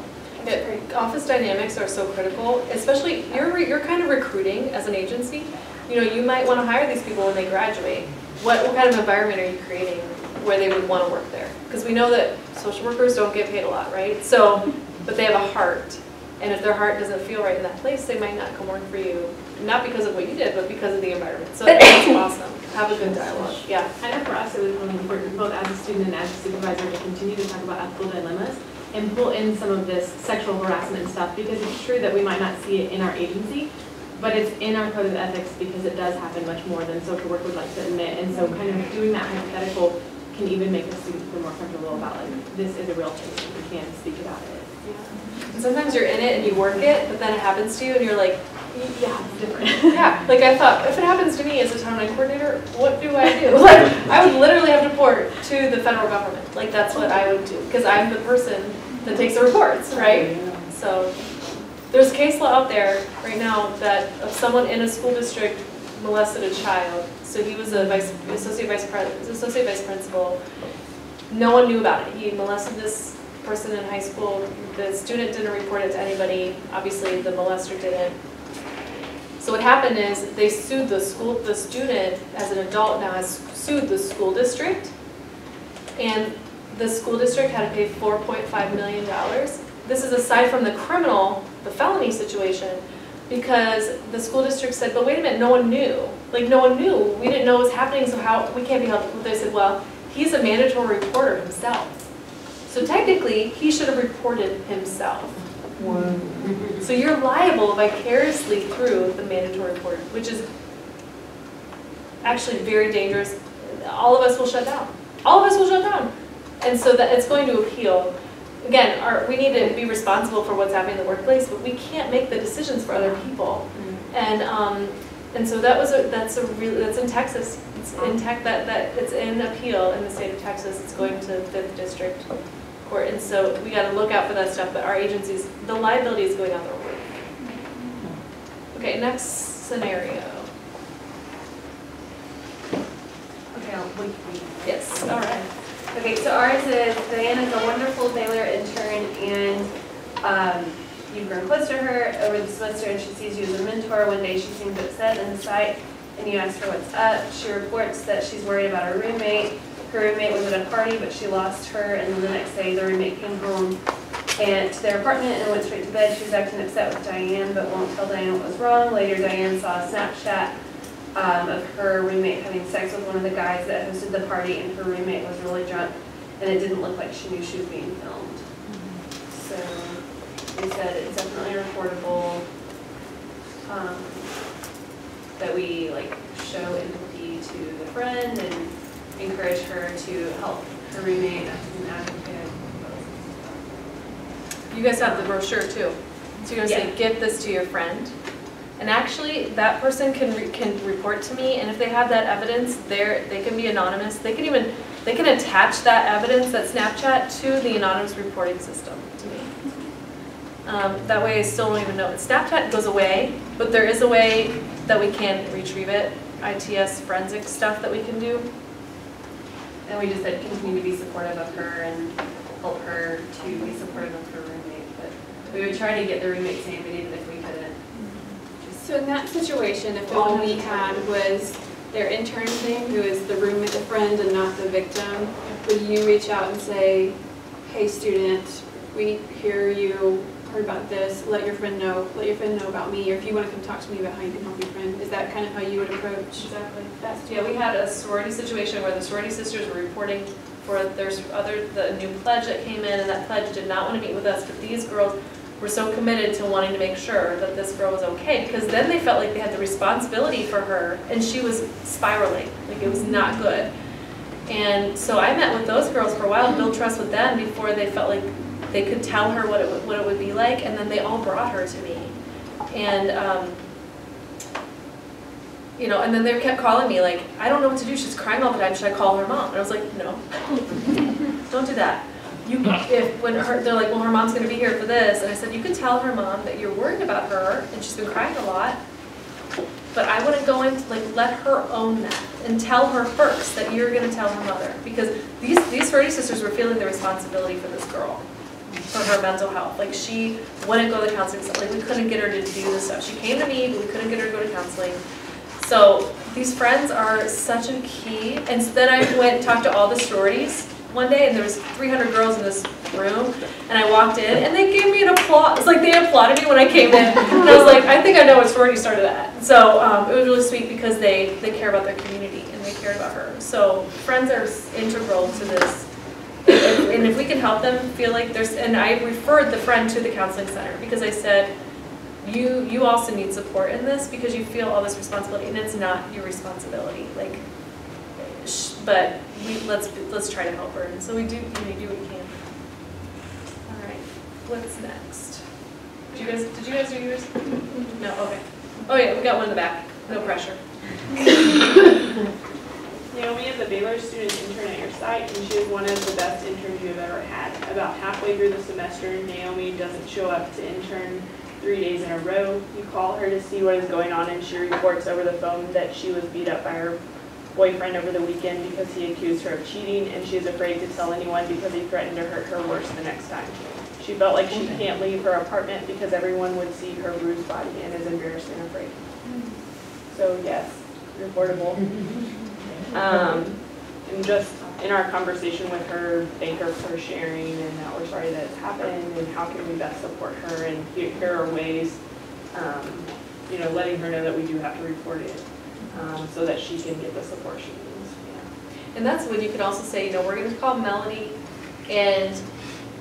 Office dynamics are so critical, especially you're kind of recruiting as an agency. You might want to hire these people when they graduate. What kind of environment are you creating where they would want to work there. Because we know that social workers don't get paid a lot, right? So, but they have a heart. And if their heart doesn't feel right in that place, they might not come work for you. Not because of what you did, but because of the environment. So that's awesome. Have a good dialogue. Yeah. I know for us it was really important, both as a student and as a supervisor, to continue to talk about ethical dilemmas and pull in some of this sexual harassment stuff, because it's true that we might not see it in our agency, but it's in our code of ethics because it does happen much more than social work would like to admit. And so kind of doing that hypothetical can even make a student feel more comfortable about, like, this is a real thing, and we can speak about it. Yeah. And sometimes you're in it and you work it, but then it happens to you and you're like, yeah, it's different. Yeah, like I thought, if it happens to me as a timeline coordinator, what do I do? Like, I would literally have to report to the federal government. Like, that's what I would do, because I'm the person that takes the reports, right? So, there's case law out there right now that of someone in a school district molested a child. So he was a associate vice principal. No one knew about it. He molested this person in high school. The student didn't report it to anybody. Obviously, the molester didn't. So what happened is they sued the school. The student, as an adult now, has sued the school district, and the school district had to pay $4.5 million. This is aside from the criminal, the felony situation, because the school district said, but wait a minute, no one knew. Like, no one knew. We didn't know what was happening, so how, we can't be held. They said, well, he's a mandatory reporter himself. So technically, he should have reported himself. Wow. So you're liable vicariously through the mandatory report, which is actually very dangerous. All of us will shut down. All of us will shut down. And so that it's going to appeal. Again, we need to be responsible for what's happening in the workplace, but we can't make the decisions for other people. And so that's in Texas. It's in it's in appeal in the state of Texas. It's going to 5th District Court, and so we got to look out for that stuff. But our agencies, the liability is going out the roof. Okay, next scenario. Okay, I'll wait. Yes. All right. Okay, so ours is Diana's a wonderful Baylor intern, and you've grown close to her over the semester, and she sees you as a mentor. One day she seems upset in the site, and you ask her what's up. She reports that she's worried about her roommate. Her roommate was at a party, but she lost her, and then the next day the roommate came home and to their apartment and went straight to bed. She was acting upset with Diane, but won't tell Diane what was wrong. Later, Diane saw a Snapchat of her roommate having sex with one of the guys that hosted the party, and her roommate was really drunk, and it didn't look like she knew she was being filmed. So they said it's definitely reportable, that we show empathy to the friend and encourage her to help her roommate as an advocate. You guys have the brochure too. So you're gonna say, give this to your friend. And actually, that person can report to me, and if they have that evidence, they can be anonymous. They can attach that evidence, that Snapchat, to the anonymous reporting system to me. That way I still don't even know. Snapchat goes away, but there is a way that we can retrieve it. ITS forensic stuff that we can do. And we just said continue to be supportive of her and help her to be supportive of her roommate. But we would try to get the roommate's name, but even if we couldn't. So in that situation, if all we had was their intern's name, who is the roommate, the friend, and not the victim, would you reach out and say, hey student, we hear you heard about this, let your friend know about me, or if you want to come talk to me about how you can help your friend. Is that kind of how you would approach? Exactly. Yeah, we had a sorority situation where the sorority sisters were reporting for the new pledge that came in, and that pledge did not want to meet with us, but these girls were so committed to wanting to make sure that this girl was okay, because then they felt like they had the responsibility for her, and she was spiraling, like it was not good. And so I met with those girls for a while, build trust with them before they felt like they could tell her what it would be like, and then they all brought her to me. And and then they kept calling me like, I don't know what to do, she's crying all the time, should I call her mom? And I was like, no, don't do that. They're like, well, her mom's going to be here for this, and I said, you can tell her mom that you're worried about her, and she's been crying a lot, but I wouldn't go into, let her own that, and tell her first that you're going to tell her mother, because these sorority sisters were feeling the responsibility for this girl, for her mental health. Like, she wouldn't go to counseling, we couldn't get her to do this stuff. She came to me, but we couldn't get her to go to counseling. So these friends are such a key. And so then I went and talked to all the sororities one day, and there was 300 girls in this room, and I walked in, and they gave me an applause. It's like they applauded me when I came in, and I was like, I think I know what sorority started at. So it was really sweet because they care about their community, and they cared about her. So friends are integral to this. And if we can help them feel like there's, and I referred the friend to the counseling center because I said, you also need support in this because you feel all this responsibility, and it's not your responsibility. Like, but let's try to help her, and so we do what we can. All right, what's next? Did you guys do yours? No, okay. Oh yeah, we got one in the back. No pressure. Naomi is a Baylor student intern at your site, and she is one of the best interns you've ever had. About halfway through the semester, Naomi doesn't show up to intern 3 days in a row. You call her to see what is going on, and she reports over the phone that she was beat up by her boyfriend over the weekend because he accused her of cheating, and she is afraid to tell anyone because he threatened to hurt her worse the next time. She felt like she can't leave her apartment because everyone would see her bruised body and is embarrassed and afraid. So yes, reportable. And just in our conversation with her, thank her for sharing and that we're sorry that it's happened and how can we best support her, and here are ways, letting her know that we do have to report it so that she can get the support she needs. Yeah. And that's when you can also say, we're going to call Melody, and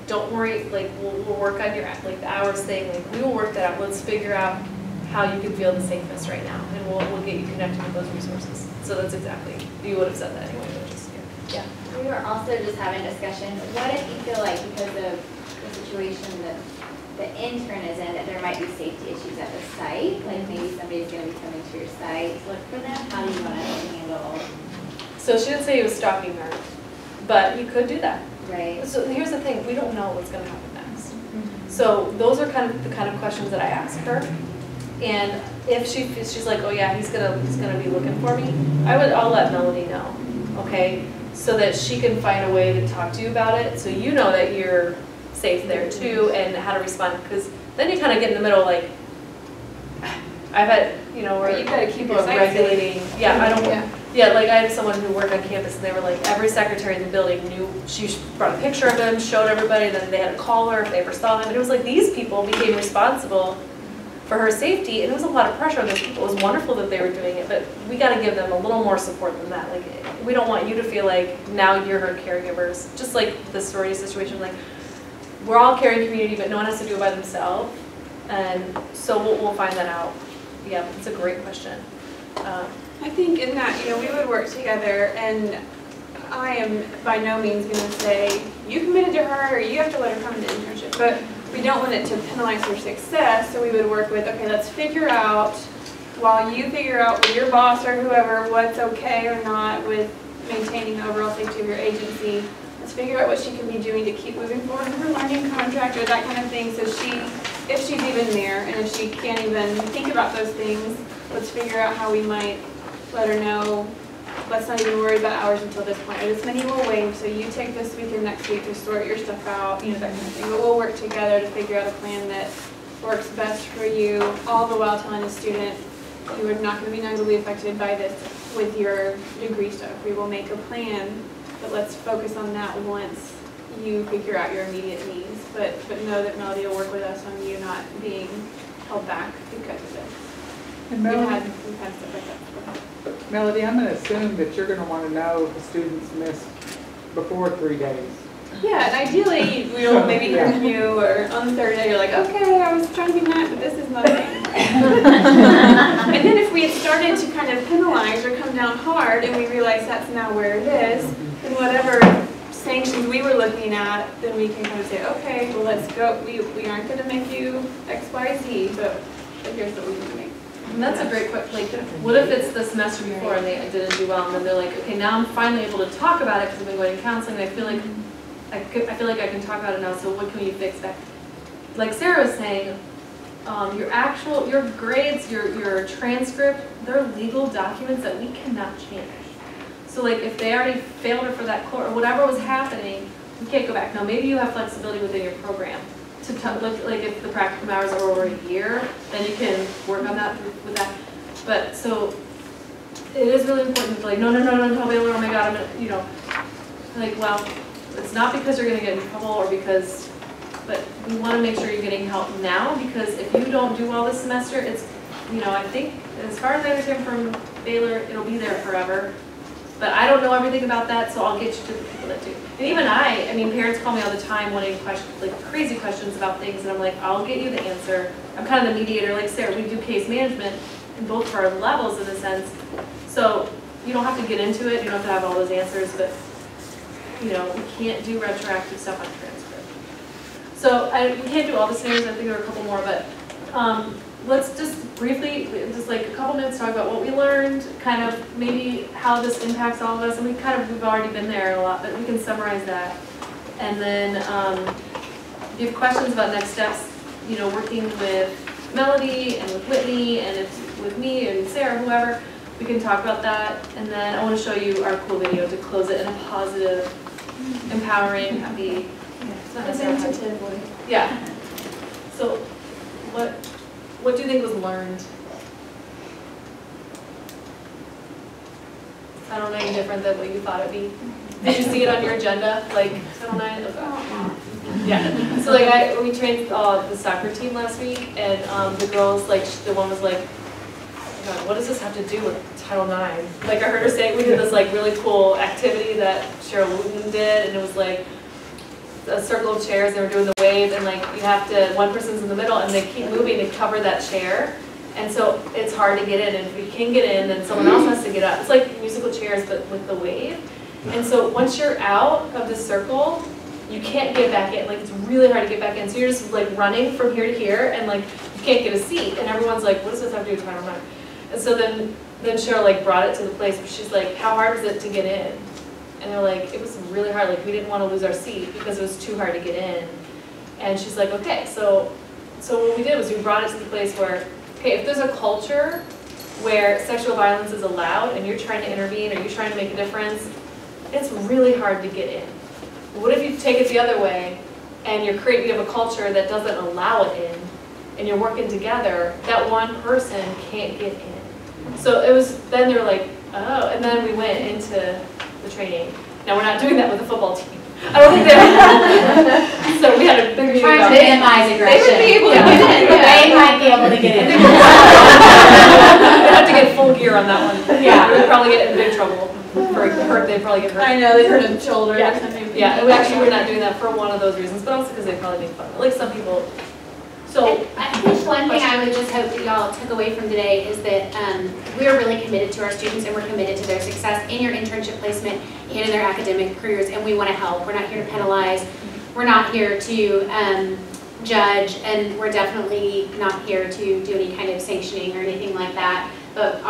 don't worry, like we'll work on your the hours thing. Like we will work that out. Let's figure out how you can feel the safest right now, and we'll get you connected with those resources. So that's exactly, you would have said that anyway, but just yeah. We were also just having a discussion. What if you feel like because of the situation that the intern is in, that there might be safety issues at the site? Like maybe somebody's going to be coming to your site to look for them. How do you want to handle? So she didn't say he was stalking her, but you could do that. Right. So here's the thing: we don't know what's going to happen next. Mm-hmm. So those are kind of the kind of questions that I ask her. And if she's like, oh yeah, he's gonna be looking for me, I'll let Melody know, okay, so that she can find a way to talk to you about it, so you know that you're safe there too, and how to respond, because then you kind of get in the middle, like, I've had, where you gotta keep people are regulating. Yeah, I don't. Yeah. Like I had someone who worked on campus, and they were like, every secretary in the building knew. She brought a picture of him, showed everybody, and then they had to call her if they ever saw him. And it was like these people became responsible for her safety, and it was a lot of pressure on those people. It was wonderful that they were doing it, but we got to give them a little more support than that. Like, we don't want you to feel like now you're her caregivers. Just like the sorority situation, like we're all caring community, but no one has to do it by themselves. And so we'll find that out. Yeah, it's a great question. I think in that, we would work together, and I am by no means going to say, you committed to her, or you have to let her come to the internship, but we don't want it to penalize her success, so we would work with, okay, let's figure out, while you figure out with your boss or whoever what's okay or not with maintaining the overall safety of your agency, let's figure out what she can be doing to keep moving forward with her learning contract or that kind of thing, so if she's even there, and if she can't even think about those things, let's figure out how we might let her know, let's not even worry about hours until this point, or this many will waive, so you take this week or next week to sort your stuff out, that kind of thing. But we'll work together to figure out a plan that works best for you, all the while telling the student you are not going to be negatively affected by this with your degree stuff. We will make a plan, but let's focus on that once you figure out your immediate needs. But know that Melody will work with us on you not being held back because of this. And Melody, we've had stuff like that before. Melody, I'm going to assume that you're going to want to know if the students missed before 3 days. Yeah, and ideally we'll maybe hear from you, or on the third day you're like, okay, I was trying to be nice, but this is nothing. And then if we had started to kind of penalize or come down hard, and we realize that's now where it is, then whatever sanctions we were looking at, then we can kind of say, okay, well let's go. We aren't going to make you X, Y, Z, but here's what we can make. And that's a great question. Like, what if it's the semester before and they didn't do well, and then they're like, okay, now I'm finally able to talk about it because I've been going to counseling, and I feel like I can talk about it now. So what can we fix back? Like Sarah was saying, your grades, your transcript, they're legal documents that we cannot change. So like if they already failed her for that course or whatever was happening, we can't go back. Now maybe you have flexibility within your program. Like if the practicum hours are over a year, then you can work on that with that. But so it is really important to like, no, Baylor, oh my God, I'm gonna, you know, like, well, it's not because you're gonna get in trouble or because, but we wanna make sure you're getting help now, because if you don't do well this semester, it's, you know, I think, as far as I understand from Baylor, it'll be there forever. But I don't know everything about that, so I'll get you to the people that do. And even I mean, parents call me all the time wanting questions, like crazy questions about things, and I'm like, I'll get you the answer. I'm kind of the mediator, like Sarah, we do case management in both of our levels in a sense. So you don't have to get into it, you don't have to have all those answers, but you know, we can't do retroactive stuff on transcript. So we can't do all the scenarios, I think there are a couple more, but let's just briefly, just like a couple minutes, talk about what we learned, kind of maybe how this impacts all of us, and we've already been there a lot, but we can summarize that. And then if you have questions about next steps, you know, working with Melody and with Whitney and if with me and Sarah, whoever, we can talk about that. And then I want to show you our cool video to close it in a positive, empowering, happy, Preventative way. Yeah. So what do you think was learned? I don't know, any different than what you thought it'd be? Did you see it on your agenda? Like, I don't know. Yeah. So like we trained the soccer team last week, and the girls, like the one was like, oh God, what does this have to do with Title IX? Like I heard her say, we did this like really cool activity that Cheryl Wooten did, and it was like a circle of chairs, they were doing the wave, and like you have to, one person's in the middle and they keep moving to cover that chair, and so it's hard to get in, and if you can get in then someone else has to get up. It's like musical chairs but with the wave. And so once you're out of the circle, you can't get back in, like it's really hard to get back in, so you're just like running from here to here and like you can't get a seat, and everyone's like, what does this have to do with Title IX? And so then Cheryl like brought it to the place where she's like, how hard is it to get in? And they're like, it was really hard, like we didn't want to lose our seat because it was too hard to get in. And she's like, okay, so what we did was we brought it to the place where, okay, if there's a culture where sexual violence is allowed and you're trying to intervene or you're trying to make a difference, it's really hard to get in. What if you take it the other way and you have a culture that doesn't allow it in, and you're working together, that one person can't get in. So it was, then they were like, oh, and then we went into the training. Now we're not doing that with the football team. I don't think they so we had a big meeting about trying to minimize aggression. They would be able to get in. They might be able to get in. We'd have to get full gear on that one. Yeah. We'd probably get in big trouble. They'd probably get hurt. I know, they hurt a shoulder or something. Yeah, we actually were not doing that for one of those reasons, but also because they probably make fun of it. Like some people. So I think one thing I would just hope that y'all took away from today is that we are really committed to our students, and we're committed to their success in your internship placement and in their academic careers, and we want to help. We're not here to penalize. We're not here to judge, and we're definitely not here to do any kind of sanctioning or anything like that. But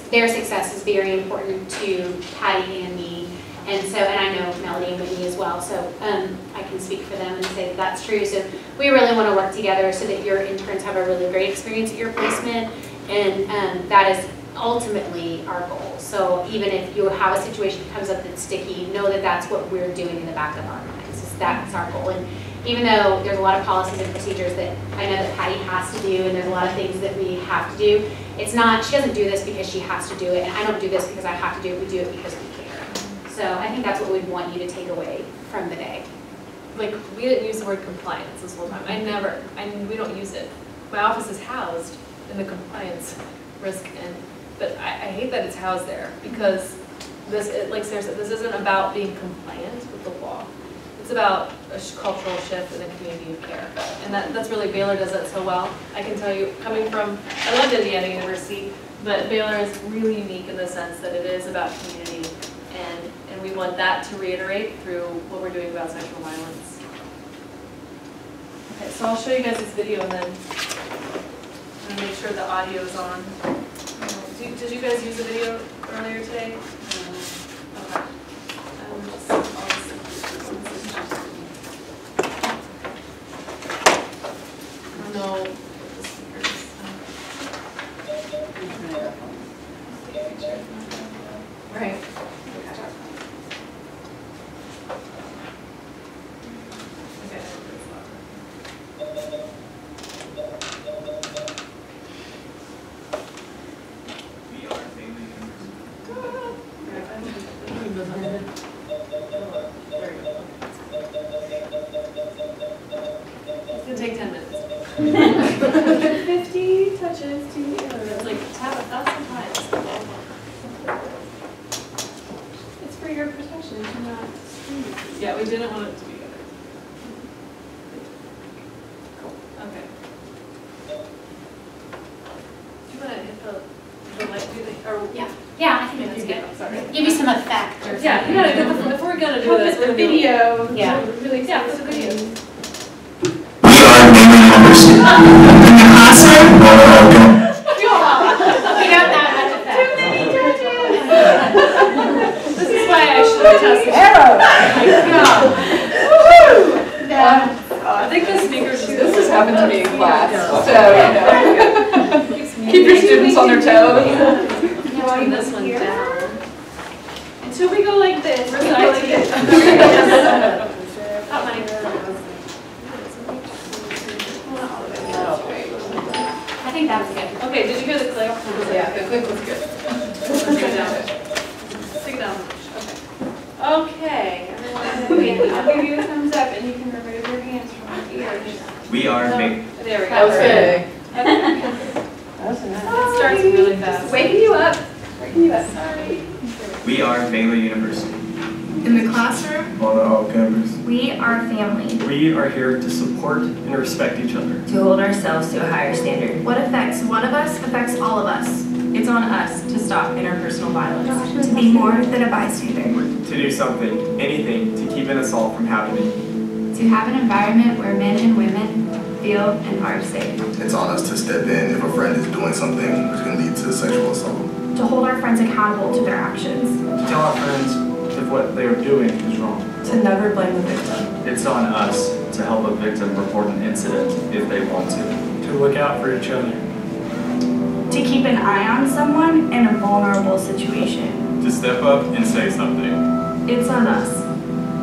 their success is very important to Patty and me. And so, and I know Melody and Whitney as well, so I can speak for them and say that that's true. So we really want to work together so that your interns have a really great experience at your placement, and that is ultimately our goal. So even if you have a situation that comes up that's sticky, know that that's what we're doing in the back of our minds. That's our goal. And even though there's a lot of policies and procedures that I know that Patty has to do, and there's a lot of things that we have to do, it's not, she doesn't do this because she has to do it, and I don't do this because I have to do it, we do it because we care. So I think that's what we'd want you to take away from the day. Like, we didn't use the word compliance this whole time. We don't use it. My office is housed in the compliance risk end, but I hate that it's housed there, because like Sarah said, this isn't about being compliant with the law. It's about a cultural shift in a community of care. And that's really, Baylor does that so well. I can tell you, coming from, I loved Indiana University, but Baylor is really unique in the sense that it is about community. And we want that to reiterate through what we're doing about sexual violence. Okay, so I'll show you guys this video, and then I'm going to make sure the audio is on. Did you guys use the video earlier today? Okay. I don't know what the speaker is. Right. We are Baylor University. take 10 minutes. 50 touches to the It's like tap 1,000 times. It's for your protection to not scream. Yeah, we didn't want it to be good. Cool. Okay. Do you want to hit the light? Do they, or Yeah, I think that's good. Sorry. Give you some effect or something. Yeah, you gotta do the, if we're gonna do this, we're The gonna do it. video. Yeah. Really Yeah, for the video. We are Baylor University. In the classroom, We don't have much effect. This is why I should have tested. I think the speakers. This has happened to me in class, so, keep your students on their toes. Turn this one down. Until we go like this. Not mine. I think that was good. Okay, did you hear the click? Yeah, the click was good. Take it down. Take it down. Okay. Okay, everyone. I'll give you a thumbs up and you can remove your hands from your ears. we are There we go. That was good. It starts really fast. Waking you up. Waking you up. Sorry. we are Baylor University. In the classroom, On all campus. we are family. We are here to support and respect each other. To hold ourselves to a higher standard. What affects one of us affects all of us. It's on us to stop interpersonal violence. To be more than a bystander. To do something, anything, to keep an assault from happening. To have an environment where men and women feel and are safe. It's on us to step in if a friend is doing something which can lead to sexual assault. To hold our friends accountable to their actions. To tell our friends if what they are doing is wrong. To never blame the victim. It's on us to help a victim report an incident if they want to. To look out for each other. To keep an eye on someone in a vulnerable situation. To step up and say something. It's on us,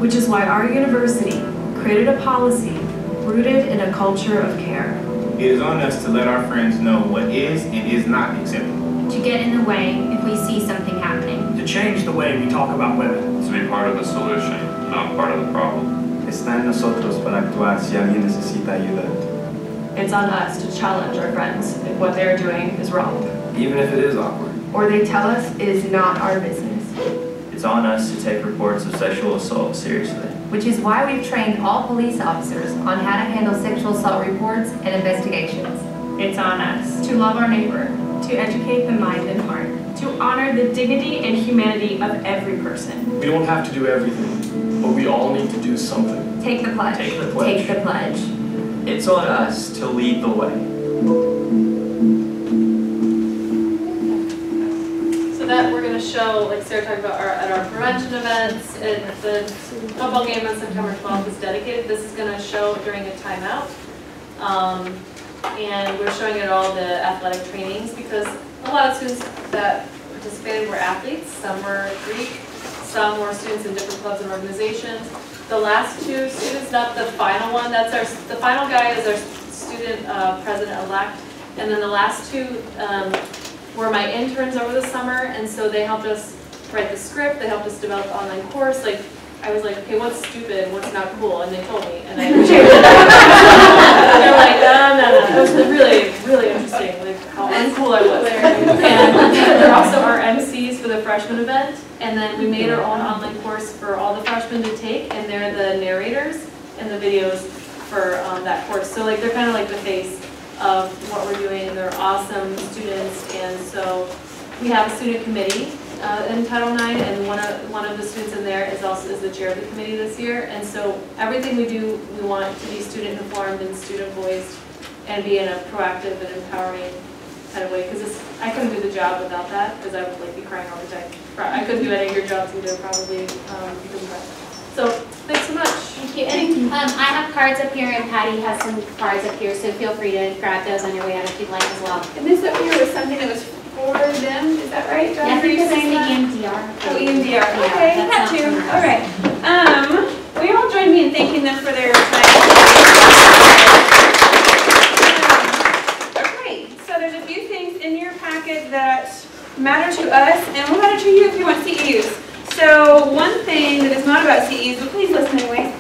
which is why our university created a policy rooted in a culture of care. It is on us to let our friends know what is and is not acceptable. To get in the way if we see something happening. To change the way we talk about women. To be part of the solution, not part of the problem. Está en nosotros para actuar si alguien necesita ayuda. It's on us to challenge our friends if what they're doing is wrong. Even if it is awkward. Or they tell us it is not our business. It's on us to take reports of sexual assault seriously. Which is why we've trained all police officers on how to handle sexual assault reports and investigations. It's on us to love our neighbor, to educate the mind and heart, to honor the dignity and humanity of every person. We don't have to do everything, but we all need to do something. Take the pledge. Take the pledge. Take the pledge. It's on us to lead the way. So that we're going to show, like Sarah talked about, at our prevention events, and the football game on September 12th is dedicated. This is going to show during a timeout. And we're showing it at all the athletic trainings because a lot of students that participated were athletes. Some were Greek, some were students in different clubs and organizations. The last two students, not the final one, the final guy is our student president-elect. And then the last two were my interns over the summer, and so they helped us write the script, they helped us develop the online course. Like, I was like, okay, what's stupid and what's not cool? And they told me, and I appreciated it. They're like, no. It was really, really interesting, like how uncool I was. And they're also our MCs for the freshman event. And then we made our own online course for all the freshmen to take, and they're the narrators and the videos for that course. So like they're kind of like the face of what we're doing, and they're awesome students. And so we have a student committee in Title IX, and one of the students in there is the chair of the committee this year. And so everything we do, we want to be student informed and student voiced, and be in a proactive and empowering kind of way. Because I couldn't do the job without that, because I would like be crying all the time. I couldn't do any of your jobs either, probably because of that. So thanks so much. Thank you. And I have cards up here, and Patty has some cards up here, so feel free to grab those on your way out if you'd like as well. And this up here was something that was for them, is that right, John? Yeah, I think this is the that? EMDR. Oh, EMDR. Okay, Yeah, that too. that's All right. Will you all join me in thanking them for their time? Okay, so there's a few things in your packet that matter to us and will matter to you if you want CEUs. So one thing that is not about CEUs, but please listen anyways,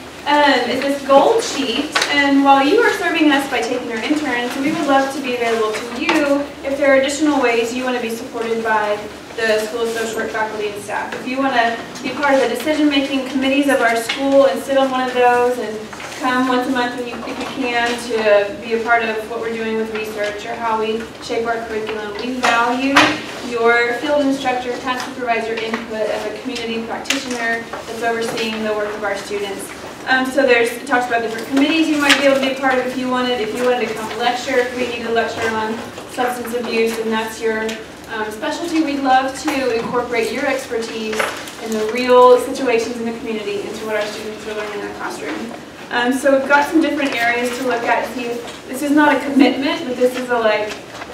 is this gold sheet. And while you are serving supporting us by taking our interns, and we would love to be available to you if there are additional ways you want to be supported by the School of Social Work faculty and staff. If you want to be part of the decision-making committees of our school and sit on one of those and come once a month if you can to be a part of what we're doing with research or how we shape our curriculum. We value your field instructor, task supervisor input as a community practitioner that's overseeing the work of our students. So it talks about different committees you might be able to be part of if you wanted to come lecture, if we need a lecture on substance abuse and that's your specialty, we'd love to incorporate your expertise in the real situations in the community into what our students are learning in the classroom. So we've got some different areas to look at. See, this is not a commitment, but this is a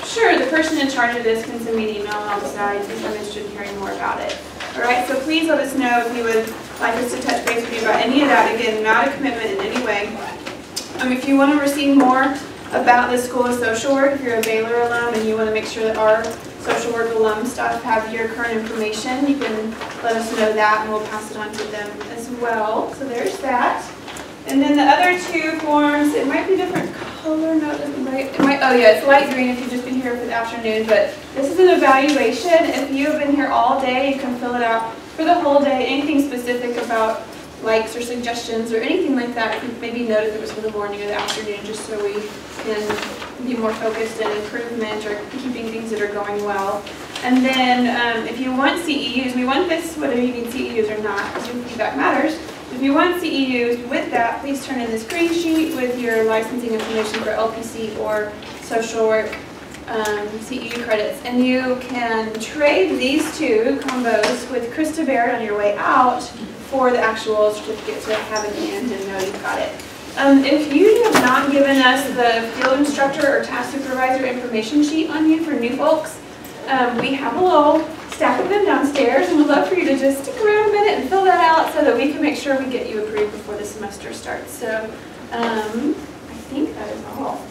sure, the person in charge of this can send me an email and I'll decide if I'm interested in hearing more about it. All right, so please let us know if you would like us to touch base with you about any of that. Again, not a commitment in any way. If you want to receive more about the School of Social Work, if you're a Baylor alum and you want to make sure that our social work alum staff have your current information, you can let us know that and we'll pass it on to them as well. So there's that. And then the other two forms, it might be different color, no, it's light green if you've just been here for the afternoon, but this is an evaluation. If you have been here all day, you can fill it out for the whole day. Anything specific about likes or suggestions or anything like that, you maybe note if it was for the morning or the afternoon, just so we can be more focused on improvement or keeping things that are going well. And then if you want CEUs, we want this whether you need CEUs or not, because your feedback matters. If you want CEUs with that, please turn in this green sheet with your licensing information for LPC or social work CEU credits. And you can trade these two combos with Krista Baird on your way out for the actual certificate to have in hand and know you've got it. If you have not given us the field instructor or task supervisor information sheet on you for new folks, we have a little stack of them downstairs and we'd love for you to just stick around a minute and fill that out so that we can make sure we get you approved before the semester starts. So I think that is all.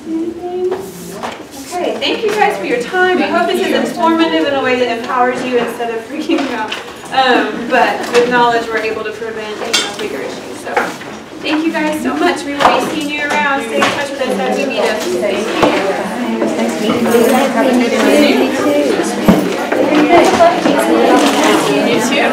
Anything? Okay, thank you guys for your time. I hope this is informative in a way that empowers you instead of freaking you out. But with knowledge, we're able to prevent bigger issues. So thank you guys so much. We will be seeing you around. Stay in touch with us as you meet us. Thank you. You too.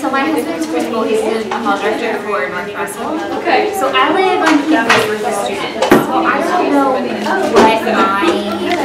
So my husband's principal, he's the hall director for North Russell. Okay. So I live on campus with the students. So I don't know what my